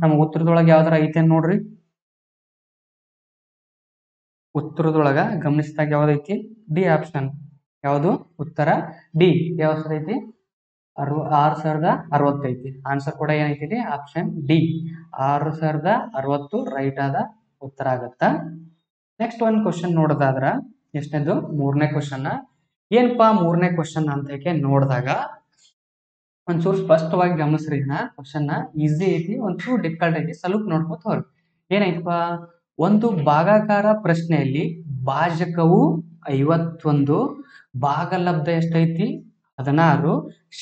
ನಮ್ಮ ಉತ್ತರದೊಳಗೆ ಯಾವ್ದಾರ ಐತೆ ನೋಡ್ರಿ. ಉತ್ತರದೊಳಗ ಗಮನಿಸಿದಾಗ ಯಾವ್ದೈತಿ? D option. ಯಾವುದು? ಉತ್ತರ ಡಿ ಯಾವ್ದೈತಿ? 6,060 ಐತಿ. ಆನ್ಸರ್ ಕೂಡ ಏನೈತಿ? ಆಪ್ಷನ್ ಡಿ 6,060 ರೈಟ್ ಆದ ಉತ್ತರ ಆಗತ್ತ. ನೆಕ್ಸ್ಟ್ ಒಂದು ಕ್ವಶನ್ ನೋಡೋದಾದ್ರ ಎಷ್ಟನೇದು? 3ನೇ ಕ್ವಶನ್. ಏನಪ್ಪಾ 3ನೇ ಕ್ವಶನ್ ಅಂತ ಹೇಗೆ ನೋಡಿದಾಗ ಒಂಚೂರು ಸ್ಪಷ್ಟವಾಗಿ ಗಮನಿಸ್ರಿ. ಕ್ವಶನ್ ಈಸಿ ಐತಿ, ಒಂಚೂರು ಡಿಫಿಕಲ್ಟ್ ಐತಿ. ಸ್ವಲ್ಪ ನೋಡ್ಕೊತ ಹೋಗ್ರಿ. ಏನೈತಪ್ಪ? ಒಂದು ಭಾಗಾಕಾರ ಪ್ರಶ್ನೆಯಲ್ಲಿ ಭಾಜಕವು 51, ಭಾಗಲಬ್ಧ ಎಷ್ಟೈತಿ? 16,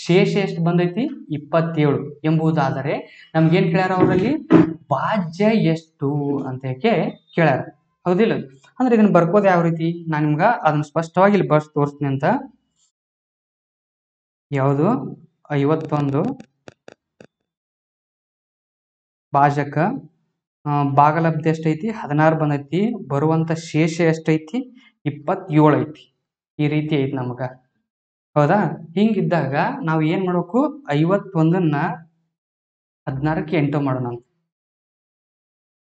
ಶೇಷ ಎಷ್ಟು ಬಂದೈತಿ? 27 ಎಂಬುದಾದರೆ ನಮ್ಗೇನ್ ಕೇಳ್ಯಾರ ಅವರಲ್ಲಿ? ಭಾಜ್ಯ ಎಷ್ಟು ಅಂತ ಕೇಳ್ಯಾರ. ಹೌದಿಲ್ಲ? ಅಂದ್ರೆ ಇದನ್ನ ಬರ್ಕೋದು ಯಾವ ರೀತಿ? ನಾನು ನಿಮ್ಗ ಅದನ್ನ ಸ್ಪಷ್ಟವಾಗಿ ಇಲ್ಲಿ ಬರ್ಸ್ ತೋರಿಸ್ತೀನಿ ಅಂತ. ಯಾವುದು? 51 ಭಾಜಕ ಭಾಗಲಬ್ಧ ಎಷ್ಟೈತಿ? 16 ಬಂದೈತಿ. ಬರುವಂತ ಶೇಷ ಎಷ್ಟೈತಿ? 27 ಐತಿ. ಈ ರೀತಿ ಐತಿ ನಮಗ. ಹೌದಾ? ಹಿಂಗಿದ್ದಾಗ ನಾವು ಏನ್ ಮಾಡ್ಬೇಕು? 51ನ್ನ 16ಕ್ಕೆ ಎಂಟು ಮಾಡೋಣ ಅಂತ.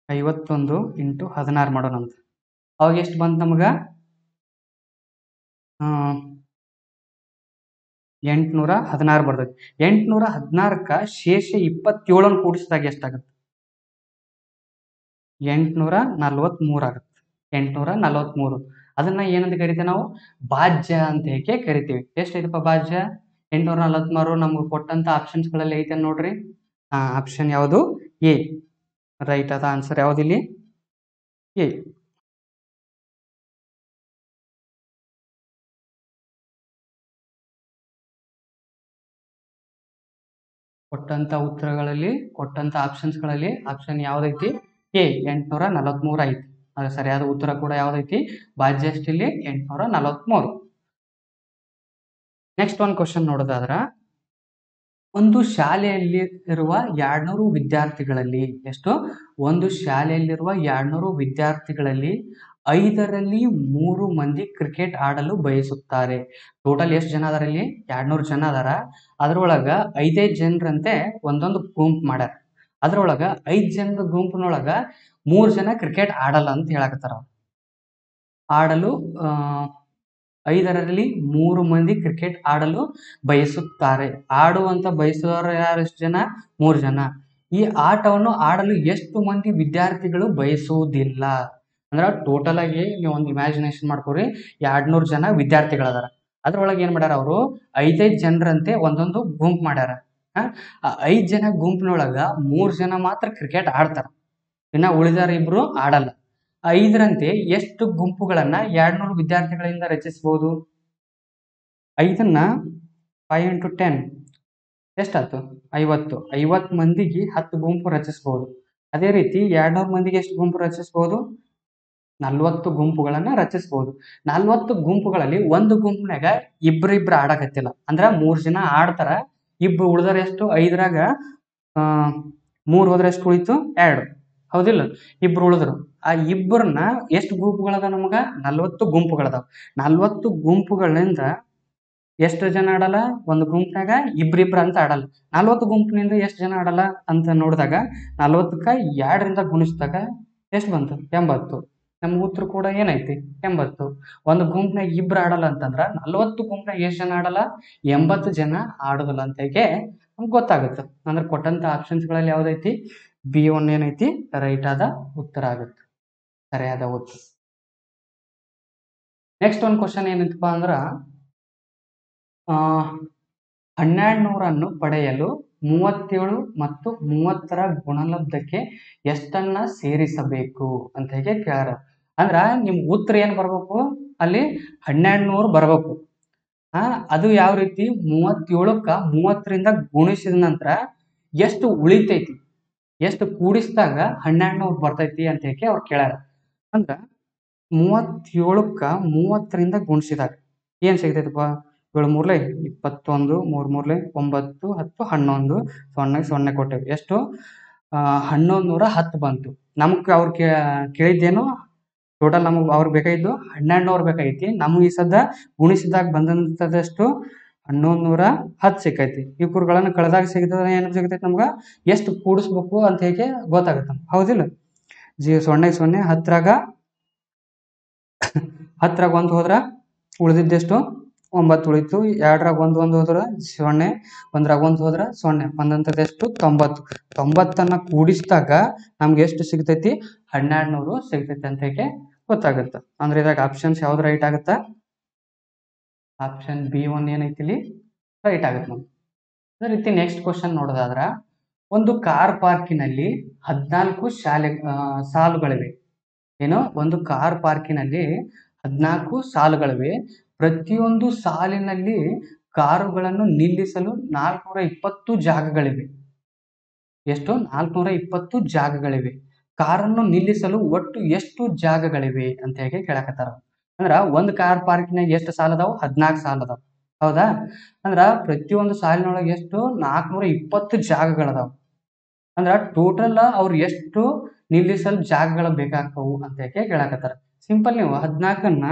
51 × 16 ಮಾಡೋಣ ಅಂತ. ಅವಾಗ ಎಷ್ಟು ಬಂತು ನಮಗ? 816 ಬರ್ತೈತಿ. 816ಕ್ಕ ಶೇಷ 27 ಕೂಡಿಸಿದಾಗ ಎಷ್ಟಾಗತ್ತೆ? 843 ಆಗತ್ತೆ. 843. ಅದನ್ನ ಏನಂತ ಕರಿತೇವೆ ನಾವು? ಭಾಜ್ಯ ಅಂತ ಹೇಗೆ ಕರಿತೀವಿ. ಎಷ್ಟೈತಪ್ಪ ಭಾಜ್ಯ? 843 ನಮ್ಗೆ ಕೊಟ್ಟಂತ ಆಪ್ಷನ್ಸ್ ಗಳಲ್ಲಿ ಐತೆ ನೋಡ್ರಿ. ಆಪ್ಷನ್ ಯಾವುದು? ಎ ರೈಟ್ ಆದ ಆನ್ಸರ್ ಯಾವ್ದಿಲ್ಲಿ? ಎ. ಕೊಟ್ಟಂತ ಉತ್ತರಗಳಲ್ಲಿ ಕೊಟ್ಟಂತ ಆಪ್ಷನ್ಸ್ ಗಳಲ್ಲಿ ಆಪ್ಷನ್ ಯಾವ್ದೈತಿ? ಎ 843 ಐತಿ. ಅದು ಸರಿಯಾದ ಉತ್ತರ ಕೂಡ ಯಾವ್ದೈತಿ? ಭಾಜ್ಯ ಎಷ್ಟಿಲ್ಲಿ? 843. ನೆಕ್ಸ್ಟ್ ಒಂದು ಕ್ವಶನ್ ನೋಡೋದಾದ್ರ ಒಂದು ಶಾಲೆಯಲ್ಲಿ ಇರುವ 200 ವಿದ್ಯಾರ್ಥಿಗಳಲ್ಲಿ ಎಷ್ಟು? ಒಂದು ಶಾಲೆಯಲ್ಲಿರುವ 200 ವಿದ್ಯಾರ್ಥಿಗಳಲ್ಲಿ 5ರಲ್ಲಿ 3 ಮಂದಿ ಕ್ರಿಕೆಟ್ ಆಡಲು ಬಯಸುತ್ತಾರೆ. ಟೋಟಲ್ ಎಷ್ಟು ಜನ ಅದಾರ ಇಲ್ಲಿ? 200 ಜನ ಅದಾರ. ಅದ್ರೊಳಗ 5 ಜನರಂತೆ ಒಂದೊಂದು ಗುಂಪು ಮಾಡ್ಯಾರ. ಅದ್ರೊಳಗ 5 ಜನರ ಗುಂಪಿನೊಳಗ 3 ಜನ ಕ್ರಿಕೆಟ್ ಆಡಲ್ಲ ಅಂತ ಹೇಳಕತ್ತಾರ. ಆಡಲು 5ರಲ್ಲಿ 3 ಮಂದಿ ಕ್ರಿಕೆಟ್ ಆಡಲು ಬಯಸುತ್ತಾರೆ. ಆಡುವಂತ ಬಯಸುವವರು ಯಾರು? ಎಷ್ಟು ಜನ? 3 ಜನ. ಈ ಆಟವನ್ನು ಆಡಲು ಎಷ್ಟು ಮಂದಿ ವಿದ್ಯಾರ್ಥಿಗಳು ಬಯಸುವುದಿಲ್ಲ? ಅಂದ್ರ ಟೋಟಲ್ ಆಗಿ ನೀವು ಒಂದು ಇಮ್ಯಾಜಿನೇಷನ್ ಮಾಡ್ಕೊರಿ, 200 ಜನ ವಿದ್ಯಾರ್ಥಿಗಳದಾರ. ಅದ್ರೊಳಗೆ ಏನ್ ಮಾಡ್ಯಾರ ಅವರು? 5 ಜನರಂತೆ ಒಂದೊಂದು ಗುಂಪು ಮಾಡ್ಯಾರ. ಆ 5 ಜನ ಗುಂಪಿನೊಳಗ 3 ಜನ ಮಾತ್ರ ಕ್ರಿಕೆಟ್ ಆಡ್ತಾರ, ಇನ್ನ ಉಳಿದಾರ ಇಬ್ರು ಆಡಲ್ಲ. 5ರಂತೆ ಎಷ್ಟು ಗುಂಪುಗಳನ್ನ 200 ವಿದ್ಯಾರ್ಥಿಗಳಿಂದ ರಚಿಸಬಹುದು? 5ನ್ನ 5 × 10 ಎಷ್ಟಾಯ್ತು? 50. 50 ಮಂದಿಗೆ 10 ಗುಂಪು ರಚಿಸಬಹುದು. ಅದೇ ರೀತಿ 200 ಮಂದಿಗೆ ಎಷ್ಟು ಗುಂಪು ರಚಿಸಬಹುದು? 40 ಗುಂಪುಗಳನ್ನ ರಚಿಸಬಹುದು. 40 ಗುಂಪುಗಳಲ್ಲಿ ಒಂದು ಗುಂಪಿನಾಗ ಇಬ್ರಿಬ್ರು ಆಡಕತ್ತಿಲ್ಲ, ಅಂದ್ರ 3 ಜನ ಆಡ್ತಾರ, ಇಬ್ರು ಉಳ್ದಾರ. ಎಷ್ಟು? 5ರಾಗ 3 ಹೋದ್ರೆ ಎಷ್ಟು ಉಳಿತು? 2. ಹೌದಿಲ್ಲ? ಇಬ್ರು ಉಳಿದ್ರು. ಆ ಇಬ್ಬರನ್ನ ಎಷ್ಟು ಗುಂಪುಗಳದ? ನಮಗ 40 ಗುಂಪುಗಳದಾವ. 40 ಗುಂಪುಗಳಿಂದ ಎಷ್ಟು ಜನ ಆಡಲ್ಲ? ಒಂದು ಗುಂಪಿನಾಗ ಇಬ್ರಿಬ್ರ ಅಂತ ಆಡಲ್ಲ. 40 ಗುಂಪಿನಿಂದ ಎಷ್ಟು ಜನ ಆಡಲ್ಲ ಅಂತ ನೋಡಿದಾಗ 40ಕ್ಕ 2ರಿಂದ ಗುಣಿಸಿದಾಗ ಎಷ್ಟು ಬಂತು? 80. ನಮ್ಗೆ ಉತ್ತರ ಕೂಡ ಏನೈತಿ? 80. ಒಂದು ಗುಂಪಿನಾಗ ಇಬ್ರು ಆಡಲ್ಲ ಅಂತಂದ್ರ 40 ಗುಂಪಿನಾಗ ಎಷ್ಟು ಜನ ಆಡಲ್ಲ? 80 ಜನ ಆಡೋದಿಲ್ಲ ಅಂತ ಹೇಗೆ ನಮ್ಗೆ ಗೊತ್ತಾಗುತ್ತೆ. ಅಂದ್ರೆ ಕೊಟ್ಟಂತ ಆಪ್ಷನ್ಸ್ಗಳಲ್ಲಿ ಯಾವ್ದೈತಿ? B1 ಏನೈತಿ? ರೈಟ್ ಆದ ಉತ್ತರ ಆಗುತ್ತೆ, ಸರಿಯಾದ ಉತ್ತರ. ನೆಕ್ಸ್ಟ್ ಒಂದು ಕ್ವಶನ್ ಏನೈತಪ್ಪ ಅಂದ್ರ 1200 ಪಡೆಯಲು 37 ಮತ್ತು 30ರ ಗುಣಲಬ್ಧಕ್ಕೆ ಎಷ್ಟನ್ನ ಸೇರಿಸಬೇಕು ಅಂತ ಹೇಗೆ ಕೇಳ್ಯಾರ. ಅಂದ್ರ ನಿಮ್ ಉತ್ತರ ಏನ್ ಬರ್ಬೇಕು? ಅಲ್ಲಿ 1200 ಬರ್ಬೇಕು. ಅದು ಯಾವ ರೀತಿ? 37ಕ್ಕ 30ರಿಂದ ಗುಣಿಸಿದ ನಂತರ ಎಷ್ಟು ಉಳಿತೈತಿ, ಎಷ್ಟು ಕೂಡಿಸಿದಾಗ 1200 ಬರ್ತೈತಿ ಅಂತ ಹೇಳಿ ಅವ್ರು ಕೇಳ್ಯಾರ. ಅಂದ್ರ 37ಕ್ಕ 30ರಿಂದ ಗುಣಿಸಿದಾಗ ಏನ್ ಸಿಗ್ತೈತಪ್ಪ? 7 ಮೂರ್ಲೆ 21, 3 ಮೂರ್ಲೆ 9, 10, 11, 0 ಕೊಟ್ಟೆವು. ಎಷ್ಟು? 1110 ಬಂತು. ನಮ್ಗೆ ಅವ್ರು ಕೇಳಿದ್ದೇನು? ಟೋಟಲ್ ನಮಗೆ ಅವ್ರಿಗೆ ಬೇಕಾಗಿದ್ದು 1200 ಬೇಕಾಗೈತಿ. ನಮ್ಗೆ ಈ ಸದ್ದ ಗುಣಿಸಿದಾಗ ಬಂದಂಥದಷ್ಟು 1110 ಸಿಕ್ಕೈತಿ. ಈ ಕುರುಗಳನ್ನು ಕಳೆದಾಗ ಸಿಗ್ತದ ಏನು ಸಿಗ್ತೈತಿ? ನಮ್ಗೆ ಎಷ್ಟು ಕೂಡಿಸ್ಬೇಕು ಅಂತ ಹೇಗೆ ಗೊತ್ತಾಗುತ್ತೆ. ಹೌದಿಲ್ಲ? 0 0 10ರಾಗ 1 ಹೋದ್ರ ಉಳಿದಿದ್ದೆಷ್ಟು? 9 ಉಳಿತು. 2ರಾಗ 1 ಹೋದ್ರ 0, 1ರಾಗ 1 ಹೋದ್ರ 0, ಬಂದಂಥದ್ದೆಷ್ಟು? 90. 90ನ್ನ ಕೂಡಿಸಿದಾಗ ನಮ್ಗೆ ಎಷ್ಟು ಸಿಗ್ತೈತಿ? 1200 ಸಿಗ್ತೈತಿ ಅಂತ ಹೇಗೆ ಗೊತ್ತಾಗುತ್ತೆ. ಅಂದ್ರೆ ಇದಾಗ ಆಪ್ಷನ್ಸ್ ಯಾವ್ದು ರೈಟ್ ಆಗುತ್ತಾ? ಆಪ್ಷನ್ B1 ಏನೈತಿ ಇಲ್ಲಿ ರೈಟ್ ಆಗುತ್ತೆ ನಮ್ಗೆ. ಅದೇ ರೀತಿ ನೆಕ್ಸ್ಟ್ ಕ್ವಶನ್ ನೋಡೋದಾದ್ರ, ಒಂದು ಕಾರ್ ಪಾರ್ಕಿನಲ್ಲಿ 14 ಸಾಲುಗಳಿವೆ. ಏನೋ ಒಂದು ಕಾರ್ ಪಾರ್ಕಿನಲ್ಲಿ 14 ಸಾಲುಗಳಿವೆ. ಪ್ರತಿಯೊಂದು ಸಾಲಿನಲ್ಲಿ ಕಾರುಗಳನ್ನು ನಿಲ್ಲಿಸಲು 420 ಜಾಗಗಳಿವೆ. ಎಷ್ಟು? 420 ಜಾಗಗಳಿವೆ. ಕಾರನ್ನು ನಿಲ್ಲಿಸಲು ಒಟ್ಟು ಎಷ್ಟು ಜಾಗಗಳಿವೆ ಅಂತ ಹೇಗೆ ಕೇಳಕತ್ತಾರ. ಅಂದ್ರ ಒಂದು ಕಾರ್ ಪಾರ್ಕಿನಾಗ ಎಷ್ಟು ಸಾಲ ಅದಾವ? 14 ಸಾಲ ಅದಾವ. ಹೌದಾ? ಅಂದ್ರ ಪ್ರತಿಯೊಂದು ಸಾಲಿನೊಳಗೆ ಎಷ್ಟು? 420 ಜಾಗಗಳದಾವ. ಅಂದ್ರ ಟೋಟಲ್ ಅವ್ರು ಎಷ್ಟು ನಿಲ್ಲಿಸಲು ಜಾಗಗಳು ಬೇಕಾಗ್ತವು ಅಂತ ಹೇಗೆ ಕೇಳಕತ್ತಾರ. ಸಿಂಪಲ್, ನೀವು 14ನ್ನ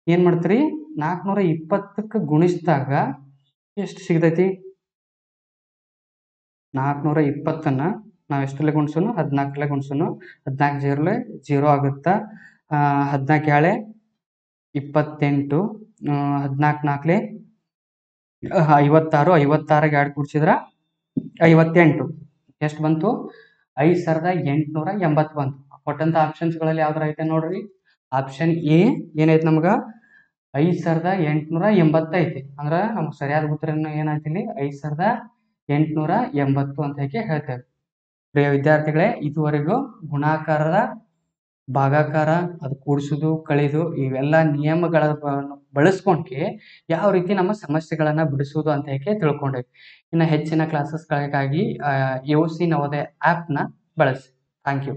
ಏನ್ ಮಾಡ್ತೀರಿ? 420ಕ್ಕೆ ಗುಣಿಸಿದಾಗ ಎಷ್ಟು ಸಿಗ್ತೈತಿ? 420ನ್ನ ನಾವು ಎಷ್ಟರಲ್ಲೇ ಗುಣಿಸೋನು? 14 ಗುಣಿಸೋನು. 14 0 0 ಆಗುತ್ತಾ? 14 28, 14 56, 56ಗೆ 2 ಕೂಡಿಸಿದ್ರ 58. ಎಷ್ಟು ಬಂತು? 5880 ಬಂತು. ಕೊಟ್ಟಂತ ಆಪ್ಷನ್ಸ್ಗಳಲ್ಲಿ ಯಾವ್ದಾರ ಐತೆ ನೋಡ್ರಿ. ಆಪ್ಷನ್ ಎ ಏನೈತಿ? ನಮ್ಗ 5880 ಐತಿ. ಅಂದ್ರ ನಮ್ಗೆ ಸರಿಯಾದ ಉತ್ತರ ಏನಾಯ್ತು ಇಲ್ಲಿ? 5880 ಅಂತ ಹೇಗೆ ಹೇಳ್ತೇವೆ. ಪ್ರಿಯ ವಿದ್ಯಾರ್ಥಿಗಳೇ, ಇದುವರೆಗೂ ಗುಣಾಕಾರದ, ಭಾಗಾಕಾರ, ಅದು ಕೂಡಿಸುದು, ಕಳೆದು ಇವೆಲ್ಲ ನಿಯಮಗಳ ಬಳಸ್ಕೊಂಡ್ಕೆ ಯಾವ ರೀತಿ ನಮ್ಮ ಸಮಸ್ಯೆಗಳನ್ನ ಬಿಡಿಸುವುದು ಅಂತ ಹೇಗೆ ತಿಳ್ಕೊಂಡ್ವಿ. ಇನ್ನು ಹೆಚ್ಚಿನ ಕ್ಲಾಸಸ್ಗಳಿಗಾಗಿ AOC ನವೋದಯ ಆ್ಯಪ್ನ ಬಳಸಿ. Thank you.